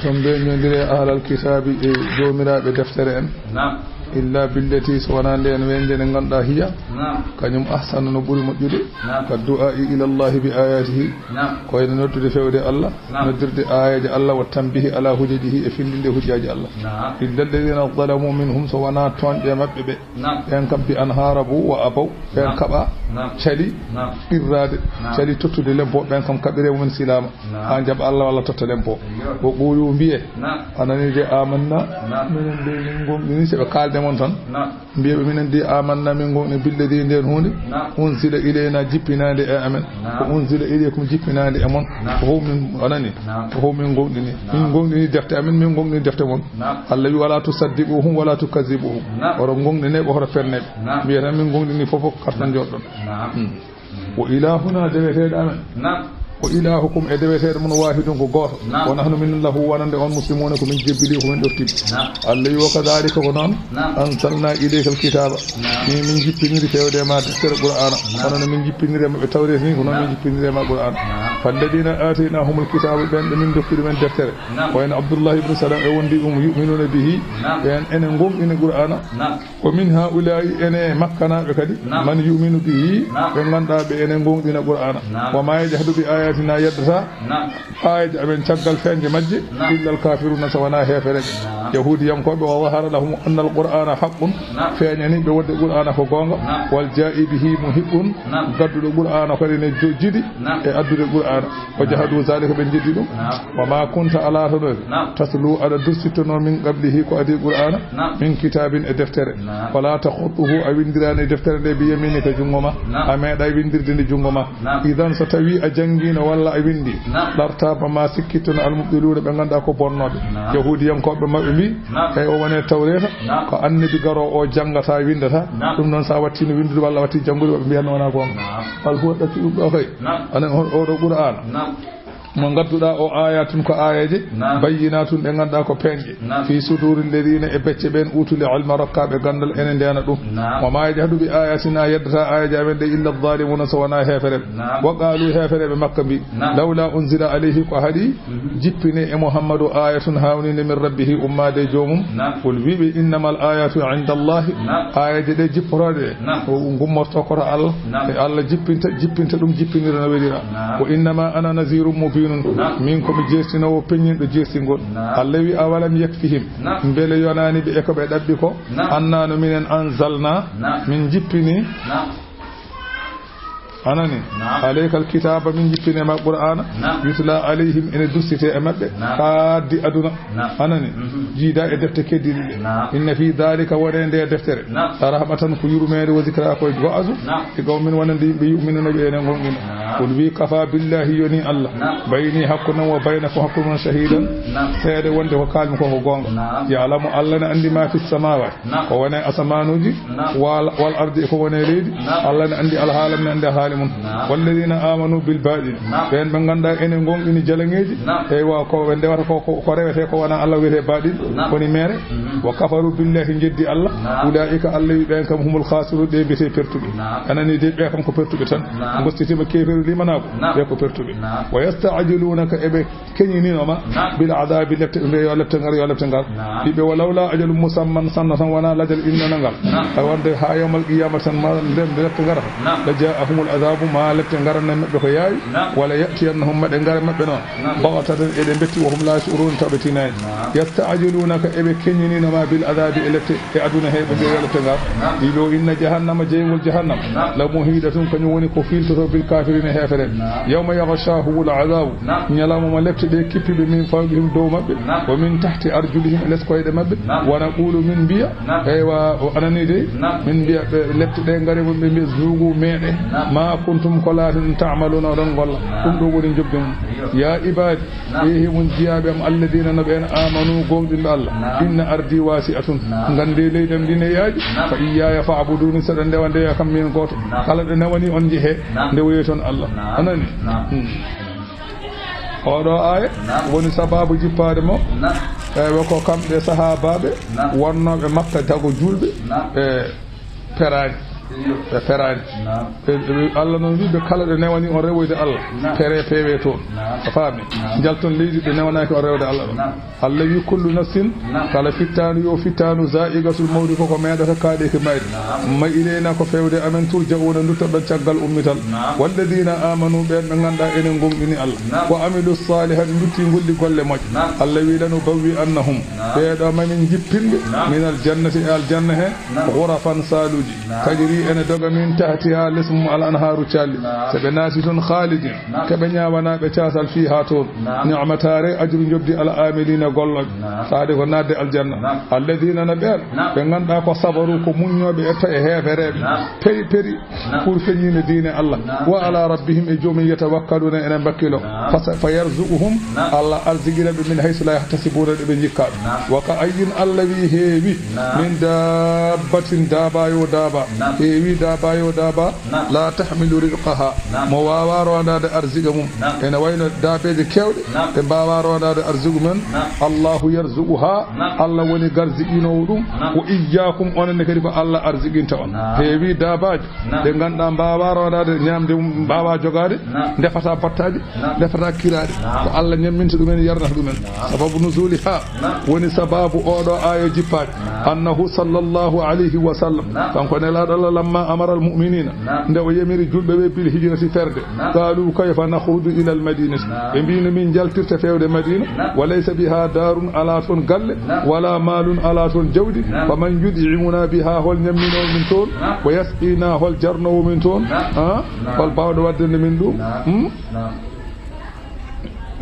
son beñodire ahlal kitabi e jomiraɓe deftere en illa billati so wona nden wende nde ganduɗa hiya kañum ahsanu no ɓuuri moƴƴude ka du'ai ilallahi bi ayatihi koyno noddude fewde Allah noddirde ayaji Allah wa tambihi ala hujajihi e findinde hujjaji Allah illa alladina zalamu minhum so wona tonƴe mabɓe ɓe ɓen kam bi an harabu wa abaw ɓen kaɓa cali irrade cali tottude lempo ɓen kam kaɓire mumen silama ha jaɓa Allah walla totta lempo o ɓooyu mbiye anani de amanna minen de min gomɗini seɓe kalde mon tan mbiyeɓe minen de amanna min gomni billadi nden hunde unsila ilayna jippinade e amen ko unsila ilaykum jippinade e mon ko fof min anani ko fof min gomɗini min gomɗini defte amen min gomɗini defte mon Allah wi wala tusaddiquhum wala tukazibuhum oro gomɗineɓe hoto penneɓe mbiyata min gomɗini fofo kartan joɗɗon wo ilahuna deweteɗe amen ko ilahukum e deweteɗe mon wahidun ko goto wa nahnu min lahu wonande on muslimuna ko min jebbili ko min ɗoftiɓe Allah wi wa kadhalika ko noon ansalna ilayka alkitaba min jippiniri fewde ma deftere qur'ana hono no min jippiniri maɓe tawrete ni ko noon min jippiniri ma qur'ana falladina ataynahum alkitaba ɓen ɓe min doftiri men deftere wayno abdoullah ibne salam e wondi yuminuna bihi ɓen enen gomɗini qur'ana ko min haulai ene makkanaɓe kadi man yuminu bihi ɓe ganduɗa ɓe enen gomɗina qur'ana wa ma yajhadu bi ayatina yeddata ayaji amen caggal feñje majje illa alkafiruna so wona hefereɓe yahudiyankoɓe wa wahara lahum anna alqur'ana haqqun feeñani ɓe wodde qur'ana ko gonga wal jaa'i bihi muhibbun gadduɗo qur'ana kadi ne jiɗi e addude qur'ana o jahadu zalika ɓe jiɗi ɗum wa ma kunta ala toɗoɓe taslu aɗa dursittono min qablihi ko adi qur'ana min kitabin e deftere wala tahutuhu a windirani e deftere nde biyamini ko jungo ma a meeɗa windirde nde jungo ma idan so tawi a jangguino walla a windi ɗartaba ma sikkittono almubɗiluɗe ɓe ganduɗa ko bonnoɓe yahudiyankoɓe maɓɓe mbi tawi o wone tawreta ko annabi garo o janggata windata ɗum noon sa wattino windude walla watti janggude ɓe mbiyanno wona gonga wal fo ɗacci ɗum ɗo kay anen oɗo qur'ana mo gadduɗa o ayatun ko ayaji bayyinatun ɗe ganduɗa ko peñƴe fi suduri alladina e becce ɓen utuli ilma rokkaɓe gandal ene ndena ɗum wa ma yajhadu bi ayatina yeddata ayaji amen ɗe illa zalimuna so wona hefereɓe wa qalu hefereɓe makka mbi lawla unzila alayhi ko haaɗi jippine e mouhammadou ayatun hawnide min rabbihi ummade jomum qul wiɓe innama al ayatu inda allahi ayaji ɗe jippotoɗe ɗe gummorto koto Allah e Allah jippinta ɗum jippinira no weɗira wa innama ana nazirum mubin min komi jeestinowo peññinɗo jeestingol Allah wi awalam yakfihim beele yonani ɓe e ko ɓe ɗaɓɓi ko annano minen anzalna min jippini anani alaykal kitaba min jippinema qur'ana yutla alayhim ene dussite e mabɓe kaaddi aduna anani jiida e defte keddiɗi ɗe inna fi dhalika wone nde deftere rahmatan ko yurmede wa zikra koye go'asu e gawmin wonande yimɓe yuminanoɓe enen gonɗina qul wi kafa billahi yoni Allah bayni hakkunam wa baynakum hakkunam shahidan seede wonde ko kalmi koko gonga ya'lamu Allah ne andi ma fi samawati ko wone asamanuji wal ardi ko wone leydi Allah ne andi alhaalam ne andi haali walladina amanu bil baɗin ɓen ɓe ganduɗa enen gonɗini jalangeji eywa ko ɓe ndewata ko rewete ko wona Allah wiyete baɗin woni mere wa kafaru billahi jeddi Allah ulaika Allah wi ɓen kam humul khasiru ɗe mbiyete pertuɓe anani de ɓe kam ko pertuɓe tan gostitima keferu limanako ɓe ko pertuɓe wa yasta'jilunaka eɓe keñininoma bil adabi lepte ɓe yo lepte ngar yo lepte ngar ɗiɓe walawla ajalu musamman sanna tan wona lajal innana ngal a wonde ha yawmal qiyamah tan ma ndemde lepte ngarata la ja'ahumul adabu ma lepte ngaranna maɓɓe ko yaawi wala yatiyannahum maɗe ngara maɓɓe noon bawataten eɗe betti wohum la shurun taɓe tinani yasta'jilunaka eɓe keñininoma bil adabi e lepte e aduna he ɓe mbiya yo lepte ngar ɗiɗo inna jahannama jeygol jahannama la muhidatun kañum woni ko filtoto bil kafirina hefere yawma yaghshahumul adabu ñalamama lepte ɗe kippiɓe min fawqihim dow maɓɓe wa min tahti arjulihim e less koyɗe maɓɓe wa naqulu min mbiya eywa o anani de min mbiya lepte ɗe ngari ɓe mbiya zuugu meɗe ma kuntum ko laatin ta'maluna oɗon golla ɗum ɗo woni jobde mum ya ibadi ehi mun jiyaɓe am alladina no ɓen amanu gonɗinɗo Allah inna ardi wasi'atun gande leydam ndi ne yaaji fa iyaya fa'buduni saɗa ndewa ndeya kam min goto kala ɗo nawani on jeehe ndewoye toon Allah anani oɗo aya woni sababu jippade mo eɓe ko kamɓe sahabaɓe wonnoɓe Makka dago julɓe e perani ɓe ferani Allah noon wiɓe kala ɗo newani on rewoyde Allah pere peewe toon a faami jalton leydi ɗo newanaki on rewde Allah ɗon Allah wi kullu nafsin kala fittanu yo fittanu za'igatul mawdi koko meeɗata kaaɗe ke mayde ma ileyna ko fewde amen turja'una duttoɗon caggal ummital walladina amanu ɓen ɓe ganduɗa enen gonɗini Allah wa amilu salihat dutti gulli golle moƴƴe Allah wi lanu bawwi annahum ɓeeɗo mamin jippinde min aljannati e aljanna he ghurafan saluji tajri ene doga min tahtiha lesmum al anharu calli so ɓe naati toon khalidin keɓe ñawanaɓe casal fi ha toon ni'matare ajru jobdi al amilina golloɓe saade ko nadde aljanna alladina na ɓen ɓe ganduɗa ko sabaru ko muññoɓe etta e heefereɓe peri peri pour feññinde diine Allah wa ala rabbihim e joomum yatawakkaluna enen bakkilo fa yarzuquhum Allah arziguiraɓe min haysu la yahtasibuna ɗe ɓe jikkaɓe wa ka ayyin Allah wi heewi min dabbatin daaba yo daaba heewi daaba yo daaba la tahmilu rizqaha mo wawa rondade arziga mum ene wayno daabeje kewɗe ɓe mbawa rondade arzigu men Allahu yarzuquha Allah woni garziqinowo ɗum wo iyyakum onenne kadi ko Allah arziguinta on heewi daabaji ɗe ganduɗa mbawa rondade ñamde mbawa jogade defata battaji defata kiraɗe ko Allah ñamminta ɗumen yarnata ɗumen sababu nuzuli ha woni sababu oɗo ayo jippade annahu sallallahu alayhi wa sallam kanko nelaɗo Allah lamma amara al mu'minina nde o yemiri julɓe ɓe bil hijrati ferde qalu kayfa nakhudu ila al madinati ɓe mbino min jaltirta fewde madina wa laysa biha darun ala toon galle wala malun ala toon jawdi faman yud'imuna biha hol ñamminowo min toon wa yasqina hol jarnowo min toon hol bawɗo waddende min ɗum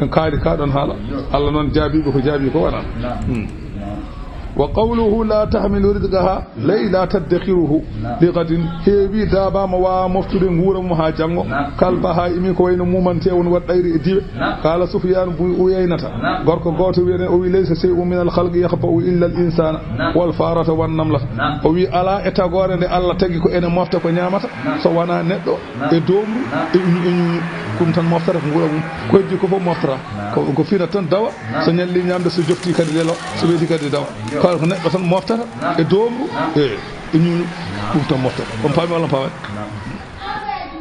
en kaali ka ɗon haala Allah noon jaabiɓe ko jaabi ko wanan وقوله لا تحمل رزقها لي لا تدخره لغد هيوي دابا ما وا مفتودي غورم ها جانغو كالبها ايمي ko wayno mumante on waddayri e diwe qala sufyan bu uyaynata gorko goto wiene o wi laysa shay'un min al khalqi yakhfa illa al insana wal farata wan namlata o wi ala e tagore de Allah tagi ko ene mofta ko nyamata so wana neddo e domru e kum tan moftata ko ngura mum ko heddi ko fo moftata ko fina tan dawa so nyalli nyamde so jofti kadi lelo so wedi kadi dawa ko neɗɗo tan moftata e domru e ñuñu ɗum tan moftata on paami walla paami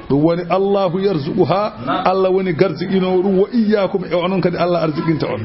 ɗum woni Allahu yarzuquha Allah woni garziqinowo ɗum wa iyyakum e onon kadi Allah arziqinta on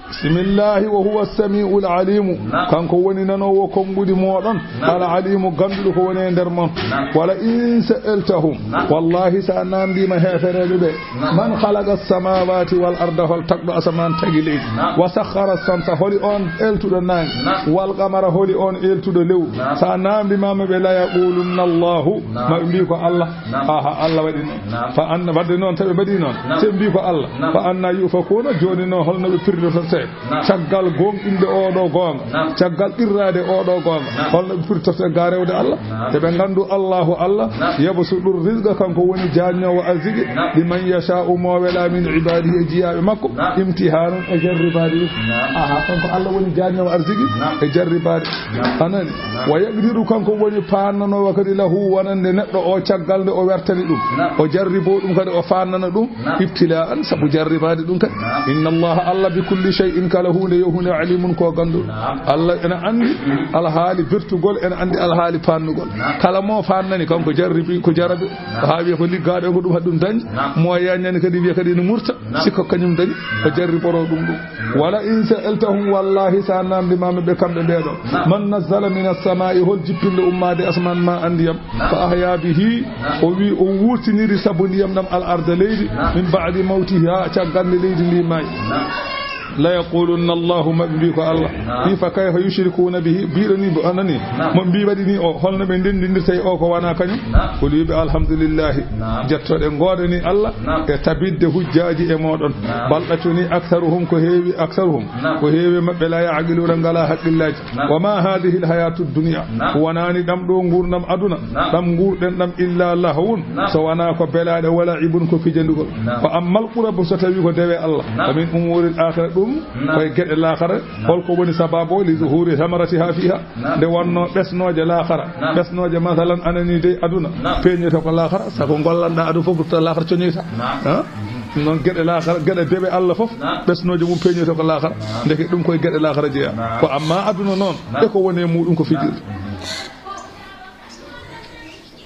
bisimillahi wa huwa as-sami'ul alim kanko woni nanowo konngudi moɗon ala alimu ganduɗo ko woni e nder mon wala in sa'altahum wallahi sa nambima hefereɓe ɓe man khalaqa as-samawati wal arda hol tagɗo asaman tagi leydi wa sakhara as-samsa holi on eltuɗo nange wal qamara holi on eltuɗo lewru sa nambimama ɓe la yaqulunna Allahu ma ɓe mbi ko Allah aha Allah waɗi noon fa anna wadde noon taɓe mbaɗi noon se mbi ko Allah fa anna yufakuna joni noon holno ɓe pirdotote caggal gonɗinde oɗo gonga caggal irrade oɗo gonga holno ɓe pirtote garewde Allah te ɓe gandu Allahu Allah yabsutur rizqa kanko woni janñowo arziki liman yasha'u mo wela min ibadihi e jiyaɓe makko imtihanun e jarribade aha kanko Allah woni janñowo arziki e jarribade anani wa yaqdiru kanko woni pannanowo kadi lahu wonande neɗɗo o caggal nde o wertani ɗum o jarribo ɗum kadi o fannana ɗum ibtila'an sabu jarribade ɗum kadi inna Allah Allah bi kulli shay'in kala hunde yo hunde alimun ko gandu Allah ena andi alhaali virtugol ena andi alhaali pannugol kala mo fannani kanko jarribi ko jarabe ko haawi ko liggade ko ɗum haɗum dañi mo yañani kadi wiya kadi ne murta sikko kañum dañi ko jarriboro ɗum wala in sa'altahum wallahi sa namdimama ɓe kamɓe ɓeɗo man nazzala min as-sama'i hol jippinde ummade asman ma andiyam fa ahya bihi o wi o wurtiniri sabu ndiyam ɗam al arda leydi min ba'di mawtihi ha caggande leydi ndi maayi la yaqulunna Allahumma biko Allah fi fa kayfa yushrikuna bihi birani bo anani mo mbi wadini o holno be ndendindirta o ko wana kanyum ko libe alhamdulillah jettode godani Allah e tabidde hujjaji e modon baldatuni aktharuhum ko heewi mabbe la ya'qiluna ngala haqqillaji wa ma hadhihi alhayatu ad-dunya wanani dam do ngurdam aduna dam ngurden dam illa lahun so wana ko belade wala ibun ko fijandugol fa ammal qurab so tawi ko dewe Allah min umuri al-akhirah koye gueɗe laakhara holko woni sababu li zuhuri hamaratiha fiha nde wonno ɓesnoje laakhara ɓesnoje masalan anani de aduna peñete ko laakhara sago gollanɗa adu fof ta laakhara coñoyta noon gueɗe laakhara gueɗe deɓe Allah fof ɓesnoje mum peñete ko laakhara ndeke ɗum koye gueɗe laakhara jeeya ko amma aduna noon e ko woni e muɗum ko fijirde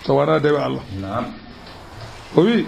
so wona dewe Allah o wi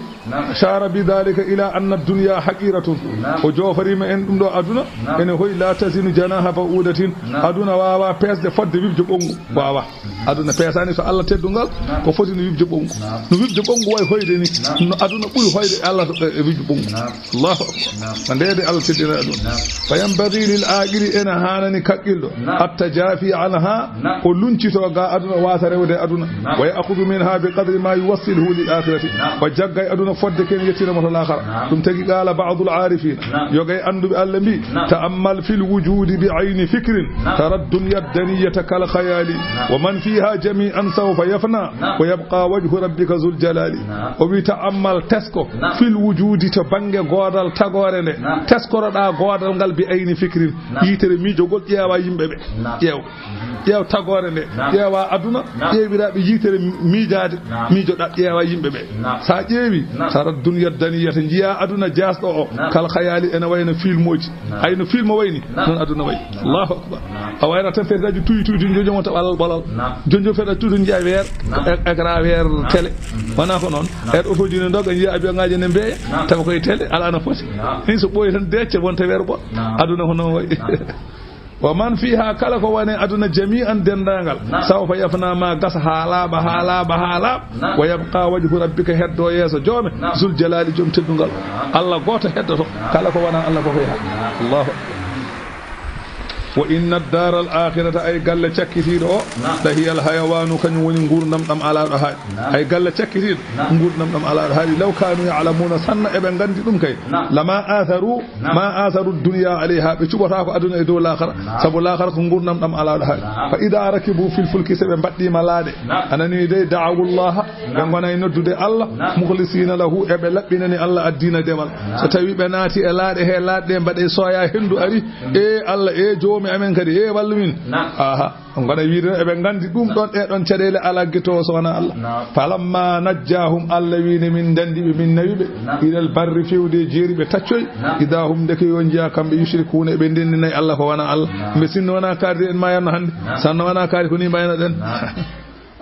ashara bidalika ila anna dunya haqiratun o jofarima en ɗum ɗo aduna ene hoyi la tasinu janaha ba'udatin aduna wawa pesde fodde wibjo ɓongu wawa aduna pesani so Allah teddungal ko foti no wibjo ɓongu no wibjo ɓongu way hoyde ni no aduna ɓuri hoyde Allah e wibjo ɓongu Allahu akbar ko ndede Allah teddina aduna fa yanbaghi lil aqili ena hanani kaqqilɗo attajafi anha o luncito ga aduna wasa rewde aduna wa ya'khudhu minha bi qadri ma yuwassiluhu lil akhirati jaggay aduna fodde ken yettinamo to lahara ɗum tagi qala ba'dul arifin yogay anduɓe Allah mbi ta'ammal fil wujudi bi ayni fikrin tara dunya daniyata kal khayali wa man fiha jami'an sawfa yafna wa yabqa wajhu rabbika zul jalali o wi ta'ammal tesko fil wujudi to bange godal tagore nde teskoroɗa godal ngal bi ayni fikrin yitere miijogol ƴeewa yimɓeɓe ƴeew tagore nde ƴeewa aduna ƴeewiraɓe yitere miijade miijoɗa ƴeewa yimɓeɓe sa ƴeewi tara dunya daniyata jiya aduna jasɗo o kal khayali ene wayno film oji hayno film o wayni non aduna way Allahu akbar a wayna tan feetaji tuy jojo wonta ɓalal ɓolal jojo feeta tudu jiya weer écran weer télé wona ko noon heɗ otoji ne dogga jiya avion ngaji ne mbeeya tawa koye télé ala no foti hin so ɓooyi tan decce wonta weer ɓol aduna ko noon way wa man fiha kala ko woni aduna jami'an dendangal sawfa yafna ma gas halaba wa yabqa wajhu rabbika heddo yeso jome zul jalali jom teddungal Allah goto heddoto kala ko wona Allah ko fiha Allahu wa inna ad-dar al-akhirata ay galle cakkitido o dahi al-hayawanu kany woni ngurdam dam ala do haadi ay galle cakkitido ngurdam dam ala do haadi law kanu ya'lamuna sanna e be gandi dum kay lama atharu ma atharu ad-dunya alayha be cubata ko aduna e do l'akhara sabu l'akhara ko ngurdam dam ala do haadi fa idha rakibu fil fulki sabe baddi malade anani de da'u Allah be gona noddude Allah mukhlisina lahu e be labbinani Allah ad-dina demal so tawi be naati e laade he laade mbade soya hendu ari e Allah e jo amen kadi e wallu min aha on gona wiide eɓe gandi ɗum ɗon ɗeɗon caɗele ala guito so wona Allah falamma najjahum Allah wini min dandiɓe min nawiɓe ilal barri fewde jeeri ɓe taccoy ida hum deke yo jiya kamɓe yushrikuna eɓe ndendinayi Allah ko wona Allah mbe sinno wona kaardi en ma yanno hannde sanno wona kaari ko ni mbayno ɗen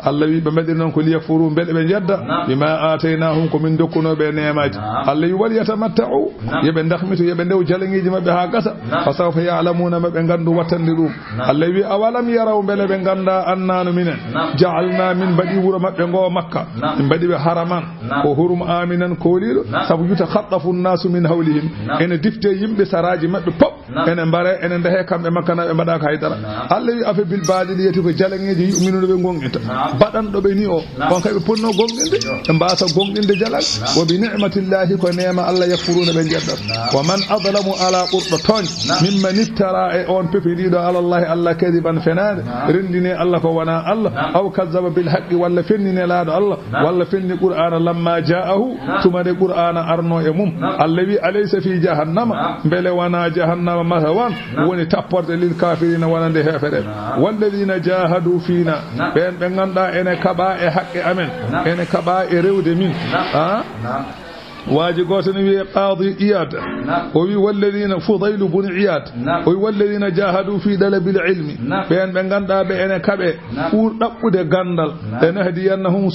Allah wi ɓe mbaɗiri noon ko liyafuru beele ɓe jedda bima ataynahum ko min dokkunoɓe nemaji Allah wi wal yatamatta'u yoɓe dahmito yoɓe ndew jaleŋiji mabɓe ha gasa fa sawfa ya'lamuna maɓe gandu wattande ɗum Allah wi awalam yaraw beele ɓe ganda annano minen ja'alna min mbaɗi wuuro mabɓe ngo Makka min mbaɗi ɓe haraman ko hurum aminan koliɗo saabu yutakhattafu nnasu min hawlihim ene difte yimɓe saraji mabɓe pop ene mbare ene ndehe kamɓe Makka naɓe mbaɗaka haydara Allah wi afa bil baɗili yeti ko jaleŋiji yu'minuno ɓe gonɗinta baɗanɗo ɓe ni o on kay ɓe ponno gonɗinde ɓe mbasa gonɗinde jalal wa bi ni'matillahi ko nema Allah yakfuruna ɓe jeddat wa man adlamu ala ɓurɗo tooñ mimman iftara e on pepiniɗo alallahi Allah kadiban fenade rendine Allah ko wona Allah aw kazzaba bil haqqi walla fennine laaɗo Allah walla fenni qur'ana lamma ja'ahu tumade qur'ana arno e mum Allah wi alaysa fi jahannama beele wona jahannama masawan woni tapporde lil kafirina wonande hefere walladina jahadu fina ɓen ɓe ganduɗa ene kaɓa e haqqe amen ene kaɓa e rewde min واجي قوتني قاضي إياد وي والذين فضيل بن إياد وي والذين جاهدوا في دلب العلم بين بنغندا بين كبه ودقود غندال لنهدينهم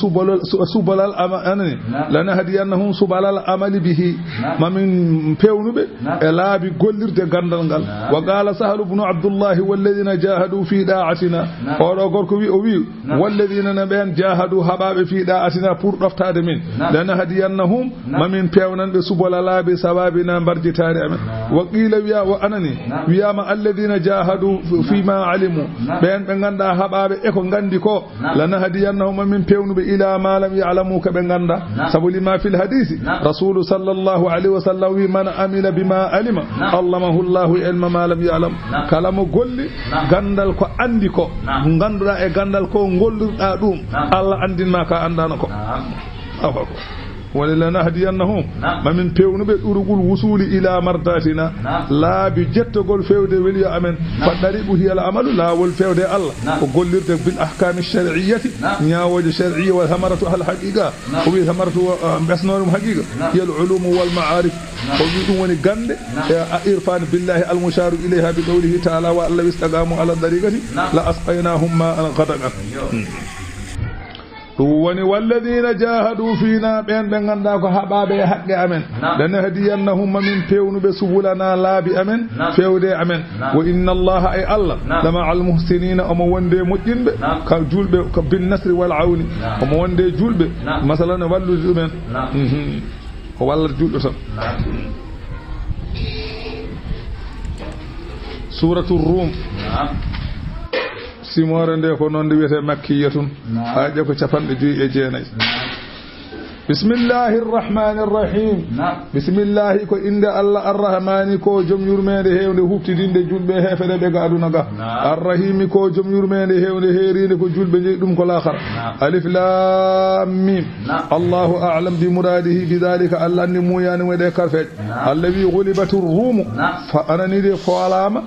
سبل الامل لنهدينهم سبل العمل به ما من فيونوبه الا بي غولirde غندال غال وقال سهل بن عبد الله والذين جاهدوا في داعتنا ودو gorko wi o wi والذين نبين جاهدوا حباب في داعتنا pour doftade min لنهدينهم min pewnanɓe subola laabi sababina mbarjitare amen wa qila wiya wa anani wiyama alladina jahadu fima alimu ɓen ɓe ganda haɓaɓe eko gandi ko lanahdiyannahuma min pewnuɓe ila ma lam ya'lamu ka ɓe ganda sabu lima fil hadisi rasulu sallallahu alayhi wa sallam wi man amila bima alima allamahu llahu ilma ma lam ya'lam kala mo golli gandal ko andi ko ganduɗa e gandal ko gollirɗa ɗum Allah andinma ka andano ko ولنهدينهم من بيونبه درغول وصول الى مرضاتنا لا بجتغول فيوده ولي امن فدريبه هي العمل لا والفيوده الله وغولرده بالاحكام الشرعيه نياوج شرعيه والثمره الحقيقه وبثمره بسنور حقيقه هي العلوم والمعارف وبيدون وني غند عرفان بالله المشار اليها بقوله تعالى والله استقاموا على الطريقه لا اسقيناهم ماء غدقا ɗum woni walladina jahadu fina ɓen ɓe ganduɗa ko haɓaɓe e haqqe amen lanahdiyannahum min pewnuɓe subulana laabi amen fewde amen wa inna allaha ay Allah lama al muhsinina omo wonde moƴƴinɓe ka julɓe ko bin nasri wal awni omo wonde julɓe masalan wallude ɗumen o walla julɗo tan suratu rum simore nde ko noon nde wiyete makkiyatun haƴe ko 59 bismillahi rrahmani rrahim bisimillahi ko inde Allah arrahmani ko joom yurmede hewde huftidinde julɓe hefereɓe ga aduna ga arrahimi ko joom yurmede hewde heeride ko julɓe jeeyi ɗum ko lahara alif lam mim allahu a'lam bi muradihi bidalika Allah anni muyani wede karfeje Allah wi gulibatu rumu fa ananide poolama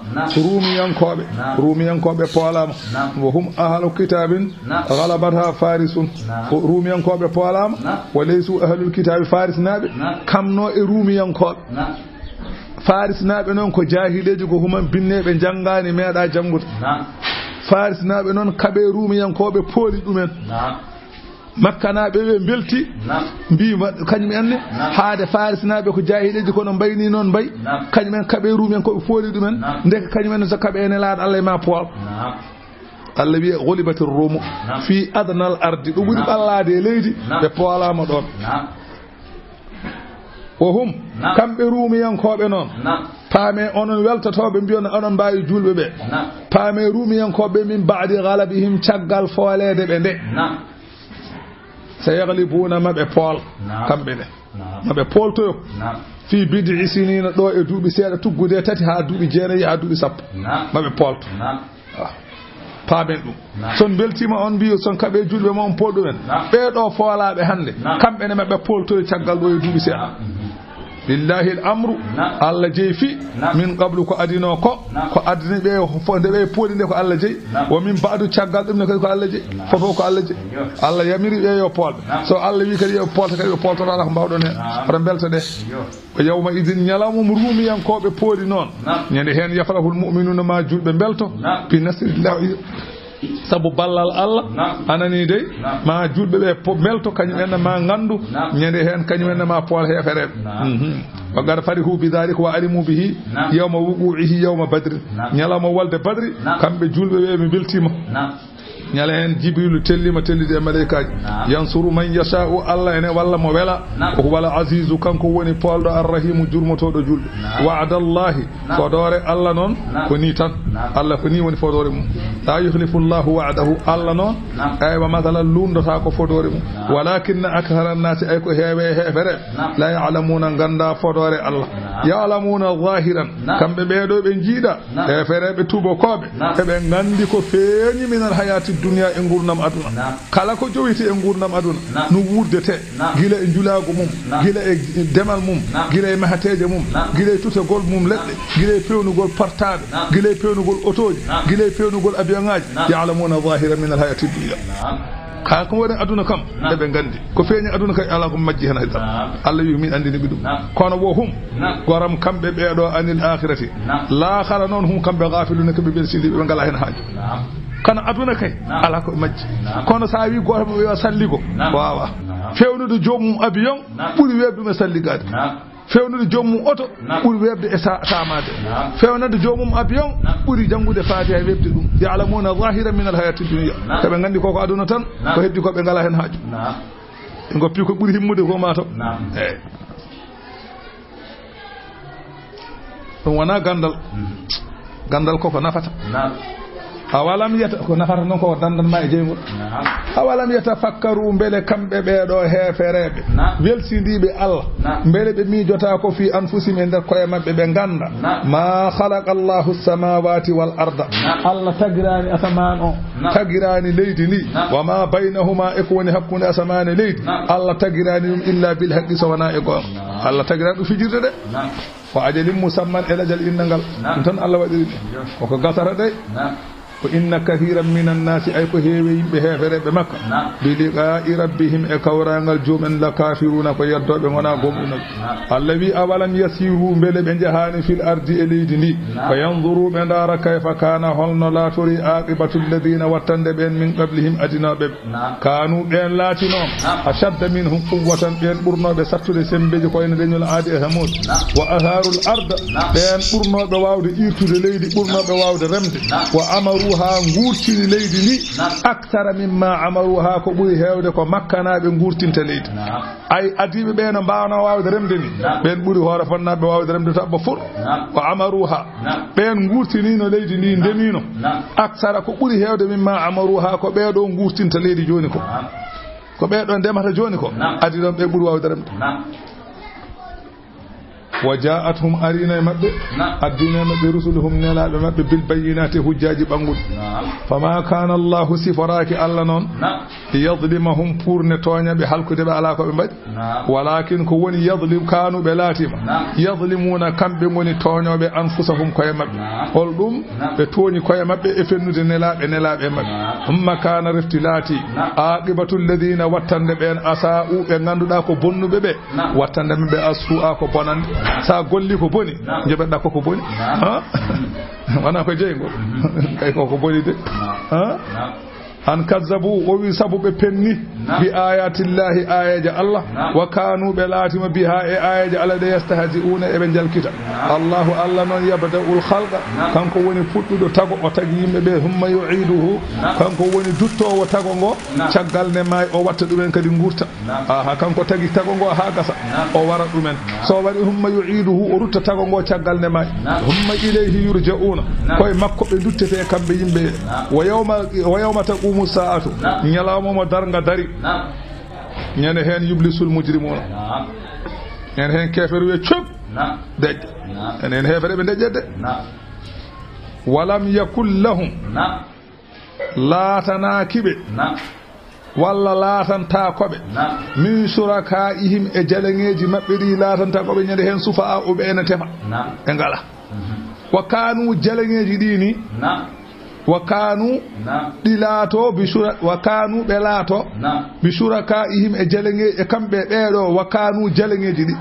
rumiyankoɓe poolama wa hum ahlu kitabin galabata farisun rumiyankoɓe poolama leysu ahlul kitabi farisnaɓe kamno e rumiyankoɓe farisnaɓe noon ko jahileji ko human binneɓe janggani meeɗa janngude farisnaɓe noon kaɓe rumiyankoɓe pooli ɗumen makkanaɓe ɓe belti mbima kañum enne haade farisnaɓe ko jahileji kono mbayni noon mbay kañumen kaɓe rumiyankoɓe pooli ɗumen ndeka kañumen so kaɓe ene laaɗa Allah e ma pool Allah wiye gulibati rumu fi adnal ardi ɗum ɓuri ɓallade e leydi ɓe poolama ɗon o hum kamɓe rumiyankoɓe noon paame onon weltotoɓe mbiyona onon mbawi julɓe ɓe paame rumiyankoɓe min baadi galabihim caggal foolede ɓe nde so yaglibuna maɓe pool kamɓe ne maɓe pooltoyo fi bidi sinina ɗo e duuɓi seeɗa tuggude 3 ha duuɓi 9 ha duuɓi 10 maɓe poolto paamen ɗum son beltima on mbiyo son kaɓe julɓe ma on poolɗumen ɓeɗo foolaɓe hannde kamɓene maɓe pooltoye caggal ɗo e duuɓi seeɗa lillahi l amru Allah jeyi fi min qablu ko adino ko adini ɓe nde ɓe pooli nde ko Allah jeyi wo min baadu caggal ɗum ne kadi ko Allah jeyi fofo ko Allah jeyi Allah yamiri ɓe yo poolɓe so Allah wi kadi yo poolta kadi ɓe pooltotala ko mbawɗon hen oto belta ɗe o yawma idin ñalamum rumiyankoɓe pooli noon ñande hen yafrahul mu'minuna ma julɓe belto bi nasrillahi sabu ballal Allah anani dey ma julɓe ɓe belto kañum en ma gandu ñande hen kañum en ma pool hefereɓe wa qad farihu bidhalika wa alimu bihi yawma wuqu'ihi yawma badri ñalama walde badri kamɓe julɓe ɓe ɓe beltima ñala hen jibrilu tellima tellide e malaikaji yansuru man yasha'u Allah ene walla mo wela ko wala azizu kanko woni polɗo arrahimu jurmotoɗo julɓe wa'adallahi fodore Allah noon ko ni tan Allah ko ni woni fodore mum la yukhlifu llahu wa'dahu Allah noon aywa masalan lundota ko fodore mum walakinna akthara nnasi ay ko heewe hefere la ya'lamuna ganda fodore Allah ya'lamuna zahiran kamɓe ɓeɗo ɓe jiiɗa hefereɓe tubakoɓe eɓe gandi ko feeñi minal hayati duniya e gurdam aduna kala ko jowiti e gurdam aduna no wurdete gila e julago mum gila e demal mum gila e mahateje mum gila e tutagol mum leɗɗe gila e pewnugol portable gila e pewnugol autoji gila e pewnugol avion ngaji ya'lamuna zahira min al hayati dunya ka ko woni aduna kam eɓe gandi ko feeñi aduna kay ala ko majji hen haydara Allah wi min andini ɓe ɗum kono wo hum goram kamɓe ɓeɗo anil akhirati l'aakhara noon hum kamɓe gafiluna kamɓe belsindiɓe ɓe ngala hen haaju kono aduna kay ala ko majji kono sa wi goto mo wiya salligo wawa fewnude joomum avion ɓuuri webdume salligade fewnude joomum oto ɓuuri webde e samade fewnude joomum avion ɓuuri janngude faati hay webde ɗum ya'lamuna zahira min al hayati dunya koɓe gandi koko aduna tan ko heddi ko ɓe ngala hen haaju ɓe goppi ko ɓuuri himmude ko mataw eyyi ɗum wona gandal koko nafata awalam yata ko nafata noon ko dandanma e jeygol awalam yata fakkaru beele kamɓe ɓeɗo heefereɓe welsindiɓe Allah beele ɓe miijota ko fi anfusim e nder koye mabɓe ɓe ganda ma khalaqa Allahu samawati wal arda Allah tagirani asaman o tagirani leydi ndi wa ma baynahuma e ko woni hakkude asamane leydi Allah tagirani ɗum illa bil haqqi so wona e gonga Allah tagirani ɗum fijirde de ko ajalin musamman elajal innangal ɗum tan Allah waɗiri koko gasata de ko inna kathiran minan nasi ay ko heewe yimɓe heefereɓe makka bi liqa'i rabbihim e kawrangal joomen la kafiruna ko yeddoɓe gona gomɗunoɓe Allah wi awalam yasiru beele ɓe jahani fil ardi e leydi ndi fa yanzuru ɓe ndaara kayfa kana holno laatori aqibatu alladina wattande ɓen min qablihim adinaɓeɓe kanu ɓen laatino ashadda minhum quwwatan ɓen ɓurnoɓe sattude sembeji koyne leñol aadi e hamud wa atharul arda ɓen ɓurnoɓe wawde irtude leydi ɓurnoɓe wawde remde wa amaruha gurtini leydi ndi aktara mimma amaruha ko ɓuri hewde ko makkanaɓe gurtinta leydi ay adiɓe ɓe no mbawno wawde remde ni ɓen ɓuri hoore fannaɓe wawde remde to abba fur wa amaruha ɓen gurtinino leydi ndi ndemino aksara ko ɓuri hewde mimma amaruha ko ɓeɗo gurtinta leydi joni ko ɓeɗo ndemata joni ko adi ɗon ɓe ɓuri wawde remde wa ja'atuhum arina e maɓɓe addina e maɓɓe rusuluhum nelaɓe maɓɓe bil bayyinati hujjaji ɓanguɗi fama kana Allahu siforaki Allah noon yadlimahum pour ne toñaɓe halkude ɓe ala ko ɓe mbaɗi walakin ko woni yadlim kanuɓe laatima yadlimuna kamɓe goni toñoɓe anfusahum koye maɓɓe hol ɗum ɓe tooñi koye maɓɓe e fennude nelaɓe e maɓɓe humma kana refti laati aqibatu alladina wattande ɓen asa'u ɓe ganduɗa ko bonnuɓe ɓe wattande maɓe asu'a ko bonande sa golli ko boni jeɓeɗa koko boni wona ko jeygo kay koko boni de an kazzabu o wi sabu ɓe penni bi ayatillahi ayaji Allah wa kanu ɓe laatima biha e ayaji Allah ɗe yastahzi'una eɓe jalkita Allahu Allah noon yabda'ul khalqa kanko woni puɗɗuɗo tago o tagi yimɓe ɓe humma yu'iduhu kanko woni duttowo tago ngo caggal ne may o watta ɗumen kadi gurta aha kanko tagi tago ngo ha gasa o wara ɗumen so waɗi humma yu'iduhu o rutta tago ngo caggal ne may humma ilayhi yurja'una koye makko ɓe duttete kamɓe yimɓe wa yawma taqumu sa'atu nyalawma mo darga dari ñande hen yublisul mujrimuna ñande hen kefer we cop dejje enen hefere ɓe dejjede walam yakul lahum laatanakiɓe walla laatantakoɓe min surakaihim e jaleŋeji maɓɓe ɗi laatantakoɓe ñande hen sufa'a o ɓe ene tema ɓe ngala wa kanu jaleŋeji ɗini wa kanu ɗilaato wa kanu ɓe laato bi surakaihim e jaleŋeji e kamɓe ɓeeɗo wa kanu jaleŋeji ɗi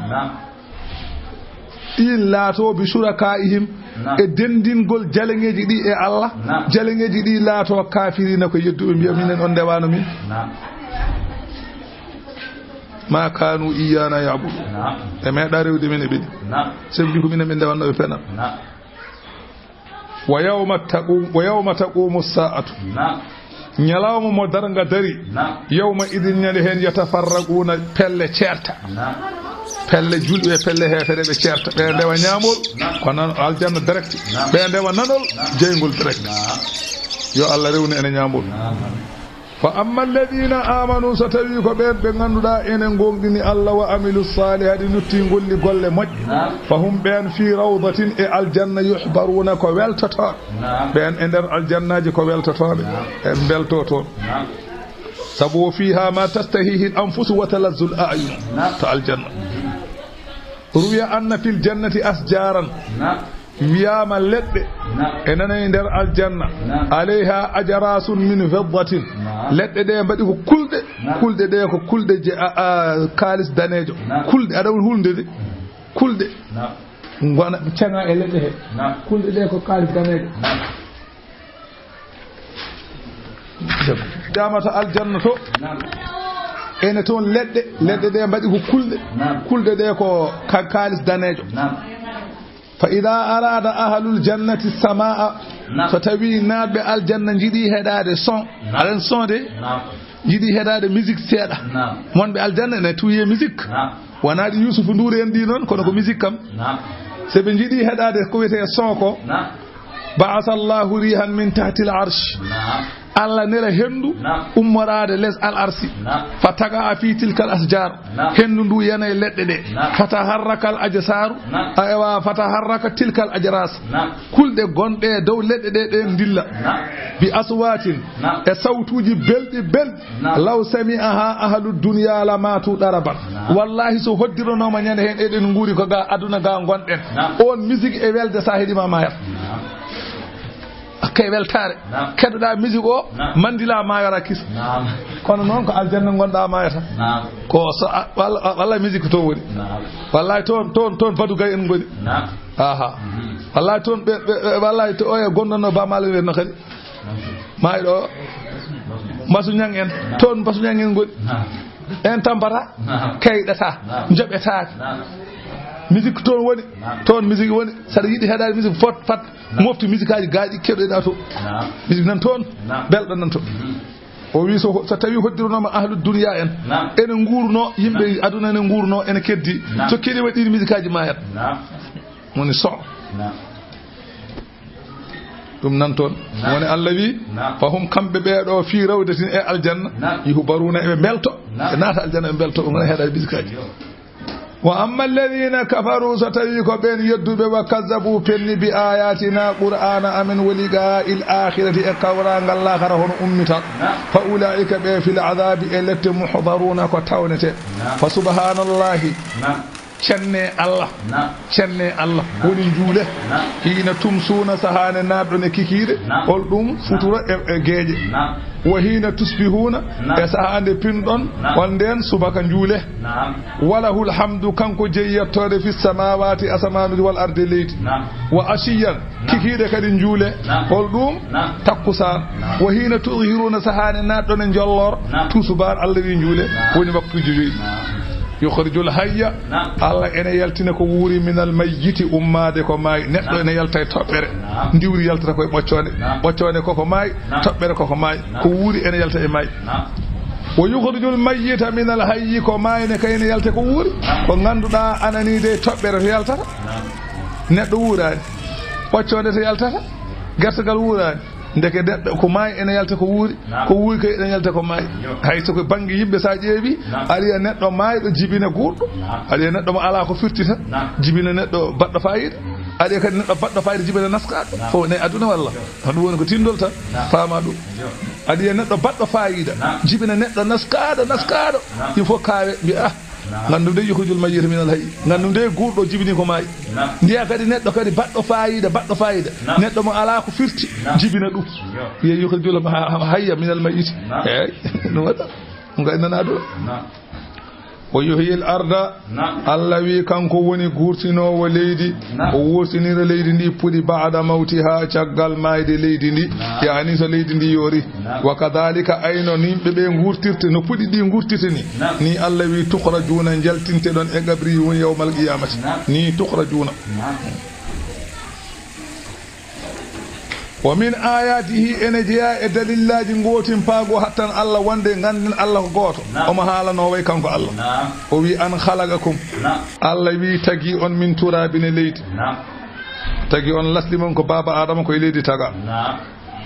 ɗin laato bi surakaihim e dendingol jaleŋeji ɗi e Allah jaleŋeji ɗi laato kafirina ko yedduɓe mbiya minen on ndewano min ma kanu iyana yabudu e meeɗa rewde min e ɓeɗi sembi ko minen ɓe ndewannoɓe penal wa yawma taqumu sa'atu nyalawma mo darga dari yawma idin nyande hen yatafarraquna pelle certa pelle julɓe pelle hefere ɓe certa ɓe ndewa ñamol ko nan aljanna direct ɓe ndewa nanol jeygol direct yo Allah rewni ene ñamol fa amma alladina amanu so tawi ko ɓen ɓe ganduɗa enen gonɗini Allah wa amilu salihati nutti golli golle moƴƴe fa hum ɓen fi rawdatin e aljanna yuhbaruna ko weltotoɓe ɓen e nder aljannaji ko weltotoɓe e belto toon sabu fiha ma tastahihi l anfusu wa talazzul a'yun to aljanna ruwiya anna fil jannati asjaran wiyama leɗɗe e nanayi nder aljanna alayha ajarasun min fiddatin leɗɗe ɗe mbaɗi ko kulɗe ɗe ko kulɗe je kalis danejo kulɗe aɗa woni hulde de kulɗe gona caŋa e leɗɗe he kulɗe ɗe ko kalis danejo damata aljanna to ene toon leɗɗe ɗe mbaɗi ko kulɗe ɗe ko kalis danejo fa ida arada ahlul jannati samaa so tawi naatɓe aljanna jiiɗi heɗade son aɗen son de jiiɗi heɗade musique seeɗa monɓe aljanna ne tuye musique wonaɗi Yousoufou Ndour en ɗi noon kono ko musique kam soɓe jiiɗi heɗade ko wiyete son ko ba'atha Allahu rihan min tahti al arsh Allah nera hendu ummorade les al arsi fataga fi tilkal asjar hendu ndu yana leɗɗe ɗe fataharraka al ajsaru aywa fataharraka tilkal ajras kulde gonɗe dow leɗɗe ɗe ɗe dilla bi aswatin e sawtuji belɗi law sami'aha ahlud dunya la matu daraban wallahi so hoddironoma nyande hen eɗen nguri ko ga aduna ga gonɗen on musique e welde sa heɗima mayat kay weltare keɗoɗa musique o mandila ma yara kis kono noon ko aljanna gonɗa mayata ko wallay musique to woni wallay toon badugay en goni aha wallay toon wallay to oye gonɗonno bamalo wenno kadi mayɗo masuñang en toon masuñang en goni en tampata kayɗata joɓetake musique toon woni toon musique woni saɗa yiɗi heɗade musique fat mofti musique aji gaaƴi keɗoɗa to musique nan toon belɗo nan to o wi so tawi hoddironoma ahlu duniya en ene guurno yimɓe aduna ene guurno ene keddi so keɗi waɗiri musique aji ma het woni so ɗum nan toon woni Allah wi fahum kamɓe ɓeeɗo fi rawdatin e aljanna yuhbaruna eɓe belto ɓe naata aljanna ɓe belto ɓe gona heeɗade musique aji wa amma alladhina kafaru so tawi ko ɓen yedduɓe wa kazzabu penni bi ayatina qur'ana amin woliga il akhirati e kawrangal lahara hono ummita fa ulaika ɓe fil adabi e lette muhdaruna ko tawnete fa subhanallahi cenne Allah woni juule hina tumsuna sahane naɓɗo ne kikiɗe hol ɗum sutura e geeƴe wa hina tusbihuna e sahande pinɗon on nden subaka juule walahul hamdu kanko jeyyattode fi samawati asamanuji wal arde leydi wa ashiyan kikiɗe kadi juule hol ɗum takkusan wa hina tudhiruna sahane naɗɗo ne jollor tusuban Allah wi juule woni waktuji joyi yukhrijul hayya Allah ene yaltina ko wuuri minal mayyiti ummade ko maayi neɗɗo ene yalta e toɓɓere ndiwri yaltata koye ɓoccone koko maayi toɓɓere koko maayi ko wuuri ene yalta e maayi wo yukhrijul mayyita minal hayyi ko maayine kayne yalte ko wuuri ko ganduɗa ananide toɓɓere to yaltata neɗɗo wuurani ɓoccode to yaltata gertogal wuurani ndeke neɗɗo ko maayi ene yalta ko wuuri kay ene yalta ko maayi hay soko banggue yimɓe sa ƴeewi aɗa neɗɗo maayɗo jibina guurɗo aɗa neɗɗo mo ala ko firtita jibina neɗɗo baɗɗo fayida aɗa kadi neɗɗo baɗɗo fayida jibina naskaɗo fo ne aduna walla hoɗum woni ko tindol tan faama ɗum aɗa neɗɗo baɗɗo fayida jibina neɗɗo naskaɗo il faut kawe mbiya gandum de yukhrijul mayyita minal hayyi gandum de guurɗo jibini ko maayi ndiya kadi neɗɗo kadi baɗɗo fayida neɗɗo mo ala ko firti jibina ɗum wiye yukhrijul hayya minal mayyiti eyyi ɗum waɗa gaynana ɗo o yuhyil arda Allah wi kanko woni guurtinowo leydi o wurtinira leydi ndi puɗi ba'da mawtiha caggal mayde leydi ndi yani so leydi ndi yoori wa kadhalika ayno nimɓe ɓe guurtirte no puɗi ɗi guurtirte ni Allah wi tukhrajuna jaltinte ɗon e gabri woni yawmal qiyamati ni tukhrajuna wa min ayatihi ene jeeya e dalillaji gootin paago hattan Allah wonde ganden Allah ko gooto omo haalano way kanko Allah o wi an khalaqakum Allah wi tagi on min turabine leydi tagi on laslimon ko baba adama ko e leydi taga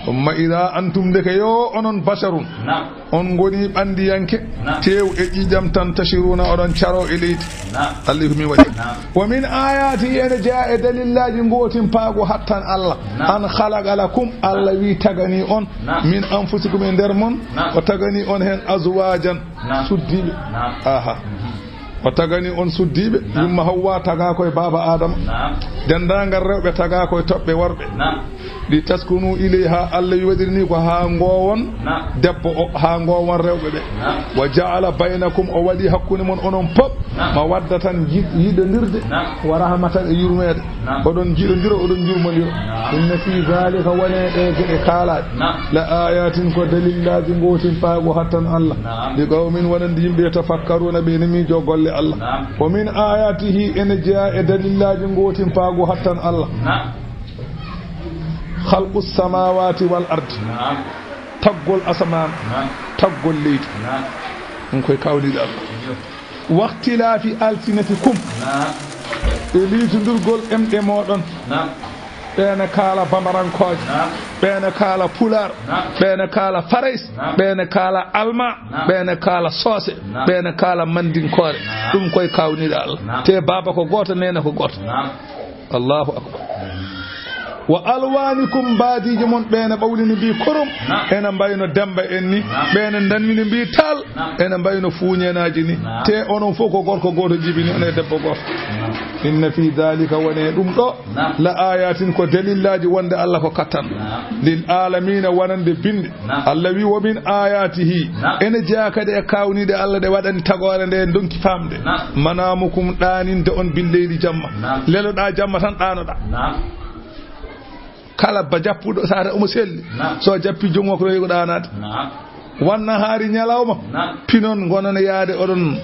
umma ida antum deke yo onon basharun on goni bandiyanke tew e ƴiƴam tan tashiruna oɗon caro e leydi Allah ko mi waɗi wa min ayati ene jaa e dalillaji gotin paago hattan Allah an khalaqa lakum Allah wi tagani on min anfusikum e nder mon o tagani on hen azwajan suddiɓe aha o tagani on suddiɓe yumma Hawwa taga koye baba Adama dendagal rewɓe taga koye toɓɓe worɓe ɗi taskunu ilayha Allah waɗirini ko ha gowon debbo o ha gowon rewɓe ɓe wa ja'ala baynakum o waɗi hakkude mon onon pop ma wadda tan yiɗodirde wa rahmatan e yurmede oɗon jiɗodira oɗon jurmodira inna fi zalika wone ɗe geɗe kaalaɗe la ayatin ko dalillaji gotin paago hattan Allah li qawmin wonande yimɓe tafakkaruna ɓe ne miijo golle Allah wa min ayatihi ene jeeya e dalillaji gotin paago hattan Allah khalqu samawati wal ardi taggol asaman taggol leydi ɗum koye kawniɗe Allah waqtilafi alsinatikum e liitodurgol emɗe moɗon ɓeene kaala bamarankoje ɓeene kaala pular ɓeene kaala farais ɓeene kaala alma ɓeene kaala soose ɓeene kaala mandinkore ɗum koye kawniɗe Allah te baba ko goto nene ko goto Allahu akbar wa alwanikum baadiji mon ɓeene ɓawlini mbi korom ene mbayno Demba en ni ɓeene danwini mbi tal ene mbayno fuuñenaji ni te onon fof ko gorko goto jibini on e debbo goto inna fi dalika wone ɗum ɗo la ayatin ko dalillaji wonde Allah ko kattan lil alamina wonande binde Allah wi wo min ayatihi ene jeeya kadi e kawnide Allah ɗe waɗani tagore nde donki famde manamukum ɗaninde on billeydi jamma leloɗa jamma tan ɗanoɗa kala ba jappuɗo sare omo selli so jappi jongo ko rewi ɗanade wanna haari ñalawma pinon gonane yaade oɗon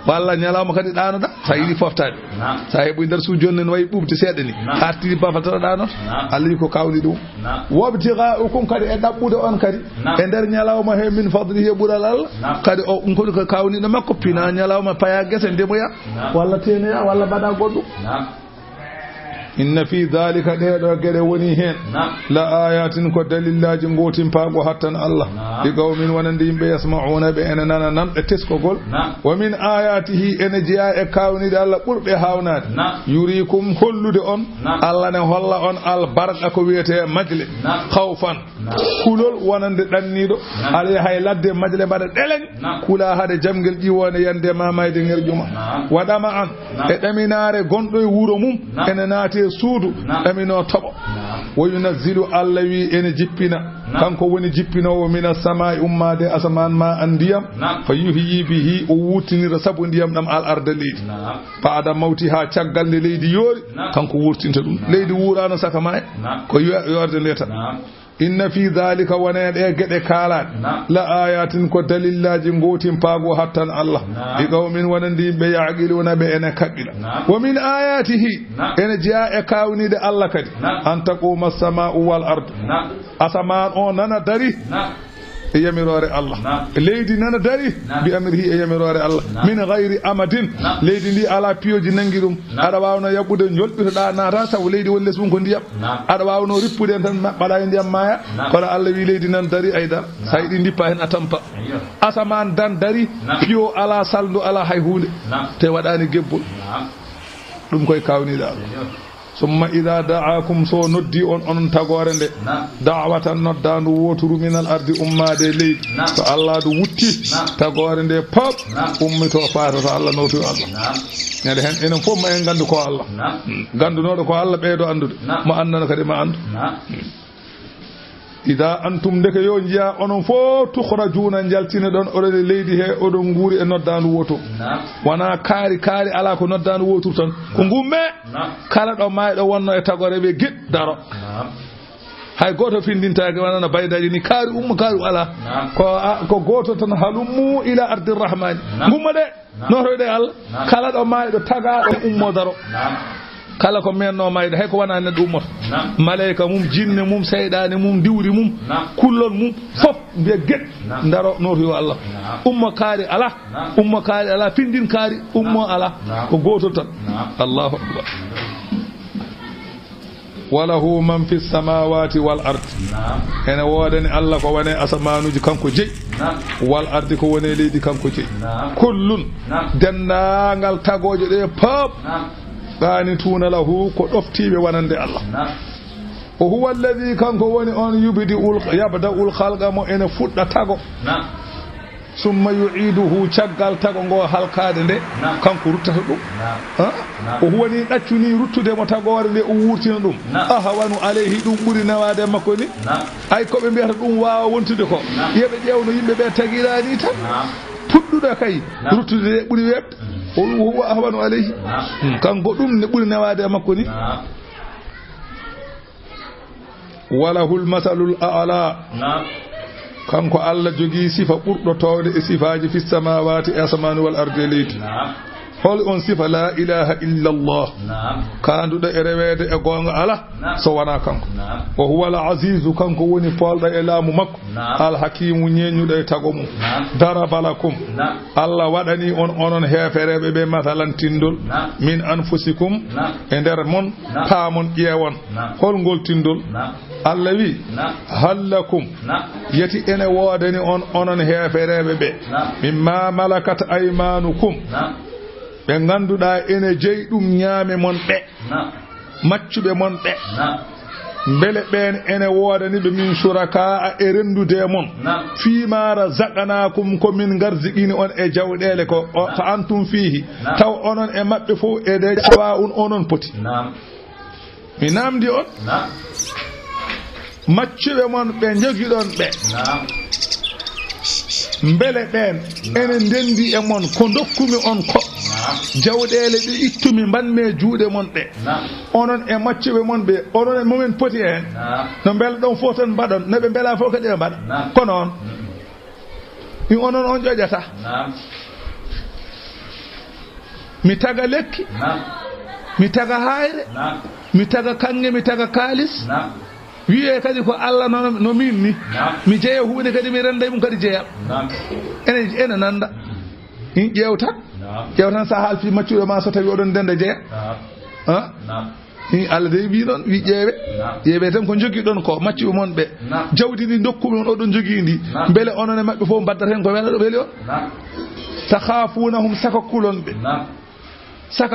walla ñalawma kadi ɗanoɗa sa yiɗi foftade sa heeɓoy nder suuji joni ne wayi ɓuɓde seeɗa ni artiri bafata ɗanoto Allah wi ko kawni ɗum wabtigaukum kadi e ɗaɓɓude on kadi e nder ñalawma he min fadli he ɓuural Allah kadi o ɗum kodi ko kawniɗo makko pina ñalawma paya guese ndemoya walla teneya walla mbaɗa goɗɗum inna fi dhalika ɗeɗo gueɗe woni hen la ayatin ko dalillaji gotimpago hattan Allah ɗi qawmin wonande yimɓe yasma'una ɓe ene nana nanɓe teskogol wa min ayatihi ene jeeya e kawnide Allah ɓurɓe hawnade yurikum hollude on Allah ne holla on albarqa ko wiyete majle khawfan kulol wonande ɗanniɗo ala hay ladde majle mbaɗa ɗeleñ kula hade jamguel ƴiwone yande mamayde ŋerƴuma waɗama an e ɗaminare gonɗo e wuuro mum ene naati suudu ɗamino toɓo wo yunazzilu Allah wi ene jippina kanko woni jippinowo mina samai ummade asaman ma an ndiyam fa yuhyi bihi o wurtinira sabu ndiyam ɗam al arda leydi baada mawti ha caggal nde leydi yoori kanko wurtinta ɗum leydi wurano saka ma ko yorde nde tan inna fi dhalika wone ɗe gueɗe kaalaɗe la ayatin ko dalillaji gotimpago hattan Allah ɗi qawmin wonande yimɓe yaqiluna ɓe ene kaɓɓiɗa wa min ayatihi ene jeeya e kawnide Allah kadi an taquma as-sama'u wal ardu asaman o nana dari e yamirore Allah leydi nana dari bi amrihi e yamirore Allah min ghayri amadin leydi ndi ala piyoji nangi ɗum aɗa wawno yaɓɓude jolɓitoɗa nata sabu leydi woni less mum ko ndiyam aɗa wawno rippude tan maɓɓaɗa e ndiyam maya kono Allah wi leydi nan dari aydara sa yiɗi dippa hen a tampa asaman dan dari piyo ala saldu ala hay hunde te waɗani gebbol ɗum koye kawniɗa Allah summa ida da'akum so noddi on onon tagore nde da'watan noddandu woturu minal ardi ummade leydi so Allah du wutti tagore nde pop ummito fatata Allah notu Allah ñande hen enen fof ma en gandu ko Allah gandunoɗo ko Allah ɓeydo andude mo andana kadi ma andu ida antum ndeke yo jiya onon fof tukhrajuna jaltine ɗon oɗon leydi he oɗon guuri e noddandu woto wona kaari ala ko noddandu wotur tan ko gumme kala ɗo mayɗo wonno e tagore ɓe gueɗ daro hay goto findintake wonano baydaji ni kaari umma kaari ala ko goto tan halummu ila ardirrahmani gumma ɗe notoyɗe Allah kala ɗo mayɗo tagaɗo ummo daro kala ko menno mayde hay ko wana neddo ummoto malaika mum jinne mum seydane mum diwri mum kullon mum fop be ged ndaro noto yo Allah umma kaari ala findin kaari ummo ala ko goto tan Allahu akbar walahu man fi samawati wal ard ene wodani Allah ko wone asamanuji kanko jeyi wal ardi ko wone leydi kanko jeyi kullun dendangal tagoje de pop qanituna lahu ko ɗoftiɓe wonande Allah o huwa alladhi kanko woni on yabda'ul khalqa mo ene fuɗɗa tago summa yu'iduhu caggal tago ngo halkade nde kanko ruttata ɗum o huwa ni ɗaccuni ruttude mo tagore nde o wurtina ɗum ahawanu alayhi ɗum ɓuri nawade makko ni ay koɓe mbiyata ɗum wawa wontude ko yeɓe ƴewno yimɓe ɓe tagirani tan puɗɗuɗo kay ruttude nde ɓuri webde huwa ahwanu alayhi kanko ɗum ne ɓuri nawade makko ni walahul masalul a'la kanko Allah jogi sifa ɓurɗo towde e sifaji fi samawati e asmani wal ardi leydi hol on sifa la ilaha illa Allah kanduɗo e rewede e gonga ala so wona kanko o huwa al azizu kanko woni polɗo e laamu makko al hakimu ñeñuɗo e tago mum darabalakum Allah waɗani on onon hefereɓe ɓe masalan tindol min anfusikum e nder mon paamon ƴeewon holngol tindol Allah wi hallakum yeti ene wodani on onon hefereɓe ɓe mimma malakat aymanukum ɓe ganduɗa ene jeyi ɗum ñaame mon ɓe maccuɓe mon ɓe mbele ɓeen ene woodaniɓe min suraka e rendude mon fiima razaqnakum ko min garziqini on e jawɗele ko fa antum fihi taw onon e maɓɓe fof ede sawa'un onon poti mi namdi on maccuɓe mon ɓe jogiɗon ɓe mbele ɓeen ene ndendi e mon ko dokkumi on ko jawɗele ɗe ittumi mbanme juuɗe mon ɗe onon e maccuɓe mon ɓe onon e momin poti hen no mbele ɗon fof tan mbaɗon no ɓe mbela fof kadi ɓe mbaɗa kono on mi onon on ƴoƴata mi taga lekki mi taga hayre mi taga kanŋe mi taga kalis wiye kadi ko Allah no min ni mi jeeya huunde kadi mi renda mum kadi jeeyam ene nanda in ƴewtan sa halfi maccuɗo ma so tawi oɗon denda jeeya Allah de wi ɗon wi ƴeewe tan ko jogiɗon ko maccuɓe mon ɓe jawdi ndi dokkumi on oɗon jogii ndi beele onon e maɓɓe fof mbaddata hen ko wela ɗo weeli on takhafunahum saka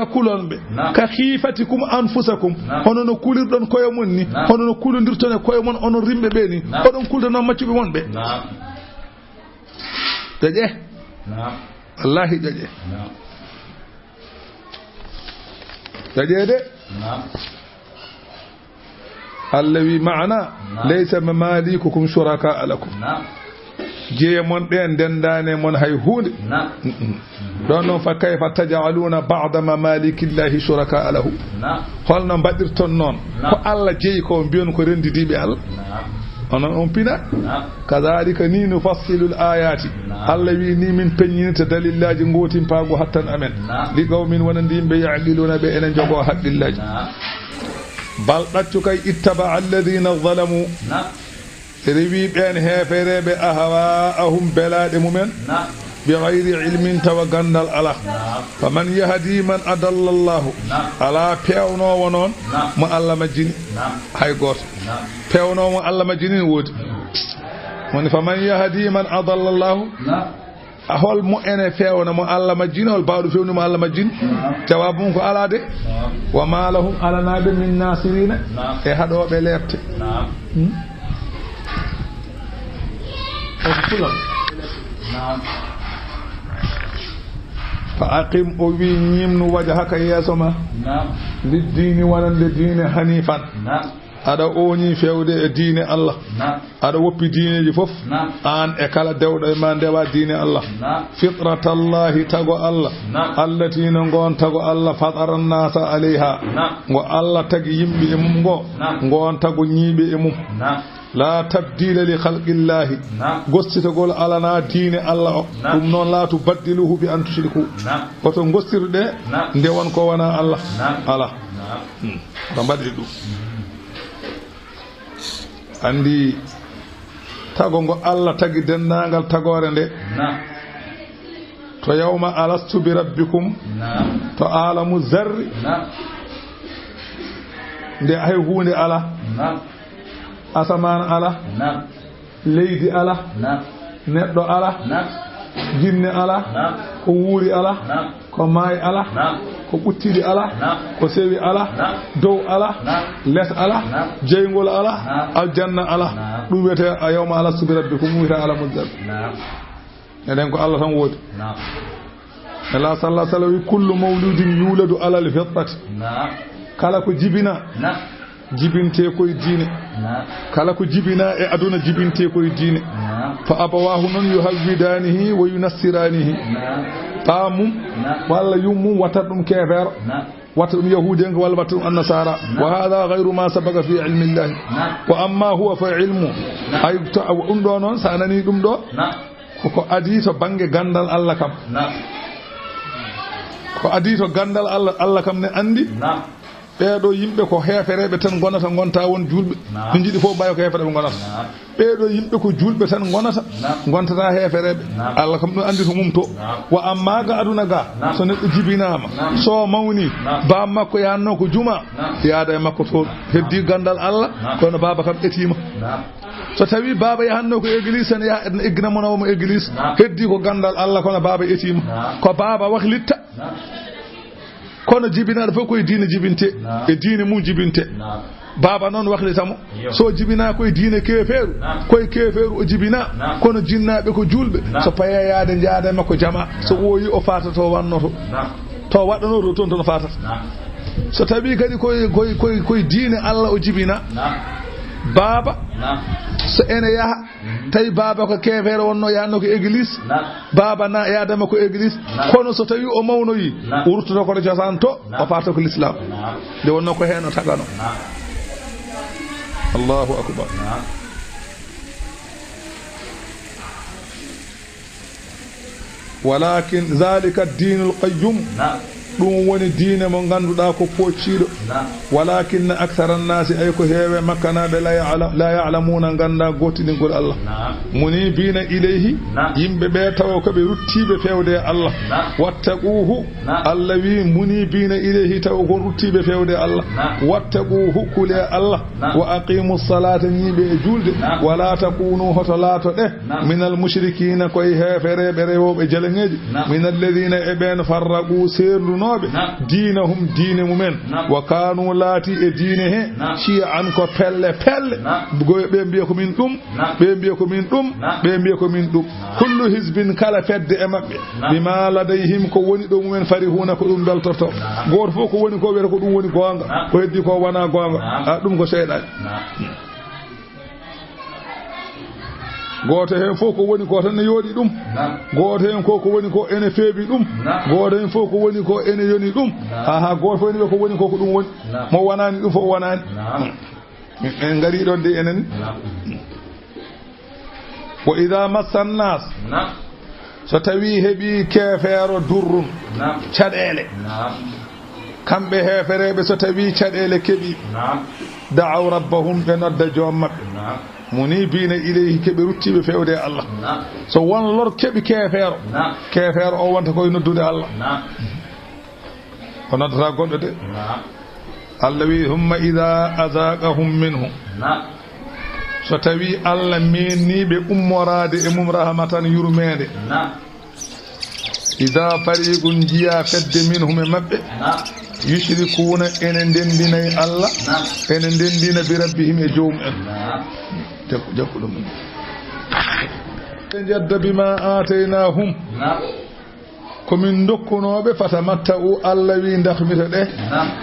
kulon ɓe ka khifatikum anfusakum hono no kulirɗon koye mon ni hono no kulodirton e koye mon onon rimɓe ɓe ni oɗon kulda noon maccuɓe mon ɓe ƴoƴe wallahi ƴoƴe ƴoƴede Allah wi ma'ana laysa mamalikukum shuraka lakum jeeye mon ɗe ndendane mon hay hunde ɗon noon fa kayfa tajaluna ba'da mamalikillahi shuraka lahu holno mbaɗirton noon ko Allah jeeyi ko mbiyon ko rendidiɓe Allah onon on pina kadhalika ni nufassilu l-ayati Allah wi ni min peññinita dalillaji gootimpago hattan amen li qawmin wonandi yimɓe yaqiluna ɓe enen jogo haqqillaji bal ɗaccu kay ittaba alladhina zalamu rewi ɓeen heefereɓe ahwa'ahum belaɗe mumen بغير علم توغند الله فمن يهدي من أضل الله على بيونو ونون ما الله مجيني هاي غوت بيونو ما الله مجيني وود من فمن يهدي من أضل الله أهول مو أنا فيونا ما الله مجيني أهول بعض فيونا ما الله مجيني جوابهم على ده وما لهم على ناب من ناصرين هذا بليت فأقم أوي نيم وجهك يا سما للدين ولن للدين حنيفا هذا أوني فيودة دين الله هذا وبي دين جفوف أن أكل داود إيمان دوا دين الله فطرة الله تقو الله التي نقول تقو الله فطر الناس عليها والله تقيم بإممو نقول تقو نيب إمم لا تبديل لخلق الله غوستي تقول على دين الله ثم نون لا تبدلوه بأن تشركوا وتون غوستي ده ندوان كو وانا الله الله تبدلو andi tago ngo Allah tagi dendangal tagore nde to yawma alastu bi rabbikum to alamu zarri nde hay hunde ala asaman ala leydi ala neɗɗo ala jinne ala ko wuuri ala ko maayi ala ko ɓuttiɗi ala ko sewi ala dow ala les ala jeygol ala aljanna ala ɗum wiyete a yawma alastu bi rabbikum wiyete alamu zarri eɗen ko Allah tan woodi ala sallallahu alaihi wasallam kullu mawludin yuladu ala al-fitrati kala ko jibina jibinte koye diine kala ko jibina e aduna jibinte koye diine fa abawahu noon yuhawwidanihi wa yunassiranihi pamum walla yummum watta ɗum kefeero watta ɗum yahudenko walla watta ɗum annasara wa hada gayru ma sabaga fi ilmi llahi wa amma huwa fa ilmu ay ɗum ɗo noon sa nani ɗum ɗo koko adi to banggue gandal Allah kam ko adi to gandal Allah kam ne andi ɓeeɗo yimɓe ko heefereɓe tan gonata gonta won julɓe ɓe jiiɗi fof ɓawi ko heefereɓe gonata ɓeeɗo yimɓe ko julɓe tan gonata gontata heefereɓe Allah kam ɗum andi to mum to wa amma ga aduna ga so neɗɗo jibinama so mawni baba makko yanno ko juma yaada e makko to heddi gandal Allah kono baba kam etima so tawi baba yahanno ko église tan yaha edna eggina monowomo église heddi ko gandal Allah kono baba etima ko baba waklitta kono jibinaaɗo fof koye diine jibinte e diine mum jibinte baba noon wahlitamo so jibina koye diine keefeeru koye keefeeru o jibina kono jinnaaɓe ko julɓe so payeyaade jaade makko jama so ɓooyi o fata to wannoto to waɗanoto toon tono fatata so tawi kadi koye diine Allah o jibina baba so ene yaha tawi baba ko keefeere wonno yahanno ko église baba na yaadama ko église kono so tawi o mawnoyi wurtoto koto cosaan to o fata ko l'islam nde wonno ko heen o tagano Allahu akbar walakin zalika ad-dinul qayyum ɗum woni diine mo ngannduɗaa ko pocciiɗo walakinna akthara annasi ay ko heewe makkanaɓe la ya'lamuna ngannda gottiningol Allah munibina ilayhi yimɓe ɓe tawa koɓe ruttiɓe fewde e Allah wattaquhu Allah wi munibina ilayhi tawa kon ruttiɓe fewde e Allah wattaquhu kule Allah wa aqimu salata ñiiɓe e julde wala takunu hoto laato ɗe minal mushrikina koye heefereɓe rewoɓe jaleŋeji min alladina e ɓen farraqu serduno diinahum diine mumen wa kanu laati e diine he shi'an ko pelle pelle ɓe mbiya ko min ɗum ɓe mbiya ko min ɗum ɓe mbiya ko min ɗum kullu hizbin kala fedde e maɓɓe bima ladayhim ko woni ɗo mumen farihuna ko ɗum beltorto goto fof ko woni ko wiyata ko ɗum woni gonga ko heddi ko wona gonga ɗum ko seyɗani goto hen fof ko woni ko tan ne yooɗi ɗum goto hen ko woni ko ene feebi ɗum goto hen fof ko woni ko ene yoni ɗum aha goto fof ene ko woni ko ɗum woni mo wonani ɗum fof wonani en gari ɗon de enen wa idha massa an-nas so tawi heeɓi keefeero durrun caɗele kamɓe heefereɓe so tawi caɗele keeɓi da'aw rabbahum ɓe nodda joom maɓɓe munibina ilayhi keɓe ruttiɓe fewde e Allah so won lor keɓi keefeero o wonta koye noddude Allah o noddata goɗɗo de Allah wi humma ida azaqahum minhu so tawi Allah menniɓe ummorade e mum rahmatan yurmede ida fariqun jiya fedde minhum e maɓɓe yushrikuna ene ndendinayi Allah ene ndendina bi rabbihim e joomum en jakku ɗum ɓe jedda bima ataynahum komin dokkunoɓe fatamatta'u Allah wi dakhmita ɗe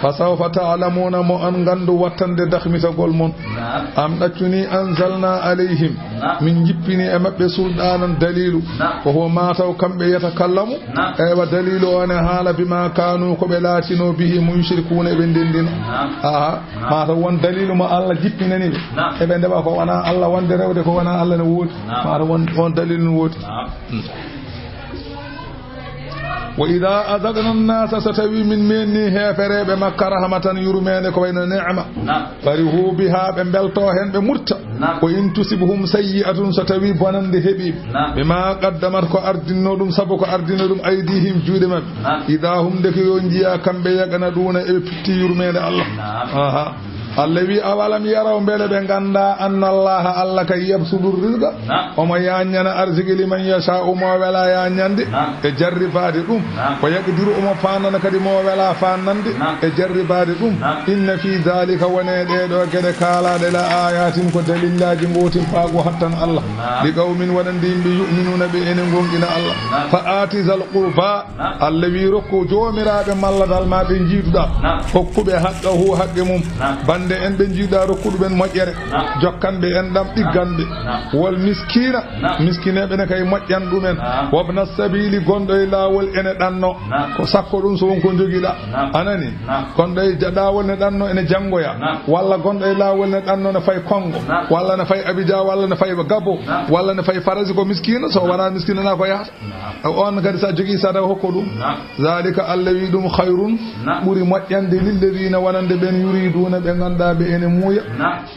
fa sawfa ta'lamuna mo an gandu wattande dakhmitagol mon am ɗaccuni anzalna alayhim min jippini e maɓɓe sulɗanan dalilu ko ho mataw kamɓe yatakallamu ewa dalilu o ne haala bima kanu koɓe laatino bihi mo yushrikuna eɓe ndendina aha mataw won dalilu mo Allah jippinaniɓe eɓe ndeɓa ko wona Allah wonde rewde ko wona Allah ne woodi mataw won dalilu ne woodi wa ida azaqna an-nasa satawi min menni hefereɓe makka rahmatan yurmede ko wayno ni'ma farihu biha ɓe belto hen ɓe murta ko in tusibhum sayyi'atun so tawi bonande heeɓiɓe bima qaddamat ko ardinno ɗum saabu ko ardino ɗum aydihim juuɗe mabɓe ida hum deke yo jiya kamɓe yagana ɗuna eɓe pitti yurmede Allah aha Allah wi awalam yaraw mbele ɓe ganda anna allaha Allah kay yabsudur rizqa omo yañana arsigi liman yasha'u mo wela yañande e jarribade ɗum ko yaqdiru omo fanana kadi mo wela fannande e jarribade ɗum inna fi dhalika wone ɗeɗo gueɗe kalaɗe la ayatin ko dalillaji gotin faago hattan Allah li qawmin waɗande yimɓe yu'minuna ɓe ene gonɗina Allah fa atizal qurba Allah wi rokku jomiraɓe malladal ma ɓe jiiduɗa hokkuɓe haqqahu haqqe mum de en ɓe jiiɗa rokkuɗu ɓen moƴƴere jokkanɓe en ɗam ɗigganɓe wol miskineɓe ne kay moƴƴan ɗumen wabna sabili gonɗo e laawol ene ɗanno ko sakko ɗum so wonko joguiɗa anani gonɗo e ɗawol ne ɗanno ene janggoya walla gonɗo e laawol ne ɗanno ne fay Kongo walla ne fay Abidjan walla ne fay Gabo walla ne fay Farasi ko miskino so wona miskinana ko yahata on kadi sa jogui sada hokko ɗum zalika Allah wi ɗum hayrun ɓuuri moƴƴande lilladina wonande ɓen yuriduna ɓe gandaɓe ene muuya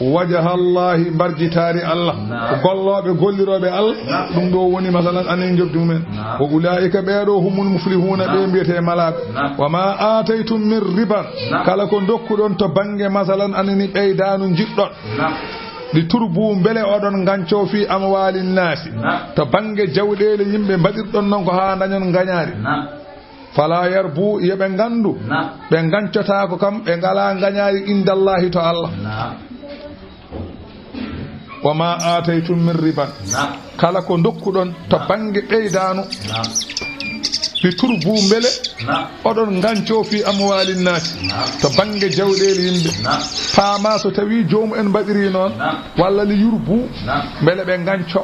wajaha Allahi barjitari Allah ko golloɓe golliroɓe Allah ɗum ɗo woni masalan anen jogdi mumen wa ulaika ɓeɗo humul muflihuna ɓe mbiyete malaɓe wa ma ataytum min riban kala ko dokkuɗon to banggue masalan anani ɓeydanu jiɗɗon ɗi turbu beele oɗon ganco fi amwalin nasi to banggue jawɗele yimɓe mbaɗirɗon noon ko ha dañon gañari fala yarbu yeɓe ngandu ɓe gancotako kam ɓe ngala gañari indallahi to Allah wa ma ataytum min riban kala ko dokkuɗon to bange ɓeydanu li turbu beele oɗon ganco fi amwalin nasi to bange jawɗele yimɓe paama so tawi joomu en mbaɗiri noon walla li yurbu beele ɓe ganco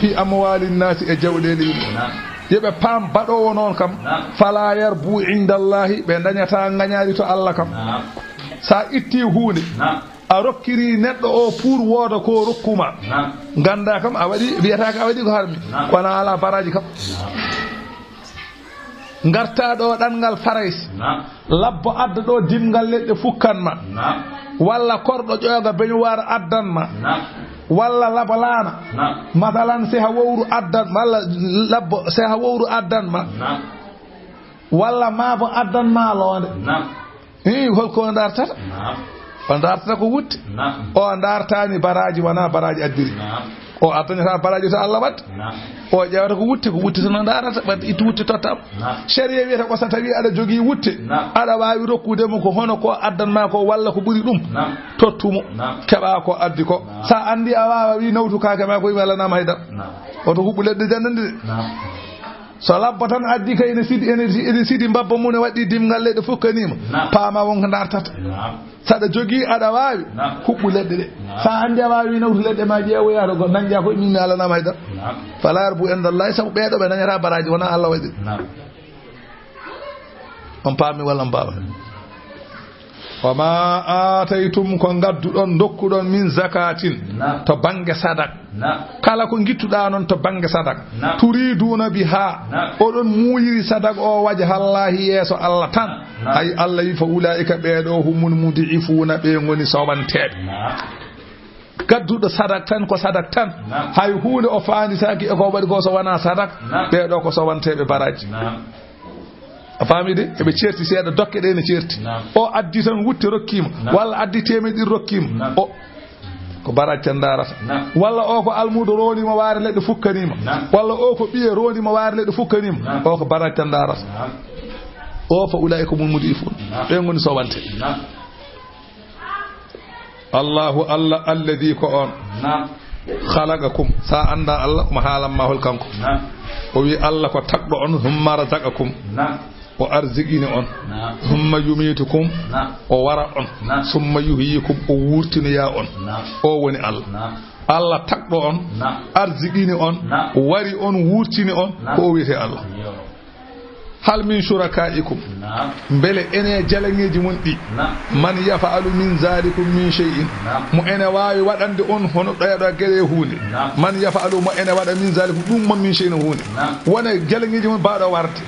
fi amwalin nasi e jawɗele yimɓe yeɓe paam baɗowo noon kam fala yarbu indallahi ɓe dañata gañaɗi to Allah kam sa itti hunde a rokkiri neɗɗo o pour wooda ko rokkuma ganda kam a waɗi wiyata ka a waɗi ko harmi kono ala baraji kam garta ɗo ɗanngal farais labbo adda ɗo dimgal leɗɗe fukkanma walla korɗo ƴooga beñuwar addanma walla laba laana masalan seha wowru addan walla labbo seha wowru addanma walla maabo addanma loonde holko dartata o dartata ko wutte o dartani baraji wona baraji addiri o addañata baraji to Allah wadde o ƴewata ko wutte to no darata wadde ittu wutte tottam sharia wiyata ko so tawi aɗa jogii wutte aɗa wawi rokkudemo ko hono ko addanma ko walla ko ɓuri ɗum tottumo keɓa ko addi ko sa andi a wawa wi nawtu kake ma ko walanama haydara oto huɓɓu leɗɗe jandandi de so labba tan addi ka ene sidi mbabba mum ne waɗɗi dimgal leɗɗe fukkanima paama wonko dartata saɗa jogii aɗa wawi huɓɓu leɗɗe ɗe sa andi a wawi nawtu leɗɗe ma ƴeewoyaɗo go dañƴa ko min mi alanama haydara fala yarbu indallahi saabu ɓeeɗo ɓe dañata baraji wona Allah waɗi on paami walla on mbawa wa ma ataytum ko gadduɗon dokkuɗon min zakatin to bange sadak kala ko gittuɗa noon to bange sadak turiduna biha oɗon muuyiri sadak o waje hallahi yeeso Allah tan hay Allah wi fa ulaika ɓeeɗo humul mudi'ifuna ɓe goni soɓanteɓe gadduɗo sadak tan ko sadak tan hay hunde o fanditaki e ko waɗi ko so wona sadak ɓeeɗo ko soɓanteɓe baraji a faami de eɓe certi seeɗa dokke ɗe ne certi o addi tan wutte rokkima walla addi temeɗɗi rokkima o ko baraji tan darata walla o ko almudo ronima waare leɗɗe fukkanima walla o ko ɓiye ronima waare leɗɗe fukkanima o ko baraji tan darata o fa ulaika mum mudifun ɓe goni sowante Allahu Allah alladi ko on khalaqakum sa anda Allah mo haalanma hol kanko o wi Allah ko tagɗo on humma razaqakum o arziqini on humma yumitukum o wara on summa yuhyikum o wurtinoya on o woni Allah Allah tagɗo on arziqini on wari on wurtini on ko o wiyete Allah hal min shurakaikum bele ene jalaŋeji mon ɗi man yafa'alu min zalikum min shay'in mo ene wawi waɗande on hono ɗoyaɗo gueɗe hunde man yafa'alu mo ene waɗa min zalikum ɗum mon min shay'in hunde wona jalaŋeji mon bawɗo warde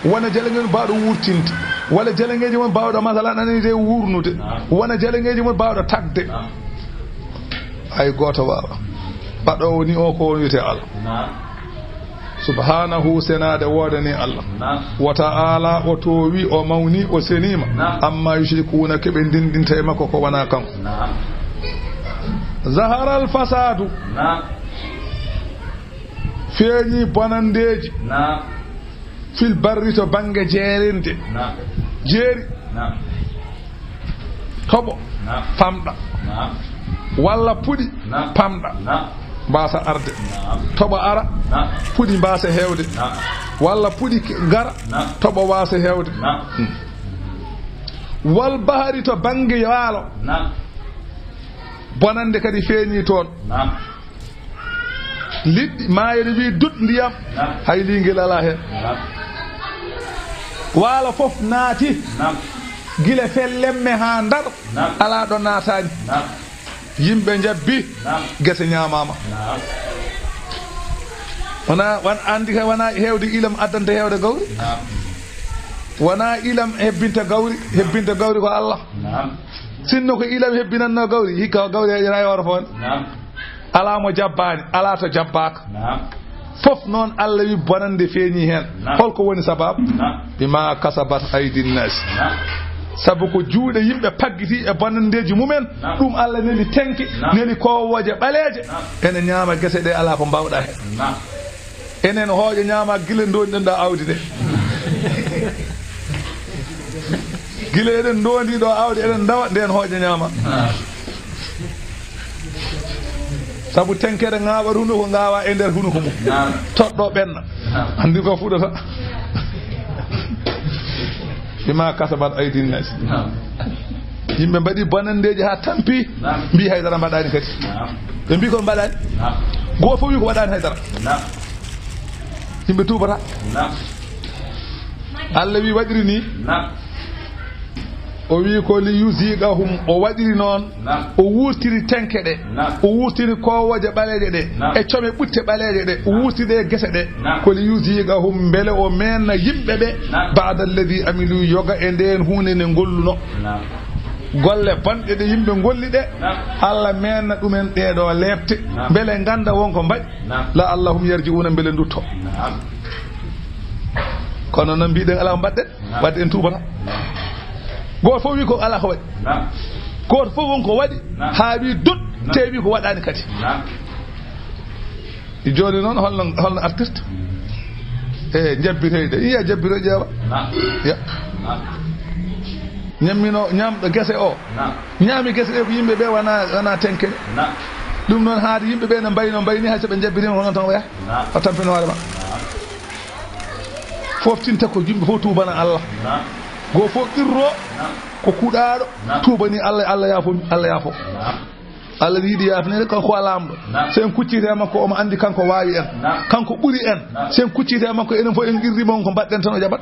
wona jalaŋeji mon bawɗo wurtinde walla jalaŋeji mon bawɗo masalan anide wurnude wona jalaŋeji mon bawɗo tagde hay goto wawa baɗowo ni o ko wiyete Allah subhanahu senade wodani Allah wa ta'ala o towi o mawni o senima amma yushrikuna keɓe ndindinta e makko ko wona kanko zahara al fasadu feeñi bonandeji fil barri to bange jeerinde jeeri toɓo famɗa walla puɗi pamɗa mbasa arde toɓo ara puɗi mbasa hewde walla puɗi gara toɓo wasa hewde wal bahari to bange waalo bonande kadi feeñi toon liɗɗi maayere wi dut ndiyam hay lingel ala hen waalo fof naati gila fellemme ha ndar ala ɗo naatani yimɓe jabbi gese ñamama wona wan andi ka wona hewde ilam addanta hewde gawri wona ilam hebbinta gawri ko Allah sinno ko ilam hebbinanno gawri hikka gawri heƴata e hoto fone ala mo jabbani ala to jabbaka fof noon Allah wi bonande feeñi hen holko woni sababu bima kasabat aydin nas sabu ko juuɗe yimɓe paggiti e bonandeji mumen ɗum Allah neli tenki neli kowoje ɓaleje ene ñaama gese ɗe ala ko mbawɗa hen enen hooƴe ñaama gila ndoni ɗen ɗa awdi ɗe gila eɗen ndondi ɗo awde eɗen dawa nden hooƴe ñaama sabu tenkere ŋaaɓat hunuko ngaawa e nder hunuko mum toɗɗo ɓenna andi ko fuɗata bima kasabat aydin nas yimɓe mbaɗi bonandeji ha tampi mbi haydara mbaɗani kadi ɓe mbi kon mbaɗani goto fof wi ko waɗani haydara yimɓe tubata Allah wi waɗiri ni o wi ko li yusigahum o waɗiri noon o wurtiri tenke ɗe o wurtiri kowoje ɓaleje ɗe e come ɓutte ɓaleje ɗe o wurtiri e gese ɗe ko li yusigahum beele o menna yimɓe ɓe bada alladi amilu yoga e nden hunde nde golluno golle bonɗe ɗe yimɓe golli ɗe Allah menna ɗumen ɗeɗo lebte beele ganda wonko mbaɗi la allahum yarji'una beele dutto kono noon mbiɗen ala ko mbaɗɗen wadde en tubata goto fof wi ko ala ko waɗi goto fof wonko waɗi ha wi dut te wi ko waɗani kadi joni noon holno artiste jabbitoyde iya jabbito ƴeewa ya ñammino ñamɗo guese o ñaami guese ɗe ko yimɓe ɓe wona tenkene ɗum noon haade yimɓe ɓe no mbayno mbayni hay soɓe jabbitima ko noon tan waya o tampino hoore ma foftinta ko yimɓe fof tubana Allah go fof qirro ko kuɗaɗo tubani Allah yaafo Allah yiiɗi yaafnede kanko alamɗo sen kuccite makko omo andi kanko wawi en kanko ɓuuri en sen kuccite makko enen fof en qirrimo ko mbaɗɗen tan o jaɓat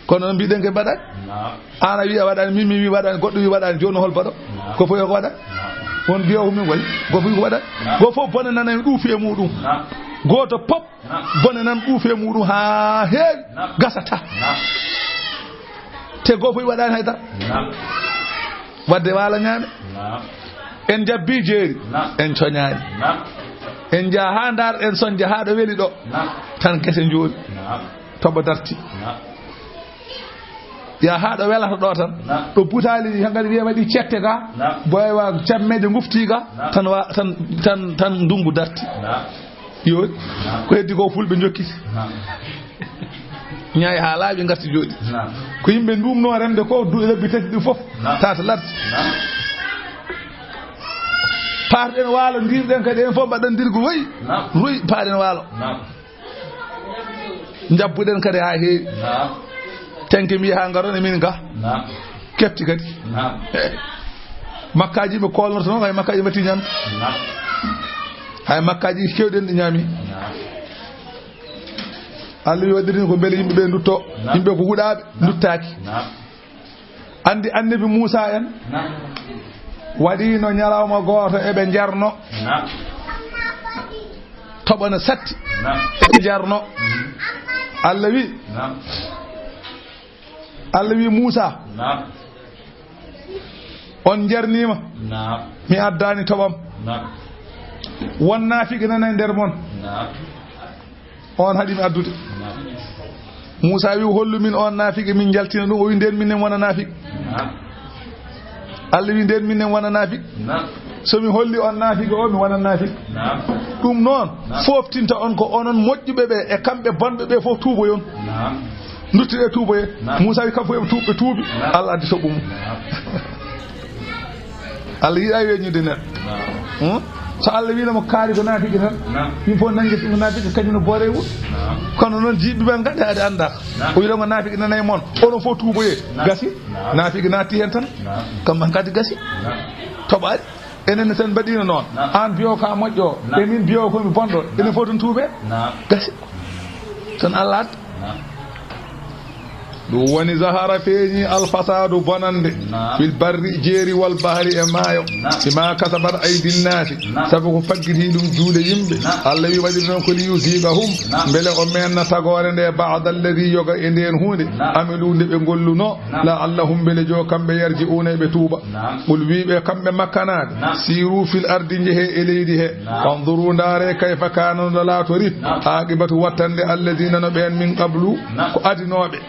kono noon mbiɗen ke mbaɗani an a wi a waɗani min mi wi waɗani goɗɗo wi waɗani joni hol baɗo ko fof ko waɗani won mbiyo min waɗi go fof ko waɗani go fof bone nana ɗuufi e muɗum goto pop bone nan ɗuufi e muɗum ha heewi gasata te go fof waɗani haydara wadde waala ñaame en jabbi jeeri en coñaani en jaa ha ndar en soñja ha ɗo weli ɗo tan gese jooni toɓo darti ya ha ɗo welata ɗo tan ɗo butali hankkadi wiya waɗi cette ga boywa cammeje gufti ga tan ndungu darti yooni ko heddi ko fulɓe jokkiti ñaayi ha laaɓi garti jooɗi ko yimɓe ndumno remde ko lebbi tati ɗi fof tata larti parɗen waalo ndirɗen kadi en fof mbaɗen dirgu woyi royi paaɗen waalo jabbuɗen kadi ha heewi tenke mbiya ha garon e min ga kefti kadi makkaji ɓe kolnoto noon hay makkaji mbatti ñamde hay makkaji kewɗen ɗi ñaami Allah wi waɗirini ko beele yimɓe ɓe dutto yimɓe ko huɗaɓe duttaki andi annabi Moussa en waɗino ñalawma goto eɓe jarno toɓano satti eɓe jarno Allah wi Moussa on jarnima mi addani toɓam won naafiqe nana e nder mon on haɗimi addude Moussa wi hollu min on naafiqe min jaltina ɗum o wi nden minen wona naafiqe Allah wi nden minen wona naafiqe somi holli on naafiqe o mi wona naafiqe ɗum noon foftinta on ko onon moƴƴuɓe ɓe e kamɓe bonɓe ɓe fof tuuboyon duttiɗe tuuboye Moussa wi kam fof eɓe tuubi Allah addi toɓɓu mum Allah yiɗa weññude neɗɗo so Allah winamo kaari ko naafiqe tan yim fof nanguete ɗum naafiqe kañum no boore wut kono noon jiɓɓe ɓe gadde ade anda o wiɗo ko naafiqe nana e moon onon fof tuuboye gasi naafiqe naatti hen tan kamɓe kadi gasi toɓaɗi enen sen mbaɗino noon an biyo ka moƴƴo e min biyo komi bonɗo enen fof ton tuube gasi tan Allah adda ɗum woni zahara feeñi alfasadu bonande fil barri jeeri wal bahri e maayo bima kasabat aydin naasi sabu ko faggiti ɗum juuɗe yimɓe Allah wi waɗiri noon ko li yusibahum beele o menna tagore nde ba'da alladi yoga e nden hunde amilu nde ɓe golluno la allahum beele jo kamɓe yarji'una eɓe tuuba qul wiɓe kamɓe makkanade siru fil ardi jeehe e leydi he fanduru ndaare kayfa kana no laatori aqibatu wattande alladina no ɓen min qablu ko adinoɓe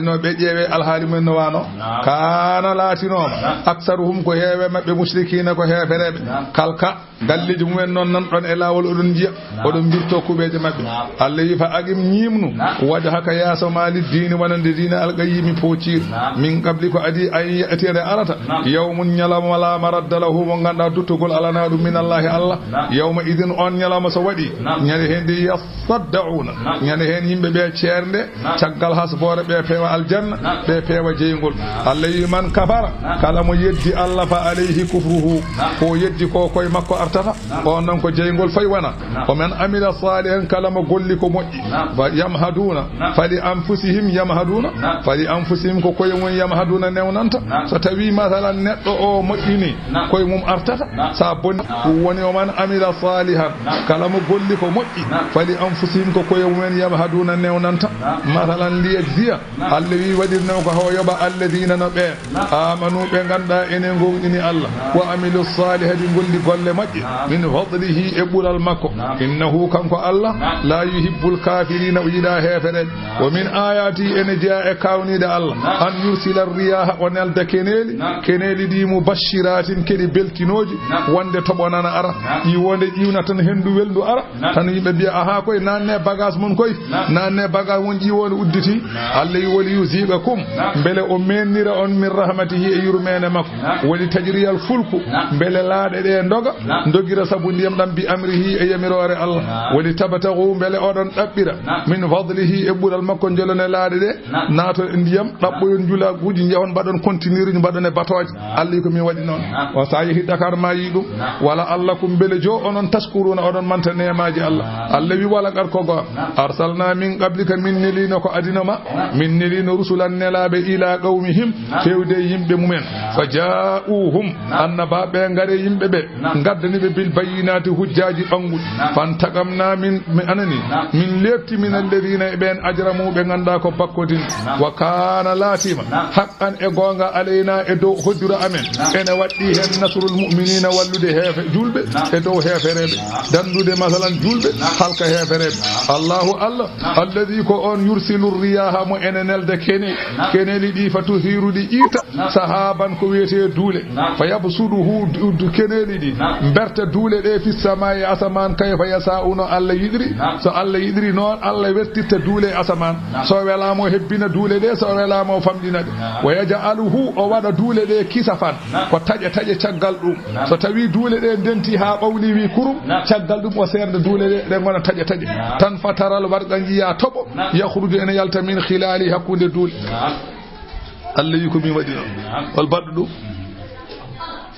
adino ɓe ƴeewe alhaali mumen no wano kana laatinoma aksaruhum ko heewe maɓɓe mushrikina ko heefereɓe kalka galleji mumen noon nan ɗon e laawol oɗon jiya oɗon mbirto kuɓeje maɓɓe Allah wi fa aqim ñimnu wajhaka yaso mali dini wonande dina alqayyimi poocir min qabli ko adi ay yatire arata yawmun ñalama wala maradda lahu mo ganda duttugol alana ɗum min allahi Allah yawma idin on ñalama so waɗi ñande hen de yasaddauna ñande hen yimɓe ɓe ceernde caggal hasbore ɓe peewa aljanna ɓe peewa jeygol Allah wi man kafara kala mo yeddi Allah fa alayhi kufruhu ko yeddi ko koye makko artata on non ko jeygol fay wona o men amila salihan kala mo golli ko moƴƴi fa yamhaduna fali anfusihim yamhaduna fali anfusihim ko koye mum yamhaduna newnanta so tawi masalan neɗɗo o moƴƴini koye mum artata sa bonni ɗum woni o man amila salihan kala mo golli ko moƴƴi fali anfusihim ko koye mumen yamhaduna newnanta masalan liyajziya Allah wi waɗirno ko haw yoɓa alladina no ɓe amanu ɓe ganda enen gonɗini Allah wa amilu salihati golli golle moƴƴe min fadlihi e ɓural makko innahu kanko Allah la yuhibbul kafirina o yiɗa heeferen wa min ayati ene jeeya e kawnide Allah an yursila riyaha o nelda keneli ɗi mubashiratin keɗi beltinoji wonde toɓonana ara ƴiwonde ƴiwna tan hendu welndu ara tan yimɓe mbiya aha koye nanne bagage mum koye nanne bagage mum ƴiwonde udditi Allah woli yusiqakum beele o mennira on min rahmatihi e yurmene makko woli tajriyal fulku beele laaɗe ɗe dogira sabu ndiyam ɗam bi amrihi e yamirore Allah woli tabatagu beele oɗon ɗaɓɓira min fadlihi e ɓuural makko jolone laaɗe ɗe naato e ndiyam ɗaɓɓoyon julaguji jehon mbaɗon continue mbaɗon e batoje Allah ko min waɗi noon o sa yeehi Dakar ma yi ɗum wala Allah kum beele jo onon taskuruna oɗon manta nemaji Allah wi wala gar ko go arsalna min qablika min nelino ko adinoma min nelino rusulan nelaɓe ila qawmihim fewde yimɓe mumen fa ja'uhum annabaɓe ngare yimɓe ɓe gaddaniɓe bil bayyinati hujjaji ɓanguɗi fantaqamna min anani min lefti min alladhina ɓen ajramu ɓe ganda ko bakkodin wa kana latima haqqan e gonga alayna e dow hoddira amen ene waɗɗi hen nasrul mu'minina wallude heefe julɓe e dow heefereɓe dandude masalan julɓe halka heefereɓe Allahu Allah alladhi ko on yursilu riyaha mo ene nelde keneli ɗi fa tuhiruɗi ƴiita sahaban ko wiyete duule fa yabsuduhu keneli ɗi berta duule ɗe fi samai asaman kayfa yasa'uno Allah yiɗri so Allah yiɗri noon Allah wertitta duule asaman so welamo hebbina duule ɗe so welamo famɗina ɗe wa yaj'aluhu o waɗa duule ɗe kisafan ko taƴe caggal ɗum so tawi duule ɗe ndenti ha ɓawli wi kurum caggal ɗum o serde duule ɗe gona taƴe tan fataral warga jiya toɓo yahruju ene yalta min khilali hakkude duule Allah wi ko min waɗi noon wol baɗɗo ɗum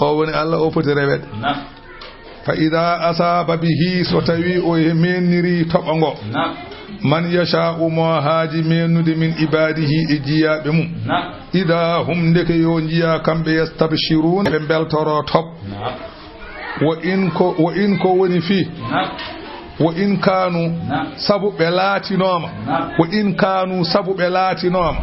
o woni Allah o foti rewede fa ida asaba bihi so tawi o menniri toɓo ngo man yasha'u mo haaji mennude min ibadihi e jiyaɓe mum ida hum ndeke yo jiya kamɓe yastabshirun ɓe beltoro toɓ wo in ko woni fi wo in kanu sabu ɓe laatinoma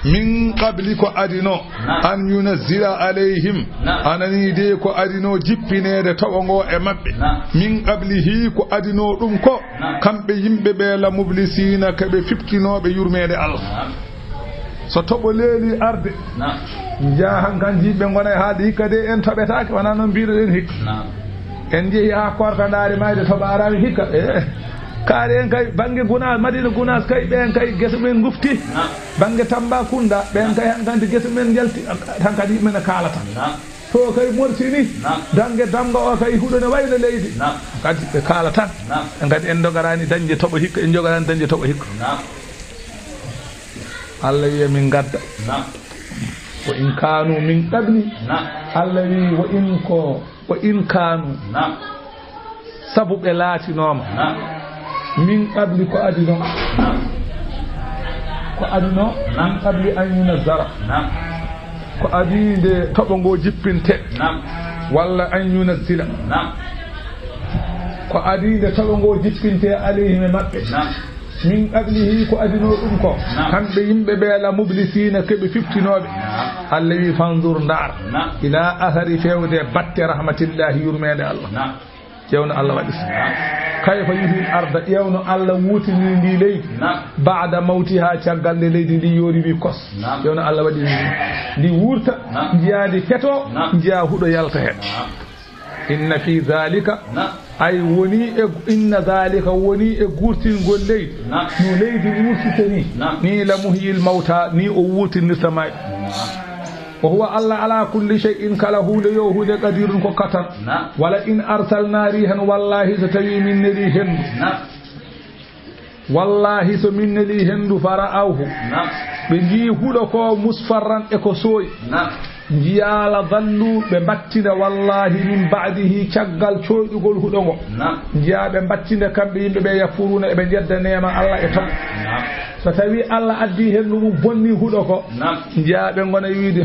min qabli ko adino an yunazzila alayhim anani de ko adino jippinede toɓo ngo e maɓɓe min qablihi ko adino ɗum ko kamɓe yimɓe ɓe la mublisina kaɓe fiftinoɓe yurmede Allah so toɓo leeli arde jahan kan jiɓɓe gona e haalde hikka de en toɓetake wona noon mbiɗoɗen hikka en jeehi ha kortanɗare mayde toɓa arami hikka kaari en kay banggue Gounas Madina Gounas kay ɓen kay guesa men gufti banggue Tambacounda ɓen kay hankanti guesa men jalti tan kadi yimɓe ne kalata to kay morsini dangue damga o kay huuɗo ne wayno leydi kadi ɓe kala tan en kadi en dogarani dañde toɓo hikka en jogarani dañde toɓo hikka Allah wiya min gadda wo in kanu min qabli Allah wi wo in kanu sabu ɓe laatinoma min qabli ko adino min qabli an yunazzara ko adinde toɓo ngo jippinte walla an yunazzila ko adinde toɓo ngo jippinte alayhim e maɓɓe min qablihi ko adino ɗum ko kamɓe yimɓe ɓe la mublisina keɓe fiftinoɓe Allah wi fanzur ndar ila athari fewde batte rahmatillahi yurmede Allah jewno Allah waɗi kayfa yuhil arda ƴewno Allah wutini ndi leydi ba'da mawtiha caggal nde leydi ndi yoori wi kos ƴewno Allah waɗi ndi wurta jiyaadi heto jiya huɗo yalta hen inna fi dhalika ay woni e inna dhalika woni e gurtingol leydi no leydi wurtitani ni la muhyil mawta ni o wurtinirta may wa huwa Allah ala kulli shay'in kala hunde yo hunde qadirun ko katan wala in arsalna rihan wallahi so tawi min neli hendu wallahi so min neli hendu fara'awhu ɓe jii huɗo ko musfarran e ko sooyi jiyaala dallu ɓe mbattina wallahi min ba'dihi caggal coyɗugol huɗo ngo jiya ɓe mbattina kamɓe yimɓe ɓe yafuruna eɓe jedda nema Allah e taw so tawi Allah addi hendu mum bonni huɗo ko jiya ɓe gona wiide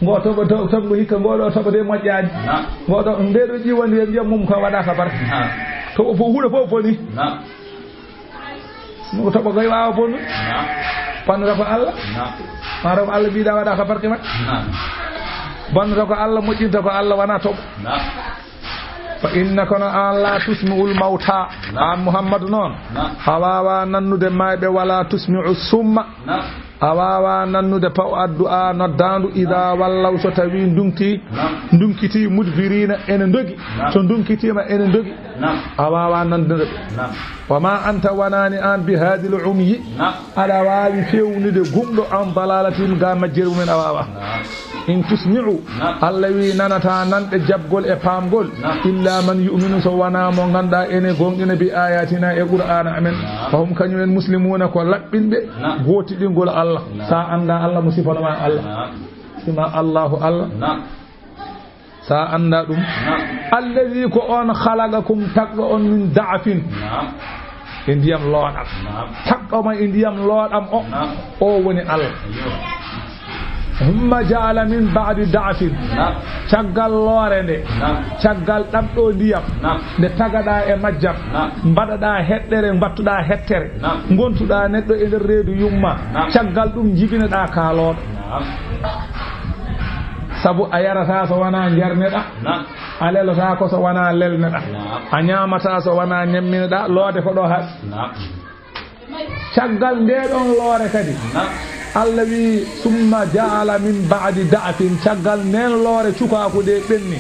ngotoɓo toɓgo hikka ngoɗo toɓo de moƴƴani ngoɗo ndeɗo ƴiwandi e mbiyam mum ka waɗaka barke to o fof huɗo fof boni ngo toɓo gay wawa bonu bonnata ko Allah mataw ko Allah mbiɗa waɗa ka barke mat bonnata ko Allah moƴƴinta ko Allah wona toɓo fa innaka no an la tusmi'ul mawta an Muhammadu noon a wawa nannude mayɓe wala tusmi'u summa a wawa nannude paw addu'a noddandu ida wallaw so tawi dunkiti mudbirina ene dogi so dunkitima ene dogi a wawa nandude wa ma anta wanani an bi hadil umyi aɗa wawi fewnude gumɗo an dalalatin ga majjere mumen a wawa in tusmi'u Allah wi nanata nanɗe jabgol e paamgol illa man yu'minu so wana mo ganda ene gonɗina bi ayatina e qur'ana amen fahum kañumen muslimuna ko laɓɓinɓe gotiɗingol Allah sa anda Allah mo sifanoma Allah sima Allahu Allah sa anda ɗum allazi ko on khalaqakum tagɗo on min da'afin e ndiyam looɗam tagɗoma e ndiyam looɗam o woni Allah humma jaala min ba'di da'fin caggal loore nde caggal ɗamɗo ndiyam nde tagaɗa e majjam mbaɗaɗa heɗɗere mbattuɗa hettere gontuɗa neɗɗo e nder reedu yumma caggal ɗum jibinaɗa kaaloɗo sabu a yarata so wona jerneɗa a lelota ko so wona lelneɗa a ñamata so wona ñammineɗa loode ko ɗo haɗ caggal ndeɗon loore kadi Allah wi summa jaala min ba'di da'fin caggal nen loore cukaku de ɓenni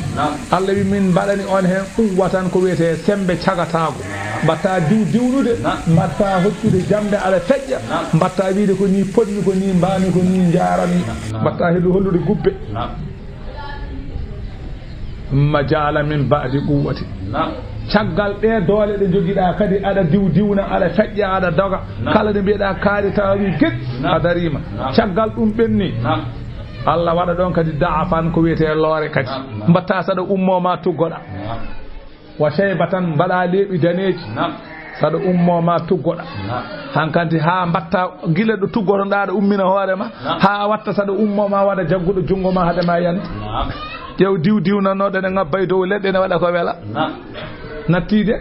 Allah wi min mbaɗani on hen quwwatan ko wiyete sembe cagatago mbatta diwnude mbatta hoccude jamde ala feƴƴa mbatta wiide ko ni podmi ko ni mbami ko ni jarami mbatta heɗu hollude gubbe summa jaala min ba'di quwwati caggal ɗe doole ɗe jogiɗa kadi aɗa diwna aɗa feƴƴa aɗa doga kala ɗe mbiyeɗa kaari tawi guet a darima caggal ɗum ɓenni Allah waɗa ɗon kadi da'afan ko wiyete loore kadi mbatta saɗa ummoma tuggoɗa wa shaybatan mbaɗa leeɓi daneji saɗa ummoma tuggoɗa hankanti ha mbatta gila ɗo tuggotoɗa aɗa ummina hoorema ha watta saɗa ummoma waɗa jagguɗo jungo ma haade ma yanta ƴew diwnanoɗe ne ngabbay dow leɗɗe ne waɗa ko wela nattide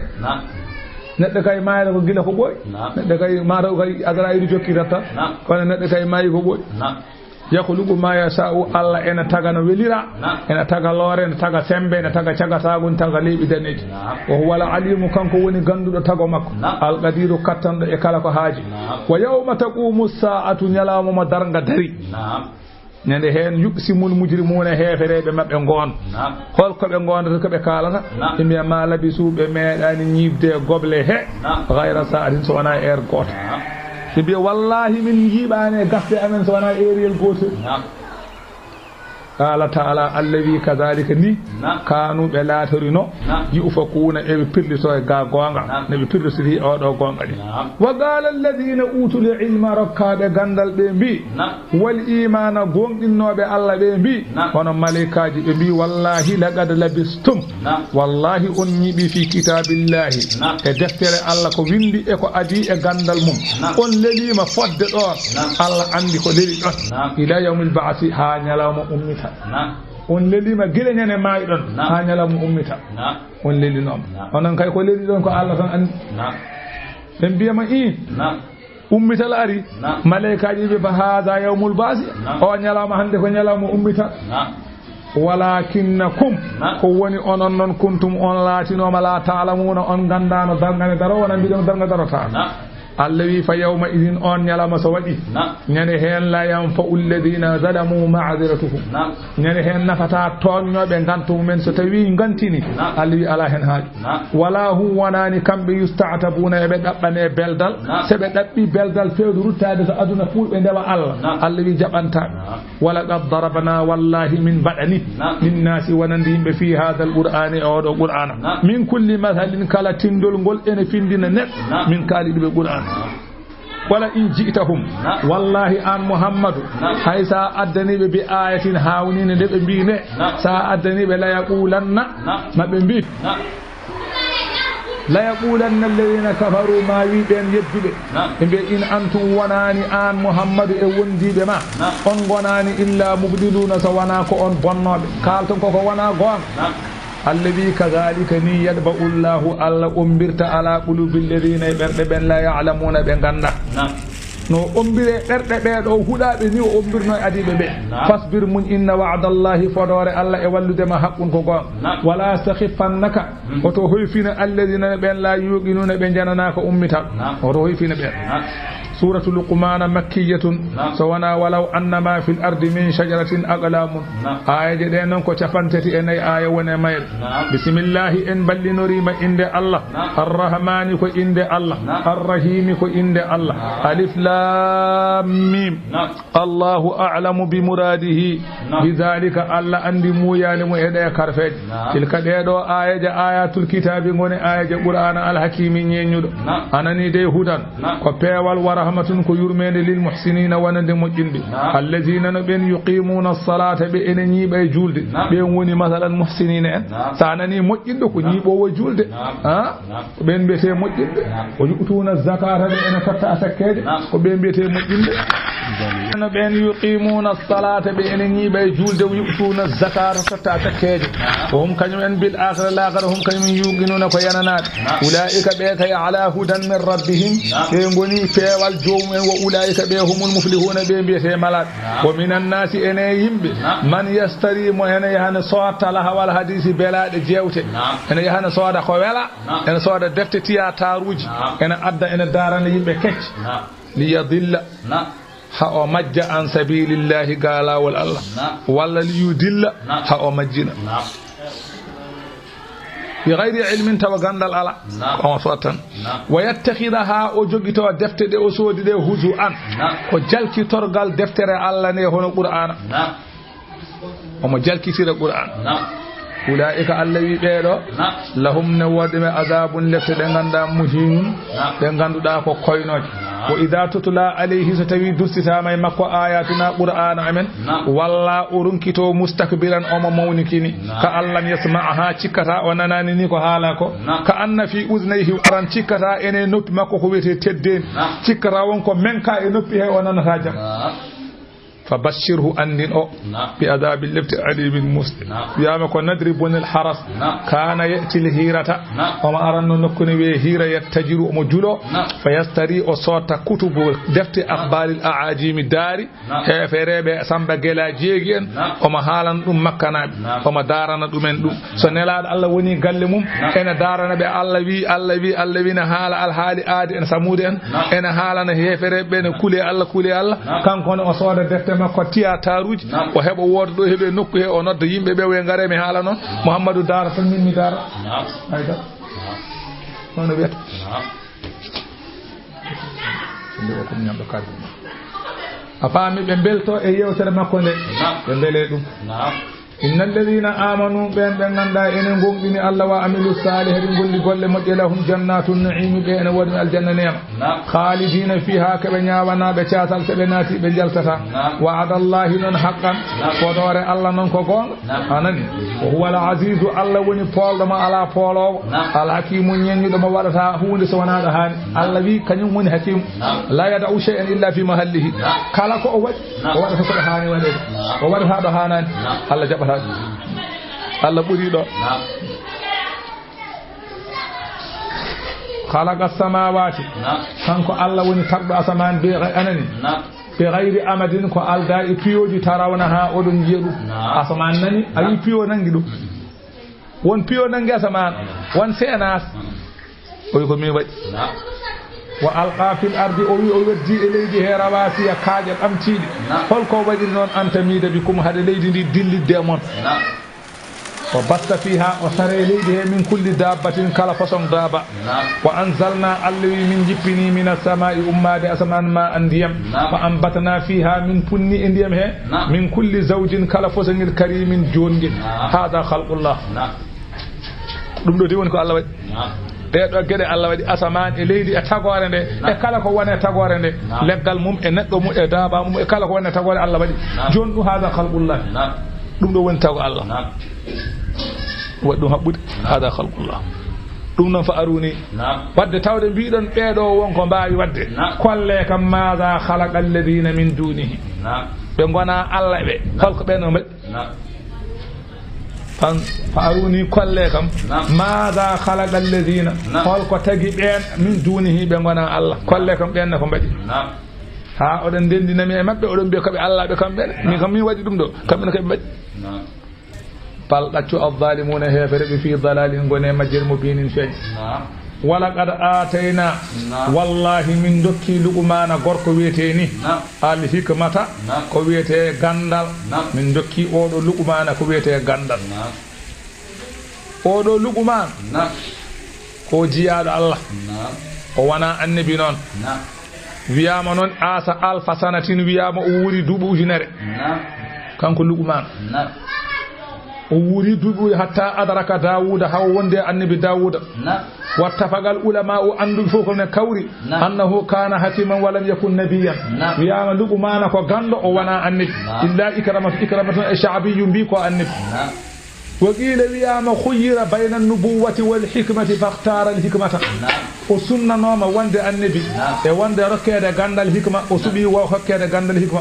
neɗɗo kay mayata ko gila ko ɓooy neɗɗo kay mataw kay agara yiɗi jokkita tan kono neɗɗo kay maayi ko ɓooy yahluqu ma yasha'u Allah ene taga no welira ene taga loore ene taga sembe ene taga cagatago ene taga leyɓi daneji o huwa alimu kanko woni ganduɗo tago makko alqadiru kattanɗo e kala ko haaji wa yawma taqumu sa'atu ñalawma mo darga dari nende hen yuqsimul mujrimuna hefereɓe mabɓe goon holkoɓe gondata koɓe kalata ɓe mbiya ma labisu ɓe meeɗani ñibde goble he gayra sa'atin so wona heure goto ɓe mbiya wallahi min jiiɓani gafde amen so wona heureyel gotel qala ta'ala allahi kadhalika ni kanu ɓe laatorino yufakuna eɓe pirlito e ga gonga neɓe pirlitiri oɗo gonga ɗi wa qala alladhina utul ilma rokkaɓe gandal ɓe mbi wal imana gonɗinnoɓe Allah ɓe mbi hono malaikaji ɓe mbi wallahi laqad labistum wallahi on ñiɓi fi kitabillahi e deftere Allah ko windi e ko adi e gandal mum on lelima fodde ɗon Allah andi ko leli ɗon ila yawmil ba'si ha ñalawma ummita on lelima gile ñane maayi ɗon ha ñalawma ummita on lelinoma onon kay ko leli ɗon ko Allah tan andi ɓe mbiyama ummital ari malaikaji ɓe fa hada yawmul basi o ñalawma hande ko ñalawma ummita walakinnakum ko woni onon noon kuntum on laatinoma la ta'lamuna on gandano dargane daro wona mbiɗon darga darota Allah wi fa yawma idin on ñalama so waɗi ñande heen la yanfa'u alladhina zalamu ma'dhiratuhum ñande heen nafata toññoɓe gantu men so tawi gantini Allah wi ala hen haaji wala hum wonani kamɓe yusta'tabuna eɓe ɗaɓɓane beldal seɓe ɗaɓɓi beldal fewde ruttade so aduna fulɓe ndewa Allah Allah wi jaɓantaɓe wala qad darabna wallahi min baɗani linnasi wonande yimɓe fi hadha alqur'ani oɗo qur'ana min kulli mathalin kala tindol ngol ene findina neɗɗo min kaaliɗuɓe qur'ana wala in ji'tahum wallahi an muhammadu hay sa addaniɓe bi ayatin hawnine nde ɓe mbi ne sa addaniɓe la yaqulanna maɓe mbi la yaqulanna alladhina kafaru ma wi ɓen yedduɓe ɓe mbi in antum wonani an muhammadu e wondiɓe ma on gonani illa mubdiluna so wona ko on bonnoɓe kalton koko wona gonga الذي كذلك ني يدبأ الله ألا أمبرت على قلوب الذين يبرد لا يعلمون بغندا no ombire ɓerɗe ɓeeɗo huɗaɓe ni o ombirno e adiɓe ɓe fasbir mun inna wa'dallahi fodore Allah e walludema haqqun ko gon wala stakhifannaka oto hoyfina alladhina ɓen la yuqinuna ɓe jananaka ummita oto hoyfina ɓen سورة لقمان مكية سوانا ولو أنما في الأرض من شجرة أقلام آية جدينن كو تفنتتي إني آية ونمير بسم الله إن بل نريم إند الله الرحمن كو إند الله الرحيم كو إند الله ألف لام ميم الله أعلم بمراده بذلك الله عندي مويان مهدى كرفج تلك ديدو آية آيات الكتاب غني آية قرآن الحكيم ينيدو أنني دي هدى كو بيوال ورحمة ko yurmede lil muhsinina wonande moƴƴinde allazina no ɓen yuqimuna as-salata ɓe ene ñiiɓa e julde ɓen woni masalan muhsinina en sa nani moƴƴinɗo ko ñiiɓowo julde ko ɓen mbiyete moƴƴinɓe o yuɓtuna zakata ɓe ene totta sakkeje ko ɓen mbiyete moƴƴinɓe no ɓen yuqimuna as-salata ɓe ene ñiiɓa e julde yuɓtuna zakata totta sakkeje hum kañum en bil akhirah laakhara hum kañum yuqinuna ko yananaɓe ulaika ɓe kay ala hudan min rabbihim ɓe goni peewal joomum en wo ulaika ɓe humul muflihuna ɓe mbiyete malaɓe wo minan nasi ene yimɓe man yastari mo ene yahana sootta lahawal hadisi belaɗe jewte ene yahana sooda ko wela ene sooda defte tiyataruji ene adda ene darana yimɓe kecce liyadilla ha o majja an sabilillahi galawol Allah walla liyudilla ha o majjina بغير علم تو غندال ala ko sotan wayattakhidha o jogito defte de o sodi de huzu an ko jalki torgal deftere Allah ne hono qur'ana o mo jalkitira qur'ana ulaika allawi beedo lahum ne wodime azabun lefte de ganda muhin de ganduda ko koynoje wa idha tutla alayhi satawi dustitama makko ayatuna qur'ana amen walla urunkito mustakbiran o mo mawnikini ka allam yasma'aha cikata o nanani ni ko haala ko ka anna fi uznayhi aran cikata ene noppi makko ko wete tedden cikata wonko menka e noppi he o nanata jam فبشره أن بأذاب اللفت عليم مسلم ياما كو نضرب الحرس كان يأتي الهيرة وما أرن نكون هيرة يتجر مجلو فيستري أصوات كتب دفت أخبار الأعاجيم داري فريب سامبا جلا جيجين وما حالا مكانا وما دارنا دومن دوم سنلا الله وني غلمم انا دارنا be Allah wi na hala al hali aadi en samuden en hala na hefere be ne kule Allah kanko no o soda defte makko tiyataruji o hebo wodo do hebe nokku he o nodda yimbe be we ngare mi hala non Muhammadu dara tan min mi dara ayda non wiat ndo ko nyamdo kaddu afami be belto e yewtere makko nde be bele dum إن الذين آمنوا بأن غندا إن ngoongɗini Allah wa amilu salihati golli golle moƴƴe lahum jannatu naimi ɓe ene woni aljanna nema khalidina fiha keɓe ñawanaɓe catal seɓe naati ɓe jaltata wa'ada Allahi noon haqqan fodore Allah noon ko gonga anani o huwa al azizu Allah woni polɗoma ala polowo al hakimu ñeññuɗoma waɗata hunde so wonaɗo hani Allah wi kañum woni hakimu la yada'u shay'an illa fi mahallihi kala ko o waɗi o waɗata koɗo hani waɗede o waɗata ɗo hanani Allah jaɓata Allah ɓuri ɗo khalaqa samawati kanko Allah woni tagɗo asaman be anani bi ghayri amadin ko alda e piyoji tarawna ha oɗon jiya ɗum asaman nani ayi piyo nangi ɗum won piyo nangi asaman won senas oyi ko min waɗi wa alqa fil ardi o wi o weddi e leydi he rawasiya kaaƴe ɓamtiɗe holko waɗi noon antamide bikum haɗa leydi ndi dillidde e mon o basta fiha o sare leydi he min kulli dabbatin kala façon daba wa anzalna allah wi min jippini min as-samai ummade asaman ma an ndiyam wa ambatna fiha min punni e ndiyam he min kulli zawjin kala façonil karimin jonɗin hada khalqullah ɗum ɗo de woni ko allah waɗi ɗeɗo gueɗe allah waɗi asaman e leydi e tagore nde e kala ko wone tagore nde leggal mum e neɗɗo mum e daaba mum e kala ko wone tagore allah waɗi joni ɗum hada khalqullah ɗum ɗo woni tago allah waɗi ɗum haɓɓude hada khalqullah ɗum noon fa aruni wadde tawde mbiɗon ɓeeɗo wonko mbawi wadde kolle kam maga khalaqa alladina min dunihi ɓe gona allah ɓe holko ɓen o mbaɗi fa aruni kolle kam maga khalaqa alladina holko tagi ɓen min dunihi ɓe gona allah kolle kam ɓenne ko mbaɗi ha oɗon ndendinami e mabɓe oɗon mbiya koɓe allah ɓe kamɓene min kam min waɗi ɗum ɗo kamɓene koɓe mbaɗi bal ɗaccu addalimuna hefere ɓe fi dalalin gone majjel mubinin feeñ wala qad atayna wallahi min dokki luqmana gorko wiyete ni al hikmata ko wiyete gandal min dokki oɗo luqmana ko wiyete gandal oɗo luqman ko jiyaɗo allah o wona annabi noon wiyama noon asa alfa sanatin wiyama o wuri duuɓi ujunere kanko luqman o wuri duuɓi hatta adraka dawuda haw wonde annabi dawuda wattafagal ulama o anduɓe fof ko ne kawri annahu kana hakiman walam yakun nabiyan wiyama luqmana ko gando o wona annabi illa ikramatan e sha'biyu mbi ko annabi وقيل وياما خير بين النبوة والحكمة فاختار الحكمة وسنة نوما وند النبي وند ركيد غند الحكمة وسبي وخكيد غند الحكمة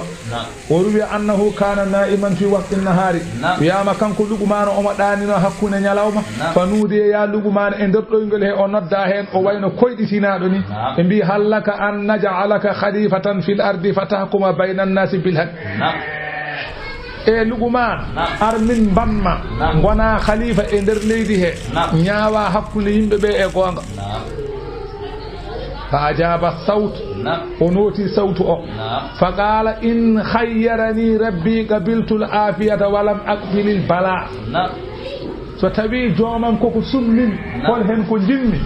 وروي أنه كان نائما في وقت النهار وياما كان كل لقمان أما دانينا حكونا نيلاوما فنودي يا لقمان إن دبلونغل هي أندا هين أوين كويد سينادني إن بي هل لك أن نجعلك خليفة في الأرض فتحكم بين الناس بالحق e luguman armin bamma gona khalifa e nder leydi he nyaawa hakkunde yimbe be e gonga fa ajaba sawt onoti sawtu o fa qala in khayyarani rabbi qabiltu al afiyata wa lam aqbil al bala so tawi jomam koko summin hol hen ko jinmi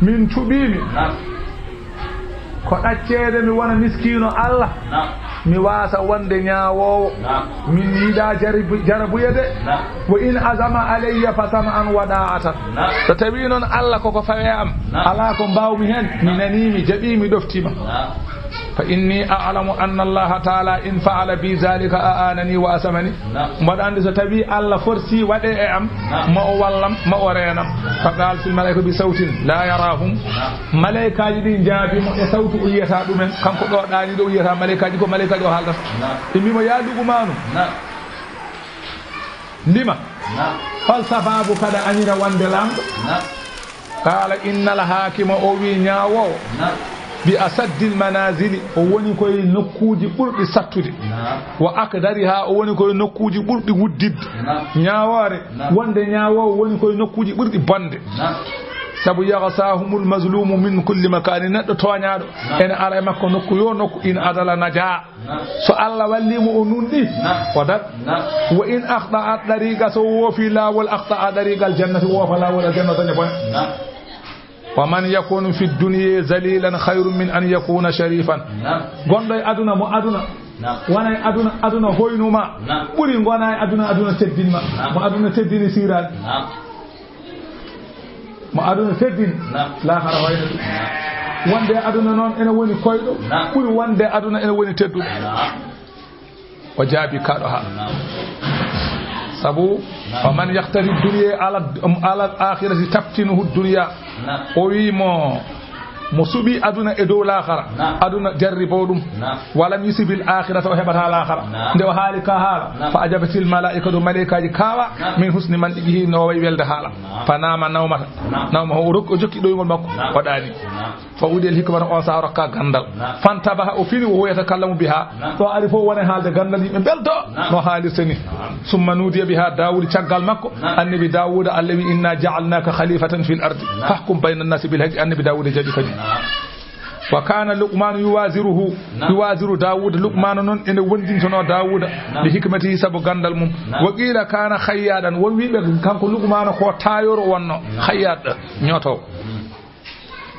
min tubimi ko daccede mi wona miskino allah mi wasa wonde nyaawowo min yida jarabuyede wa in azama alayya fasam'an wada'atan so tawi non allah koko fawe am ala ko mbawmi hen mi nanimi jabimi doftima fa inni a'lamu anna allaha ta'ala in fa'ala bi zalika a'anani wa asamani mbaɗande so tawi allah forsi waɗe e am ma o wallam ma o renam fa qal fil malaika bi sawtin la yarahum malaikaji ɗi jaabimo e sawtu o yiyata ɗumen kanko ɗo ɗani ɗo yiyata malaikaji ko malaikaji o haaldata ɓe mbimo ya lugumanu ndima hol sababu kada añira wande lamɗo qala innal hakima o wi ñawowo bi asaddil manazili o woni koye nokkuji ɓurɗi sattude wa akdariha o woni koye nokkuji ɓurɗi wuddidde ñawore wonde ñawowo woni koye nokkuji ɓurɗi bonde sabu yaghsahumul mazlumu min kulli makani neɗɗo toñaɗo ene ara e makko nokku yo nokku in adala naja so allah wallimo o nunɗi o dat wa in akhta'a dariqa so woofi lawol akhta'a dariqal jannati woofa lawol aljanna daña boya ومن يكون في الدنيا ذليلا خير من أن يكون شريفا غوندو أدونا مو أدونا وانا أدونا هوينوما بوري غونا أدونا تدين ما أدونا تدين سيران ما أدونا تدين لا خير وين وندي أدونا نون أنا وين كويدو بوري وندي أدونا أنا وين تدو وجابي كارها sabu faman yahtari dunya ala al-akhirati taftinu dunya o wimo mo suɓi aduna e dow l'aakhara aduna jarribo ɗum walam yusibil akhirata o heɓata l'aakhara nde o haali ka haala fa ajabatil malaika ɗo malaikaji kawa min husni man ɗiɗi no wayi welde haala fa nama nawma o jokki ɗoygol makko o ɗaani fa uɗel hikmata on sa rokka gandal fantabaha o fini o woyata kallamu biha ɗo ari fof wone haalde gandal yimɓe belto no haalirta ni summa nudiya biha dawude caggal makko annabi dawuda allah wi inna ja'alnaka khalifatan fil ardi fahkum bayna an-nasi bil haqqi annabi dawuda jaɓi kadi wa kana luqman yuwaziru dawuda luqman non ene wondintono dawuda bi hikmatihi sabu gandal mum wa qila kana khayyadan won wiɓe kanko luqman ko tayoro wonno khayyad nyoto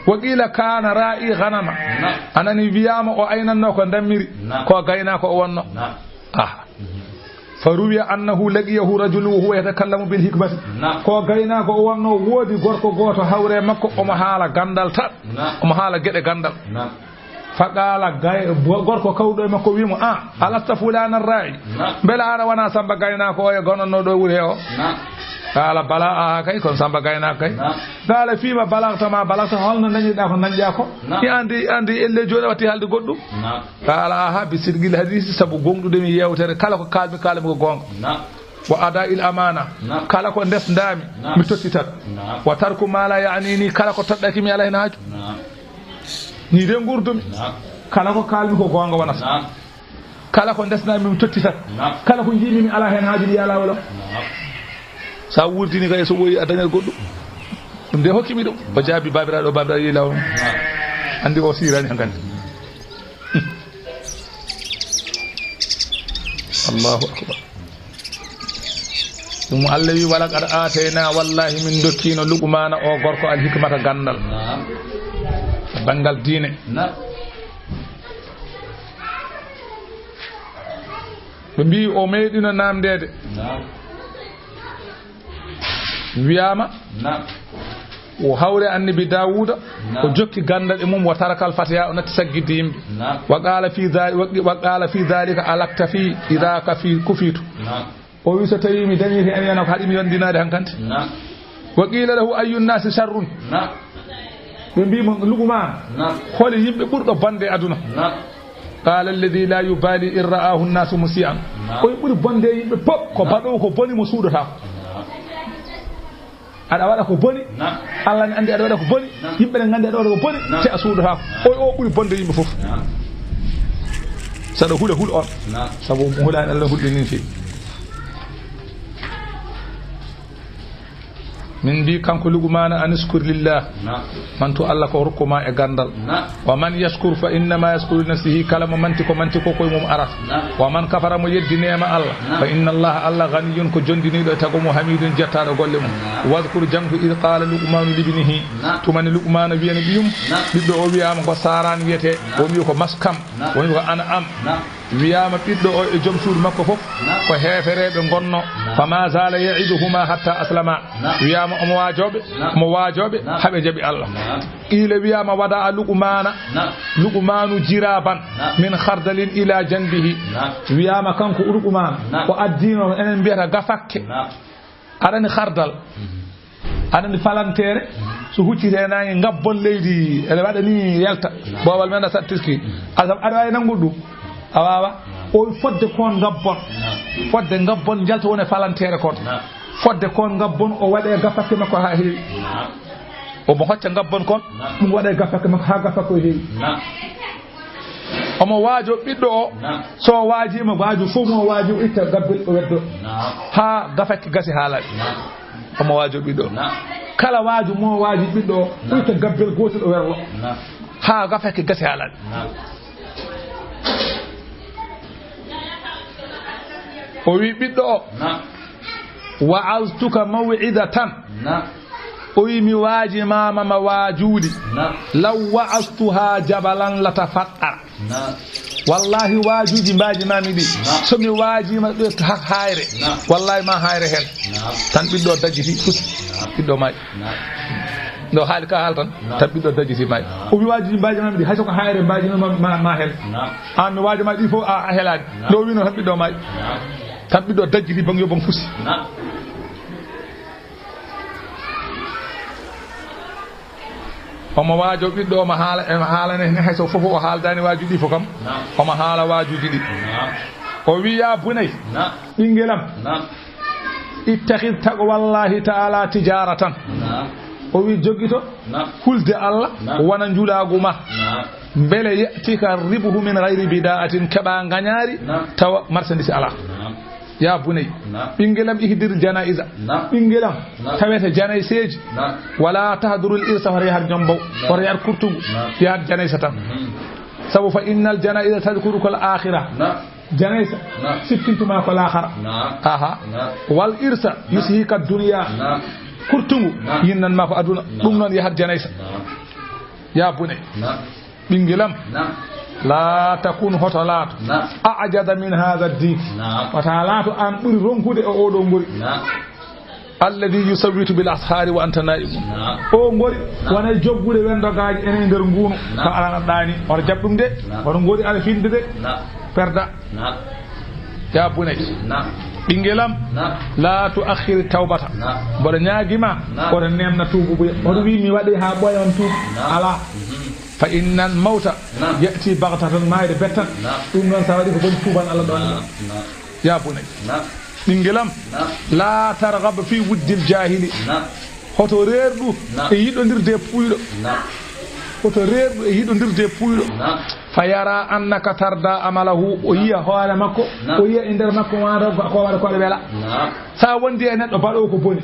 wa qila kana ra'i ghanama anani wiyama o aynanno ko dammiri ko gayna ko o wonno faruwiya annahu laqiyahu rajulun wa huwa yatakallamu bil hikmati ko gayna ko o wonno woodi gorko goto hawre makko omo haala gandal tan omo haala gede gandal faqala gorko kawɗo e makko wimo alasta fulana ra'i bela ara wana samba gayna ko o e gononno ɗo wuri he o qala bala kay kon samba gayna kay qala fima balagta holno dañiɗa ko dañƴa ko andi elle joni watti haalde goɗɗum qala bi sidqil hadisi sabu gonɗude mi yewtere kala ko kalmi ko gonga wa ada il amana kala ko ndesdami mi tottitat wa tarku ma la ya'nini kala ko toɗɗaki mi ala hen haaju ni de gurdumi kala ko kalmi ko gonga wonata kala ko ndesdami mi tottitat kala ko jimi mi ala hen haaju ɗi ala wala sa wurdini kay so woyi a dañal goɗɗum ɗum de hokkimi ɗum o jaabi babiraɗo yi lawol andi o sirani han kandi allahu akbar ɗum Allah wi wala qad atayna wallahi min dokkino luqmana o gorko al hikmata gandal bangal diine ɓe mbi o meeɗino namdede wiyama o hawre annabi dawuda o jokki gandal e mum wa tarakal fatiha o natti saggidde yimɓe wa qala fi dhalika alakta fi idaka fi kufitu o wi so tawi mi dañiti en yana ko haɗimi yondinade hankkante wa qila lahu ayyun nasi sharrun ɓe mbimo luqman hole yimɓe ɓurɗo bande aduna qala alladhi la yubali in ra'ahu an-nasu musian o ɓuri bonde yimɓe pop ko baɗowo ko boni mo suudata aɗa waɗa ko boni Allah ne andi aɗa waɗa ko boni yimɓe ne gandi aɗa waɗa ko boni te a suudata o ɓuri bonde yimɓe fof saɗa huula on sabu hulani Allah hulɗinin fi min mbi kanko luqmana an uskur lillah man to Allah ko rokkuma e gandal wa man yashkur fa innama yashkuru nafsihi kala mo manti ko koye mum arata wa man kafara mo yeddi nema Allah fa inna Allah ghaniyun ko jondiniɗo e tago mo hamidun jettaɗo golle mum wadhkur jangu id qala luqmanu libnihi tumani luqmana wiyana ɓiyum ɓiɗɗo o wiyama ko saran wiyete o wi ko maskam woni ko ana am wiyama ɓiɗɗo o e joom suudu makko fof ko heefereɓe gonno fama zala ya'iduhuma hatta aslama wiyama omo waajoɓe haaɓe jaaɓi Allah qila wiyama wada a luqmanu jiraban min khardalin ila janbihi wiyama kanko luqman o addino enen mbiyata gafakke aɗani khardal aɗani falantere so huccite nange gabbon leydi ene waɗa ni yalta bowal men a sattirki aɗa wawi nangude ɗum a wawa o fodde kon gabbon jalta woni falantere kon fodde kon gabbon o waɗe gafakke makko ha heewi omo hocca gabbon kon ɗum waɗe gafakke makko ha gafakke o heewi omo waajo ɓiɗɗo o so waajima waaju fof mo waaji o itta gabbel o weddo ha gafakke gasi ha laaɓi omo waajo ɓiɗɗo kala waaju mo waaji ɓiɗɗo o itta gabbel gotel o werlo ha gafakke gasi ha laaɓi o wi ɓiɗɗo o wa'aztuka maw'idatan o wi mi waaji mama ma waajuudi law wa'aztuha jabalan latafaɗɗar wallahi waajuuji mbaaji mami ɗi so mi waajima ɗo hak hayre wallahi ma hayre hen tan ɓiɗɗo dajjiti futi ɓiɗɗo maayi ɗo haali ka haal tan ɓiɗɗo dajjiti maayi o wi waajuuji mbaaji mami ɗi hay soko hayre mbaaji ma hel an mi waaji ma ɗi fof a helani ɗo wino tan ɓiɗɗo maayi tan ɓiɗɗo dajjiti bang yo bang fusi omo waajo ɓiɗɗo omo haala ema haalane hayso fof o haaldani waajuɗi fof kam omo haala waajuji ɗi o wi ya bunay ɓingelam ittahid tago wallahi taala tijaratan o wi joggito hulde Allah wona njulaagu ma mbele yatika ribuhu min gayri bidaatin keɓa gañaari tawa marchandise ala ya bunay ɓingelam ihdir janaiza ɓingelam tawete janayseji wala tahdurul irsa hoto yahar jombow hoto yahar kurtugu yahar janaysa tan sabu fa innal janaiza tadkuruka al akhira janaysa siftintuma ko lahara aha wal irsa yushika dunya kurtugu yinnanma ko aduna ɗum noon yahar janaysa ya bunay ɓingelam la takun hoto laato ajada min hada din wata laato an ɓuri ronkude o oɗo ngori alladi yusawitu bil ashari wa anta naimun o ngori wona joggude wendogaji ene nder ngunu ko alaɗɗani oto jaɓ ɗum de oto ngori ala finde de perda ya bunay ɓingelam la tu akhir tawbata mboɗo ñaguima oto nemna tuububuya oto wi mi waɗi ha ɓoya on tuubu ala fa innal mawta yati baghtatan mayde bettan ɗum noon sa waɗi ko boni tuuban Allah ɗon ya bunay ɓingelam la targhab fi wuddil jahili hoto reerɗu e yiɗodirde puyɗo hoto reerɗu e yiɗodirde puyɗo fa yara annaka tarda amalahu o yiya hoore makko o yiya e nder makko waɗa ko waɗa koɗe weela sa wondi e neɗɗo baɗo ko boni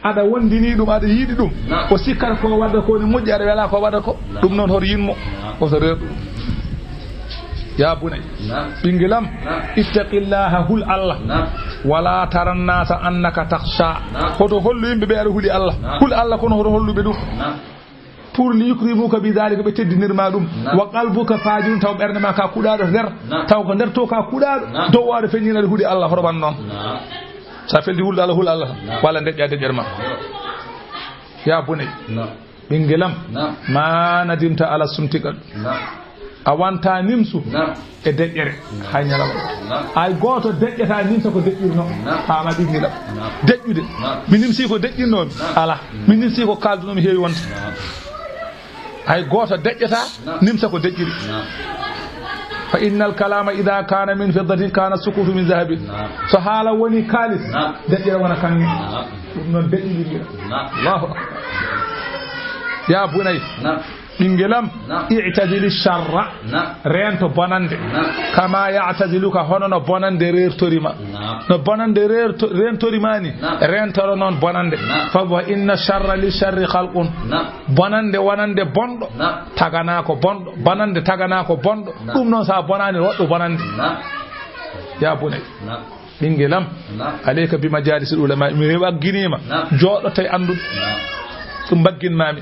aɗa wondini ɗum aɗa yiiɗi ɗum o sikkata ko waɗa ko ne moƴƴi aɗa weela ko waɗa ko ɗum noon hoto yinmo oto reerɗu ya bunay ɓingelam ittaqillaha hul Allah wala tarannasa annaka takhsha hoto hollu yimɓe ɓe aɗa huuli Allah hul Allah kono hoto holluɓe ɗum pour li yukrimuka bi dalika ɓe teddinirma ɗum wa qalbuka fajirun taw ɓerde ma ka kuɗaɗo nder taw ko nder to ka kuɗaɗo dow waɗo feññina aɗa huuli Allah hoto wan noon sa feldi hulde Allah hul Allah walla deƴƴa deƴƴere ma ya bunay ɓingelam ma nadimta ala sumtigal a wanta nimsu e deƴƴere hay ñalawma ay gooto deƴƴata nimsa ko deƴƴirno hama ɓingelam deƴƴude mi nimsi ko deƴƴirnomi ala mi nimsi ko kaldunomi heewi wonta hay gooto deƴƴata nimsa ko deƴƴiri fa innal kalama ida kana min fiddatin kana sukutu min zahabin so haala woni kalis deƴƴere wona kange ɗum noon deƴƴiri mbiɗa allahu akbar ya bunay ɓingelam i'tadili sharra rento bonande kama ya'tadiluka hono no bonande rertorima no bonande rentorima ni rentoro noon bonande fa inna sharra li sharri khalqun bonande wonande bonɗo tagana ko bonɗo bonande tagana ko bonɗo ɗum noon sa bonani woɗɗo bonande ya bunay ɓingelam alayka bi majalisi ulama mi wagginima jooɗo tay anduɓe ɗum bagginmami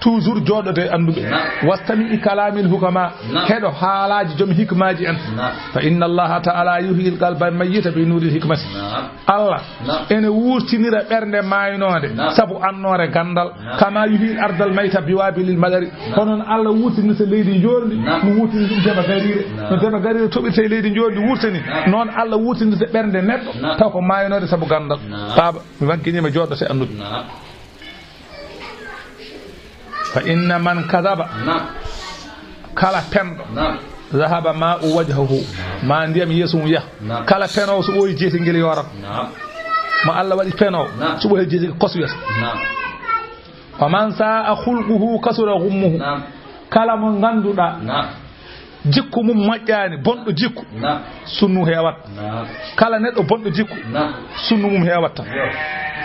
toujours jooɗode anduɓe wastami i kalamil hukama heɗo haalaji joom hikmaji en fa inna allaha taala yuhil qalba mayyita bi nuril hikmati Allah ene wurtinira ɓernde maynode saabu annore gandal kama yuhil ardal mayta biwabilil madari honon Allah wurtinirta leydi jordi no wurtini ɗum deɓa garire no deɓa garire toɓirte leydi jordi wurtani noon Allah wurtinirta ɓernde neɗɗo taw ko maynode saabu gandal baba mi wagginima jooɗote anduɓe fa inna man kadaba kala penɗo zahaba ma u wajhahu ma ndiyam yeeso mum yaha kala penowo so ɓooyi jeeti ngel yorat mo Allah waɗi penowo so ɓooyi jeeti koswiyata wa man sa'a khulquhu kasura ghummuhu kala mo ganduɗa jikku mum moƴƴani bonɗo jikku sunnu heewat kala neɗɗo bonɗo jikku sunnu mum heewatta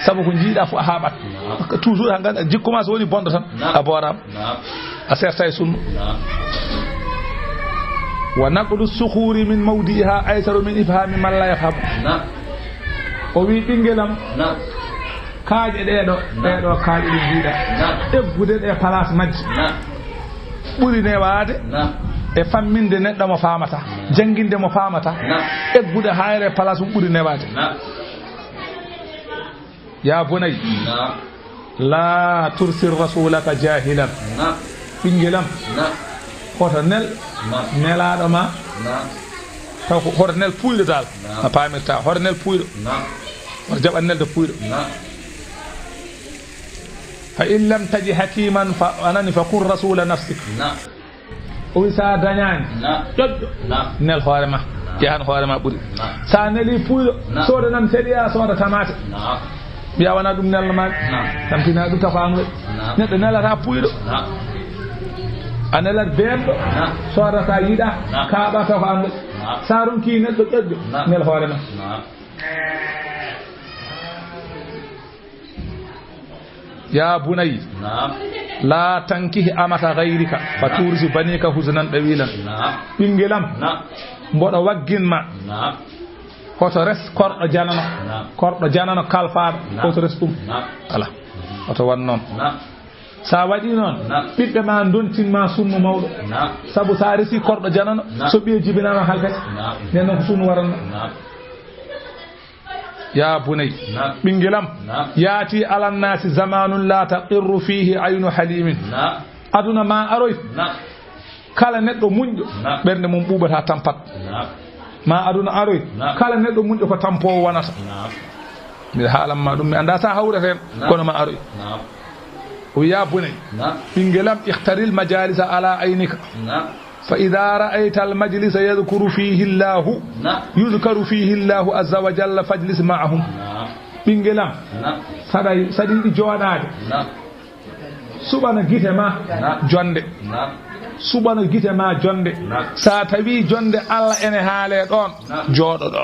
sabu ko jiiɗa fof a haaɓat toujours ha ganda jikku ma so woni bonɗo tan a boorama a serta e sunnu wa naqlu sukhuri min mawdi'iha aysaru min ifhami man la yafhamu o wi ɓingelam kaaƴe ɗeɗo kaaƴe ɗe jiiɗa eggude ɗe place majji ɓuri newade e famminde neɗɗo mo famata janginde mo famata eggude hayre place mum ɓuri newade ya bunay la tursir rasulaka jahilan ɓingelam hoto nel nelaɗo ma taw ko hoto nel puyɗo dal a pamirta hoto nel puyɗo hoto jaɓat nelde puyɗo fa in lam taji hakiman fa anani fa kun rasula nafsik o wi sa dañani ƴoƴƴo nel hoore ma yahan hoore ma ɓuuri sa neli puyɗo sooda nan seeɗiya sooda tamate mbiya wona ɗum nelnamaɓe tampina ɗum tafamuɗe neɗɗo nelata puyɗo a nelat beenɗo sodata yiɗa kaaɓa tafamuɗe sa ronki neɗɗo ƴoƴƴo nel hoore ma ya bunayi la tankihi amata gayrika fa turisi banika husnan ɗawilan ɓingelam mboɗo wagginma hoto res korɗo janano kalfaɗo hoto res ɗum ala oto wan noon sa waɗi noon ɓiɓɓe ma dontinma sunnu mawɗo saabu sa resi korɗo janano so ɓiye jibinama halkati nden noon ko sunnu waranno ya bunay ɓingelam yaati alannasi zamanun la taqirru fihi aynu halimin aduna ma aroy kala neɗɗo muñƴo ɓernde mum ɓuɓata tampat ma aduna aroy kala neɗɗo muñƴo ko tampowo wonata mi haalanma ɗum mi anda sa hawreten kono ma aroy o ya bunay ɓingelam ihtaril majalisa ala aynika fa ida ra'ayta almajlisa yadhkuru fihi llahu yudhkaru fihi llahu azza wa jalla fajlis ma'ahum ɓingelam saɗa yiɗi jooɗade suɓano gite ma jonde suɓano gite ma jonde sa tawi jonde Allah ene haale ɗon jooɗoɗo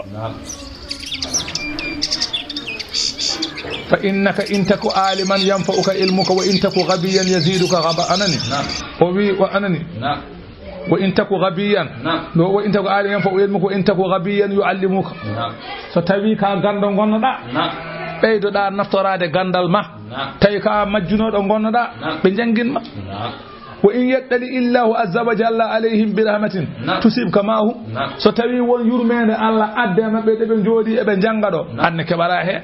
fa innaka in taku aliman yanfa'uka ilmuka wa in taku ghabiyan yaziduka ghaba anani o wi wa anani wa in taku ghabiyan do wa in taku aliman yanfa'u ilmuka wa in taku ghabiyan yu'allimuka so tawi ka gando gonnoɗa ɓeydoɗa naftorade gandal ma tawi ka majjunoɗo gonnoɗa ɓe janginma wa in yaddali illahu azza wa jalla alayhim bi rahmatin tusibka mahum so tawi won yurmede Allah adde mabɓe ɗe ɓe jooɗi eɓe janga ɗo anne keɓara he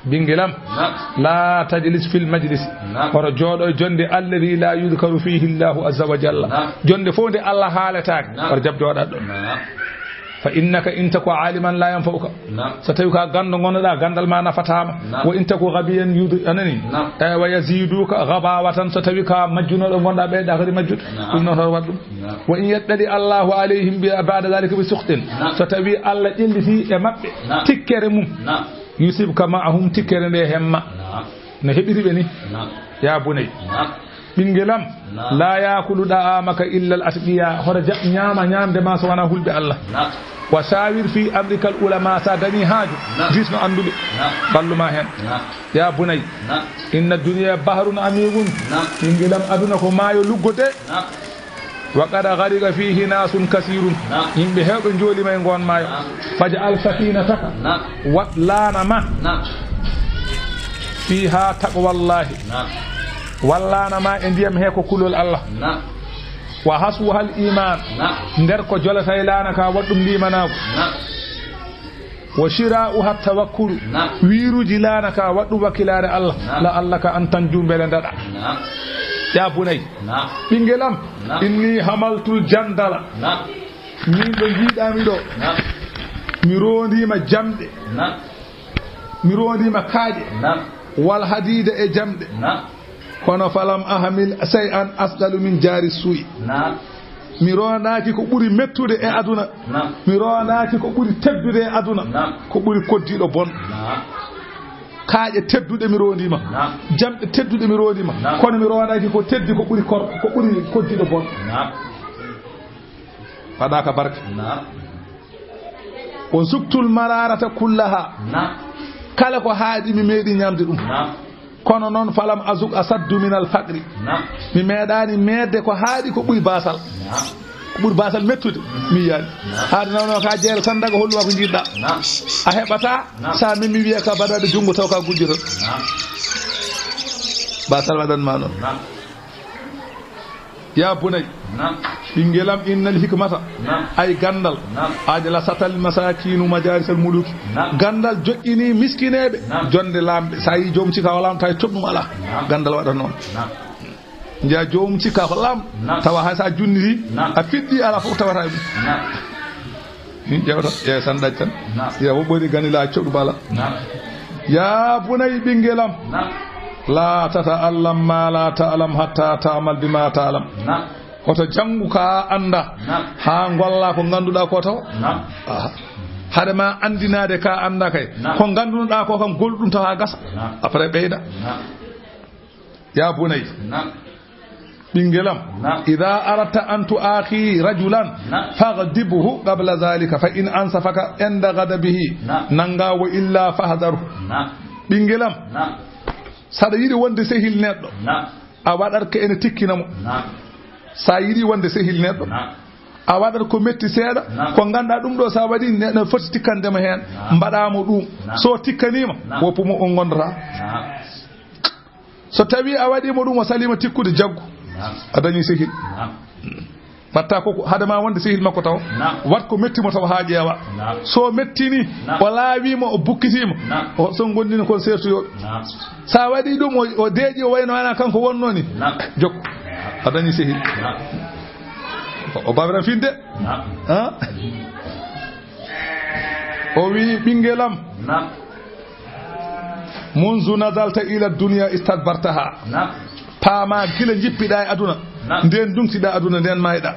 bingilam la tajlis fil majlis oto jooɗo jonde alladhi la yudhkaru fihi Allahu azza wa jalla jonde fo nde Allah haaletake oto jabdoɗa ɗo fa innaka in taku aliman la yanfa'uka so tawi ka gando gonnoɗa gandal ma nafatama wa in taku ghabiyan anani wa yaziduka ghabawatan so tawi ka majjunoɗo gonɗa ɓeyɗa kadi majjude ɗum noon hoto waɗ ɗum wa in yaddali Allahu alayhim ba'da dhalika bi sukhtin so tawi Allah ƴelliti e mabɓe tikkere mum yusibka ma'ahum tikkere nde hemma no heɓiriɓe ni ya bunay ɓingelam la yakulu da'amaka illa al atqiya hoto ñaama ñamde ma so wona hulɓe Allah wa shawir fi amrika al ulama sa dañi haaju disno anduɓe balluma hen ya bunay inna dunya bahrun amigun ɓingelam aduna ko maayo luggode wa qad ghariqa fihi nasun kasirun yimɓe hewɓe joolima e gon maayo faja al safinataka wat laanama fiha taqwallahi wallanama e ndiyam he ko kulol Allah wa hasbuha al iman nder ko jolata e laana ka waɗɗum limanago wa shira'uha tawakkulu wiruji laana ka waɗɗum wakkilare Allah la Allah ka an tan jumbele ndaɗa ya bunay ɓingelam inni hamaltul jandala min ɗo jiiɗami ɗo mi rondima jamɗe mi rondima kaaƴe wal hadida e jamɗe kono falam ahamil say an asdalu min jaari suuyi mi ronaki ko ɓuri mettude e aduna mi ronaki ko ɓuri teddude e aduna ko ɓuri koddiɗo bon kaaƴe tedduɗe mi rondima jamɗe tedduɗe mi rondima kono mi ronaki ko teddi ko ɓuri koddiɗo bon waɗaka barke on suktul mararata kullaha kala ko haaɗi mi meeɗi ñamde ɗum kono noon falam azuk asaddu min al faqri mi meeɗani meedde ko haaɗi ko ɓuuri basal ko ɓuuri basal mettude mi yiyani haade nawno ka jeere tan daga holluwa ko jiɗɗa a heɓata sa min mi wiya ka baɗaɗe junngo taw ka gujjoto basal waɗanma noon ya bunay ɓingelam innal hikmata ay gandal ajala satal masakinu majarisal muluki gandal joƴƴini miskineɓe jonde lamɓe sa yi joom cika ko lam taw toɓɗum ala gandal waɗa noon jeeya joom cikka ko lam tawa hay sa junniti a fiɗɗi ala fof tawata ɗum ƴewta ƴeewa tan ɗaƴ tan yeewa woɓɓori ganila coɗɗum ala ya bunay ɓingelam la tata'allam ma la ta'lam hatta ta'mal bima ta'lam hoto jangu ka anda ha golla ko ganduɗa ko taw hade ma andinade ka anda kay ko gandunoɗa ko kam golɗum taw ha gasa après ɓeyda ya bunay ɓingelam ida aradta an tu'akhi rajulan faghdibhu qabla dhalika fa in ansafaka inda ghadabihi nanga wa illa fahdaru ɓingelam saɗa yiɗi wonde sehil neɗɗo a waɗat ko ene tikkinamo sa yiɗi wonde sehil neɗɗo a waɗat ko metti seeɗa ko ganduɗa ɗum ɗo sa waɗi neɗɗo foti tikkandema hen mbaɗamo ɗum so tikkanima woppumo on gondata so tawi a waɗimo ɗum o salima tikkude jaggu a dañi sehil watta koko hadema wonde sehil makko taw wat ko mettimo taw ha ƴeewa so mettini o laawima o bukkitima o so gondini kon sertoyoɓe sa waɗi ɗum o deeƴi o wayno ana kanko wonno ni jokku a dañi sehil o bawiran finde o wi ɓingelam munzu nazalta ila dunia istadbartaha paama gila jippiɗa e aduna nden dumtiɗa aduna nden mayɗa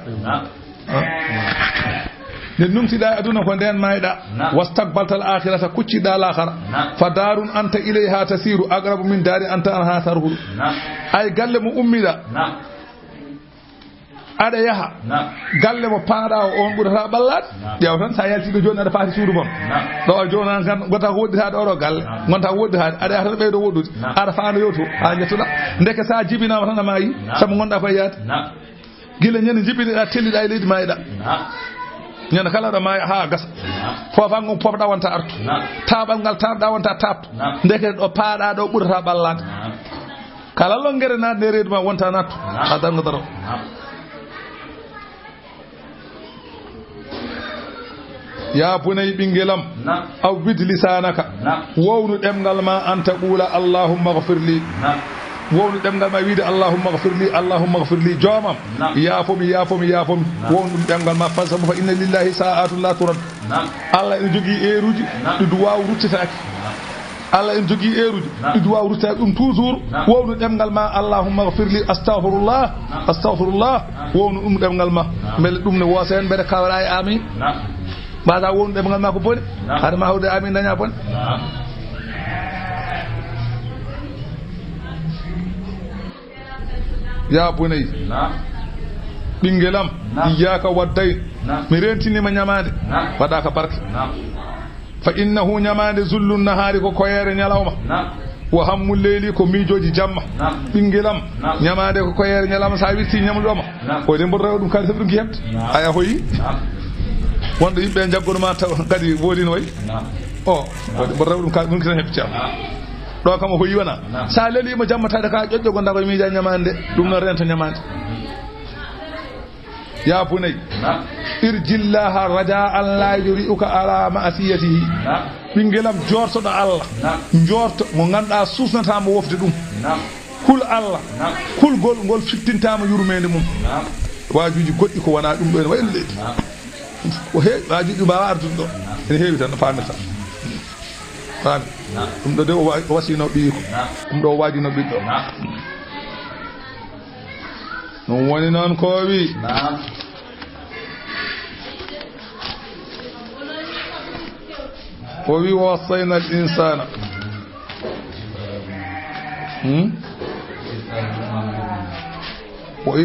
nden numtiɗa e aduna ko nden mayɗa wastakbaltal akhirata kucciɗa lahara fa darun anta ilayha tasiru aqrabu min dari anta anha tarhuru ay galle mo ummiɗa aɗa yaha galle mo paaɗa o on ɓurata ɓallade ƴeew tan sa yaltiɗo joni aɗa faati suudu mon ɗo joni kan gonta ko woɗɗitade oɗo galle gonta ko woɗɗitade aɗa yaha tan ɓeydo woɗɗude aɗa faano yo to ha jettoɗa ndeke sa jibinama tan ama yi saabu gonɗa koye yaade guila ñande jibiniɗa telliɗa e leydi mayiɗa ñande kala ɗo maya ha gasa fofan gon pofɗa wonta artu taɓal ngal tarɗa wonta tabto ndeke ɗo paaɗa ɗo ɓurata ɓallade kala longere natde e reedu ma wonta nattu ha dargo daro ya bunay ɓingelam aw bid lisanaka wownu ɗemgal ma an taqula allahumma ghfirli wownu ɗemgal ma wiide allahumma ghfirli allahumma ghfirli joomam yaafomi yaafomi yaafomi wownu ɗum ɗemgal ma fasabu fa inna lillahi sa'atun la turad Allah ene jogii eeruji ɗi duwaw ruttitaki Allah ene jogii eeruji ɗi duwaw ruttitaki ɗum toujours wownu ɗemgal ma allahumma ghfirli astaghfirullah astaghfirullah wownu ɗum ɗemgal ma beele ɗum ne woosa hen mbeɗa kawra e amin mbaɗa wonu ɗemgal ma ko boni haɗa ma hawde amin daña boni ya bunay ɓingelam iyaka wadday mi rentinima ñamade waɗa ka barke fa innahu ñamade zullun nahari ko koyere ñalawma wo hammul leyli ko miijoji jamma ɓingelam ñamade ko koyere ñalawma sa wirti ñamluɗoma o de mboɗo rewa ɗum kadi sabu ɗum ki hebde aya hoyi wonɗo yimɓe jaggonoma taw kadi woodino way o mboɗo rewa ɗum kadi ɗum kiten heɓe ceam ɗo kam o hoyi wona sa lelima jammatade ka ƴoƴƴo gonɗa koye miija ñamande ɗum noon rento ñamande ya bunay irjillaha raja an la yuri'uka ala ma'asiyatihi ɓingelam jortoɗo Allah jorto mo ganduɗa susnatama wofde ɗum kul Allah kulgol ngol fittintama yurmede mum wajuji goɗɗi ko wona ɗum ɗo ene wayno leydi o heewi wajuji mbawa ardude ɗo ene heewi tan no famirta faami ɗum ɗo de o wasino ɓiyi ko ɗum ɗo o wajino ɓiɗɗo ɗum woni noon ko wi o wi wassayna al insana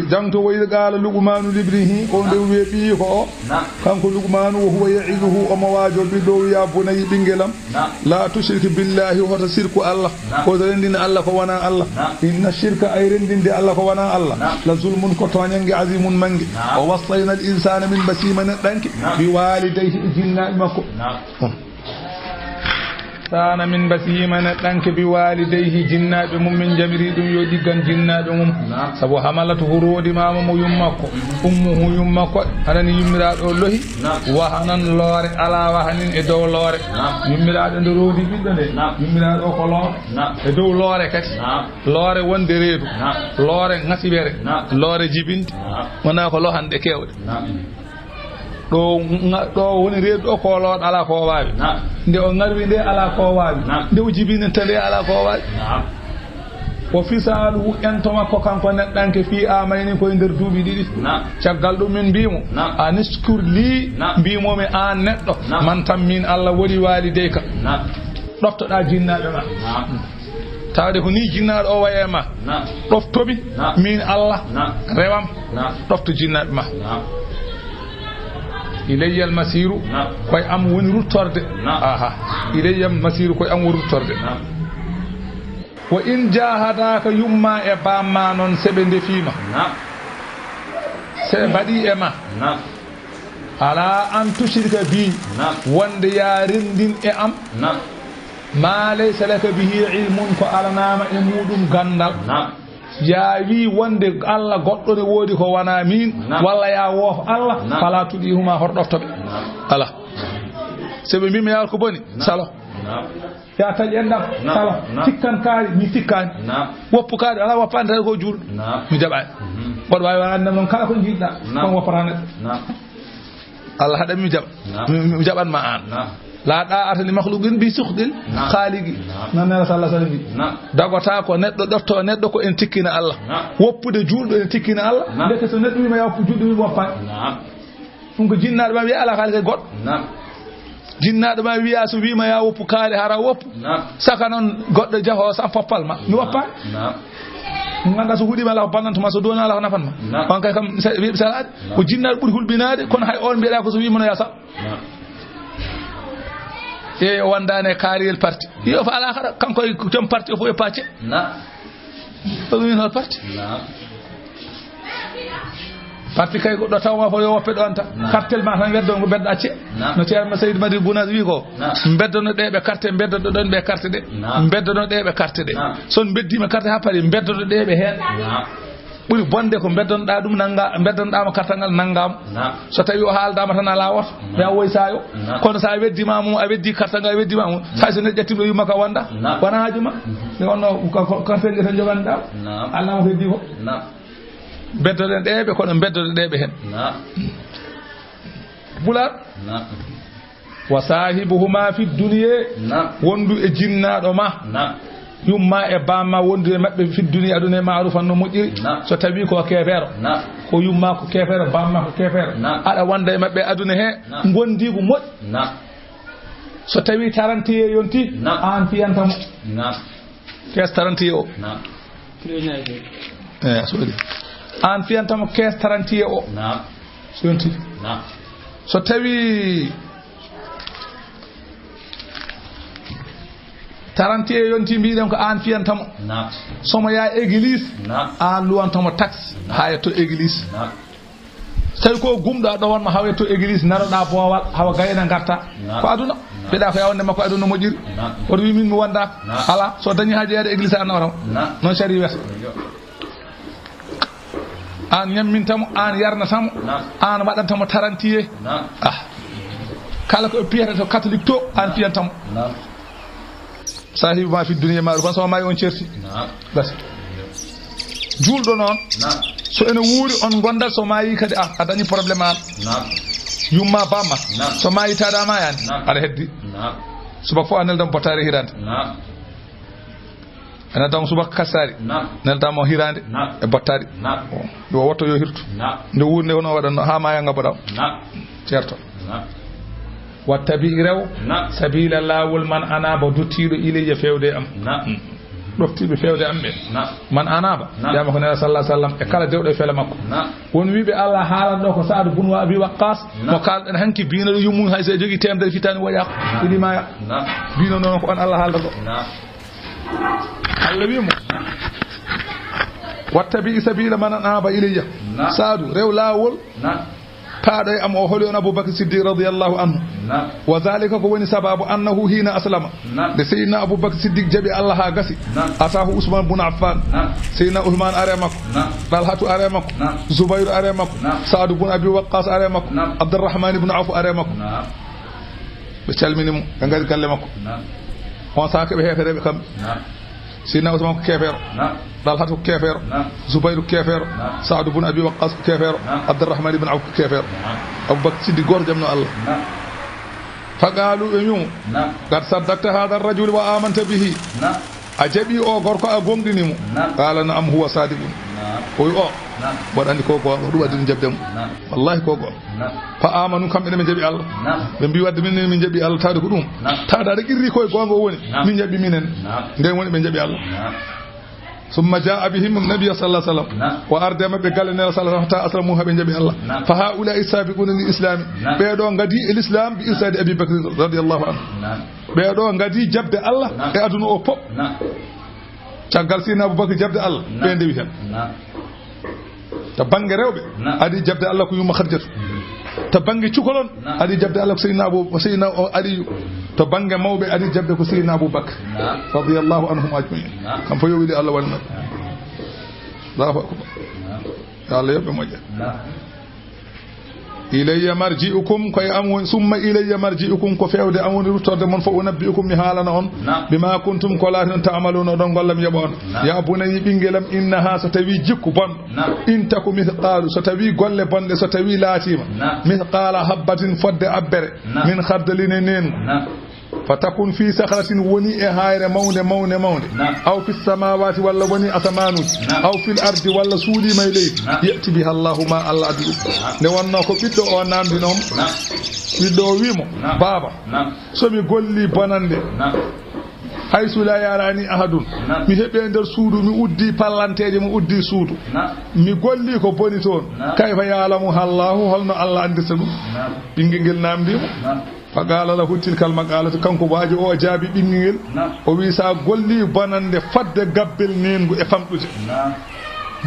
jangto woyi gaala lugmanu librihi o nde wiye ɓiyi ko o kanko lugmanu wo huwa ya'iduhu omo waajo ɓiɗɗo wiya bunayi ɓingelam la tushrik billahi hoto sirku Allah koto rendinde Allah ko wona Allah inna shirka ay rendinde Allah ko wona Allah la zulmun ko toñange azimun mangue o wassayna al insana min basima neɗɗanke bi walidayhi e jinnaɓe makko sana min basima neɗɗanke bi walidayhi jinnaɓe mum min jamiri ɗum yo ɗiggan jinnaɓe mum saabu hamalatu hurodi mama mo yummakko ummuhu yummakko hanani yummiraɗo lohi wahanan loore ala wahanin e dow loore yummiraɗo nde roodi ɓiɗɗo nde yummiraɗo ko loore e dow loore kadi loore wonde reedu loore ngasiɓere loore jibinde wona ko lohande kewɗe ɗo woni reedu ɗo ko looɗo ala ko waawi nde o ngarwi nde ala ko waawi nde o jibinanta nde ala ko waawi o fisaluhu ento makko kanko neɗɗanke fi amayni koye nder duuɓi ɗiɗi caggal ɗum min mbimo a niskur li mbimomi an neɗɗo man tan min Allah woni walideyka ɗoftoɗa jinnaɓe ma tawde ko ni jinnaɗo o waye ma ɗoftomi min Allah rewam ɗofto jinnaɓe ma ilayya almasiru koye am woni ruttorde aha ilayya almasiru koye am woni ruttorde wa in jahadaka yumma e bamma noon seɓe ndefima seɓe mbaɗi e ma ala an tushrika bi wonde ya rendin e am ma laysa laka bihi ilmun ko alanama e muɗum gandal ya wi wonde Allah goɗɗo ne woodi ko wona min walla ya woof Allah fala tuɗihuma horɗoftoɓe ala seɓe mbimi yawat ko boni salo ya taƴi endam salo tikkan kaari mi tikkani woppu kaari ala woppani tawi ko juulɗo mi jaɓani goɗo wawi andam noon kala ko jiɗɗa kon woppata neɗɗo Allah haɗan mi jaɓa mi jaɓanma an la ɗa'ata li makhluqin bi suhdil khaliqi nan nela sallallahu alaihi wasallam dagota ko neɗɗo ɗofto neɗɗo ko en tikkina Allah woppude juulɗo en tikkina Allah ndeke so neɗɗo wima yaw juulɗo wi woppani ɗum ko jinnaɗo ma wiya ala khaliqe goɗɗo jinnaɗo ma wiya so wima ya woppu kaari hara woppu saka noon goɗɗo jaho sam foppal ma mi woppani ganda so huuɗima ala ko ballantuma so doni ala ko nafanma on kay kam wiɓe salade ko jinnaɗo ɓuuri hulɓinade kono hay on mbiyeɗa ko so wimono ya sa e o wandane kaariyel parti yo fa ala haɗa kanko joom parti o fof e pacce ɗo min hol parti parti kay ɗo tawma fo yo woppe ɗo anta cartel ma tan weddo ngo bedɗa acce no ceerno Seydou Madi Bounaz wi ko beddono ɗeɓe carte beddoɗo ɗon ɓe carte ɗe beddono ɗeɓe carte ɗe son beddima carte ha paari beddoɗo ɗeɓe hen ɓuri bonde ko beddonoɗa ɗum nanga beddonoɗama carte ngal nanggama so tawi o haaldama tan ala woto ya woy sayo kono sa weddima mum a weddi carte ngal a weddima mum hay so neɗɗo ƴettima yumma ka wonda wona hajuma mi wonno carte ngue tan joganiɗama Allah mo heddi ko beddoɗen ɗeɓe kono beddoɗe ɗeɓe hen bulat wa sahibuhuma fi dunya wondu e jinnaɗo ma yumma e bamma wondude mabɓe fi dunya aduna ma'rufan no moƴƴiri so tawi ko kefero ko yumma ko kefero bamma ko kefero aɗa wonda e mabɓe aduna he gondi ko moƴƴi so tawi tarantiye yonti an fiyantamo kes tarantiye o soɗi an fiyantamo kes tarantiye o so yonti so tawi tarantiye yonti mbiɗen ko an fiyantamo somo ya église an luwantamo taxe ha yetto église tawi ko gumɗo aɗo wonma hawa yetto église naroɗa boowal hawa gayna garta ko aduna mbiɗa ko yawande makko aduna moƴƴiri oto wi min mi wondaka ala so dañi haaji yaade église an nawatamo noon sari wiyata an ñammintamo an yarnatamo an waɗantamo tarantiye kala ko piyata to catholique to an fiyantamo sahibu ma fi dunya maɗo kon so mayi on certi basi julɗo noon so ene wuuri on gondal so mayi kadi a dañi probléme an yumma bamma so mayi taɗama yani aɗa heddi subaka fof a neldam bottare hirande a neldama subaka kassari neldama hirande e bottari yo wotto yo hirtu nde wuuri nde hono waɗanno ha maya ngabboɗam ceerto wattabi rew sabila lawol man anaba dottiɗo ilayya fewde am ɗoftiɓe fewde am ɓe man anaba yama ko nela sallah sallam e kala dewɗo e fele makko won wiɓe Allah haalan ɗo ko Saadu bun Abi Waqqas mo kalɗen hanki binoɗo yummum hay so jogui temedere fitani woƴaka iɗi maya bino noon ko on Allah haalda ɗo Allah wimo wattabi sabila man anaba ilayya Saadu rew lawol paaɗo e am o holi on Aboubacry Siddiq radiyallahu anhu wa dhalika ko woni sababu annahu hina aslama de sayyidina Aboubacry Siddiq jaɓi Allah ha gasi atahu Ousmane bun Affan sayyidina Ousmane are makko Talhatu are makko Zoubayr are makko Saadu bun Abi Waqqas are makko Abdourahmane ibn Awf are makko ɓe calminimo ɓe gari galle makko on saka ɓe hefereɓe kamɓe Seydina Ousmane ko keefeero Talha ko keefeero Zubayru ko keefeero Saadu bun Abi Waqqas ko keefeero Abdurrahman ibn Awf ko keefeero Abubakar Siddiq goto jamno Allah faqaalu ɓe wiimo qad saddaqta hada arrajul wa amanta bihi a jaɓi o gorko a gonɗinimo qala naam huwa sadiqun o wi o mboɗa andi ko gonga ɗum addini jabdemo wallahi ko gonga fa amanu kamɓe ne ɓe jaɓi Allah ɓe mbi wadde min min jaɓi Allah tawde ko ɗum tawde aɗa qirri koye gonga o woni min jaɓi minen nden woni ɓe jaɓi Allah summa jaa bihim nabiy sallallahu alaihi wasallam wa arde mabbe galle nela sallallahu ta aslamu habe jabi Allah fa haula isabiquna lil islam be do ngadi el islam bi irsadi abi bakr radiyallahu anhu be do ngadi jabde Allah e aduna o pop tagal sina abu bakr jabde Allah be ndewi hen ta bange rewbe adi jabde Allah ko yuma khadjatu ta bange cukolon adi jabde Allah ko sayna ali to bange mawbe adi jabde ko sayyidina Abubakar radiyallahu anhum ajma'in kam fa yowili Allah walna Allahu akbar ya Allah yobbe moƴƴa ilayya marji'ukum koy amon summa ilayya marji'ukum ko fewde amon ruttorde mon fo unabbi'ukum mi halana on bima kuntum ko laati non ta'maluna don gollam yabo on ya bunayi bingelam innaha so tawi jikku bon in taku mithqalu so tawi golle bonde so tawi laatima mithqala habbatin fodde abbere min khardalina nen fatakun fi sakhratin woni e hayre mawde aw fi samawati walla woni asamanuji aw fil ardi walla suudi may leydi yati biha Allahu ma Allah adu ne wonno ko biddo o namdi non biddo wimo baba so mi golli bonande haysu la yarani ahadun mi hebe nder suudu mi uddi pallanteje mi uddi suudu mi golli ko boni toon kayfa ya'lamu Allahu holno Allah andirta dum bingel namdimo faqala lahu tilkal maqalatu kanko waaji o jaabi bingel o wi sa golli bonande fadde gabbel nengu e famdude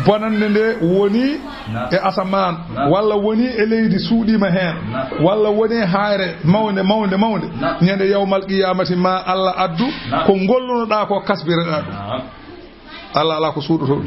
bonande nde woni e asaman walla woni e leydi suudima hen walla woni hayre mawde nyande yawmal qiyamati ma Allah addu ko gollunoda ko kasbirada Allah ala ko suudoto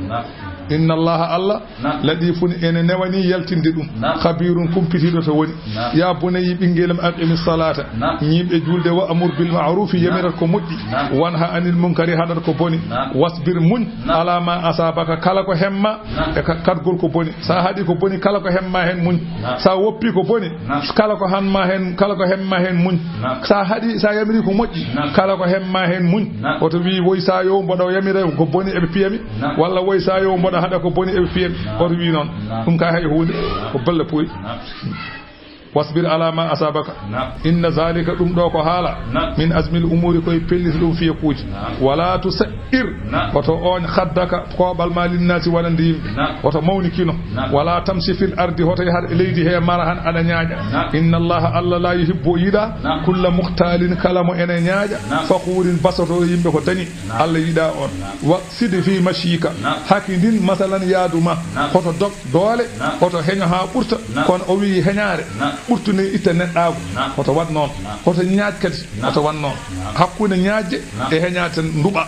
inna allaha Allah ladifun ene newani yaltinde dum khabirun kumpitido to woni ya bunayi bingelam aqimi salata nyimbe julde wa amur bil ma'ruf yamirat ko moddi wanha anil munkari hadar ko boni wasbir mun ala ma asabaka kala ko hemma e kadgol ko boni sa hadi ko boni kala ko hemma hen mun sa woppi ko boni kala ko hanma hen kala ko hemma hen mun sa hadi sa yamiri ko moddi kala ko hemma hen mun oto wi woy sa yo mbodo yamira ko boni e piyami walla woy sa yo mbodo hada ko boni e fiyem oto wi non dum ka hay hunde ko balla puy wasbir ala ma asabaka inna zalika dum do ko hala min azmil umuri koy pellis dum fiye kuuji wala tusair wato on khaddaka ko bal malin nasi wala ndim wato mawni kino wala tamsi fil ardi hoto har leydi he marahan ada nyaaja inna allaha alla la yuhibbu yida kullu mukhtalin kalamu ene nyaaja faqurin basato yimbe ko dani alla yida on wa sidi fi mashika hakindin masalan yaaduma hoto dog dole hoto heño ha burta kon o wi heñaare ɓurtune itta neɗɗaago hoto wat noon hoto ñaaj kadi hoto wat noon hakkunde ñaajje e heñaate nduɓa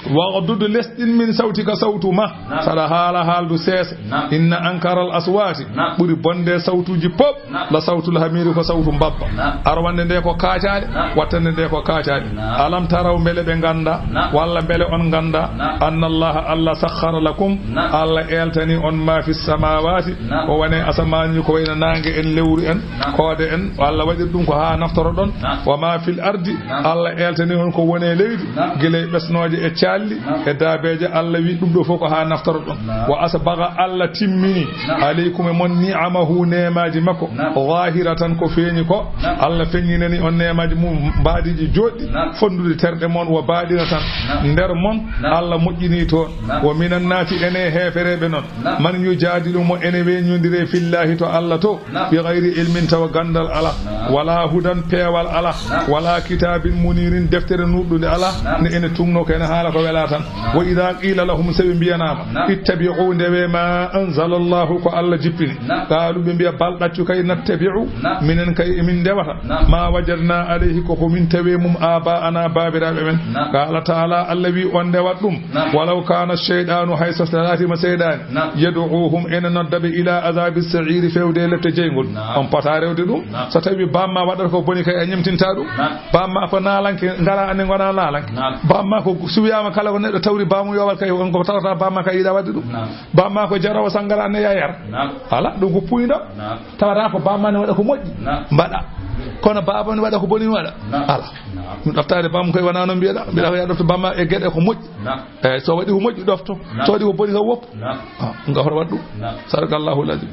waqdudu lesɗin min sawtika sawtu ma saɗa haala haaldu seesa inna ankaral aswati ɓuri bonde sawtuji pop la sawtul hamiri ko sawtu mbabba arwande nde ko kaacaɗe wattande nde ko kaacaɗe alam taraw beele ɓe ganda walla beele on ganda anna allaha allah sakhara lakum allah eltani on ma fi samawati ko wone asamaji ko wayno nangue en lewru en koode en allah waɗir ɗum ko ha naftoro ɗon wa ma fil ardi allah eltani on ko wone leydi guiley ɓesnoje e calli e daabeje Allah wi dum do foko ha naftoro don wa asbaga Allah timmini alaykum mon ni'amahu neemaji makko zahiratan ko feeni ko Allah feñinani on neemaji mum baadiji joddi fondude terde mon wa baadinatan nder mon Allah mojjini to wa minan nati ene heferebe non man yujadilu mo ene weñondire fillahi to Allah to bi ghairi ilmin taw gandal ala wala hudan peewal ala wala kitabin munirin deftere nuddude ala ne ene tungno ko ene hala ko wela tan wa idha qila lahum sabi biyanama ittabi'u ndewe ma anzala Allah ko Allah jippini qalu be biya baldaccu kay nattabi'u minen kay min dewata ma wajadna alayhi ko min tawe mum aba ana babirabe men qala ta'ala allawi on dewat dum walau kana ash-shaytanu haysa salati ma saydani yad'uhum ina nadabi ila azabi as-sa'ir feewde lette jeygol on pata rewde dum so tawi bamma wadata ko boni kay a nyimtinta dum bamma ko nalanke ngara ane ngona nalanke bamma ko suwiyama kala ko neddo tawri bamu yowal kay on ko tawta bamma kay ida wadde dum bamma ko jarawa sangara ane yayar ala dum ko puydo tawata ko bamma ne wada ko moƴƴi mbada kono baba ne wada ko boni wada ala dum daftare bam koy wana no bieda ko ya dofto bamma e gede ko moƴƴi so wadi ko moƴƴi dofto so wadi ko boni ko wop ngafar waddu sarkallahu lazim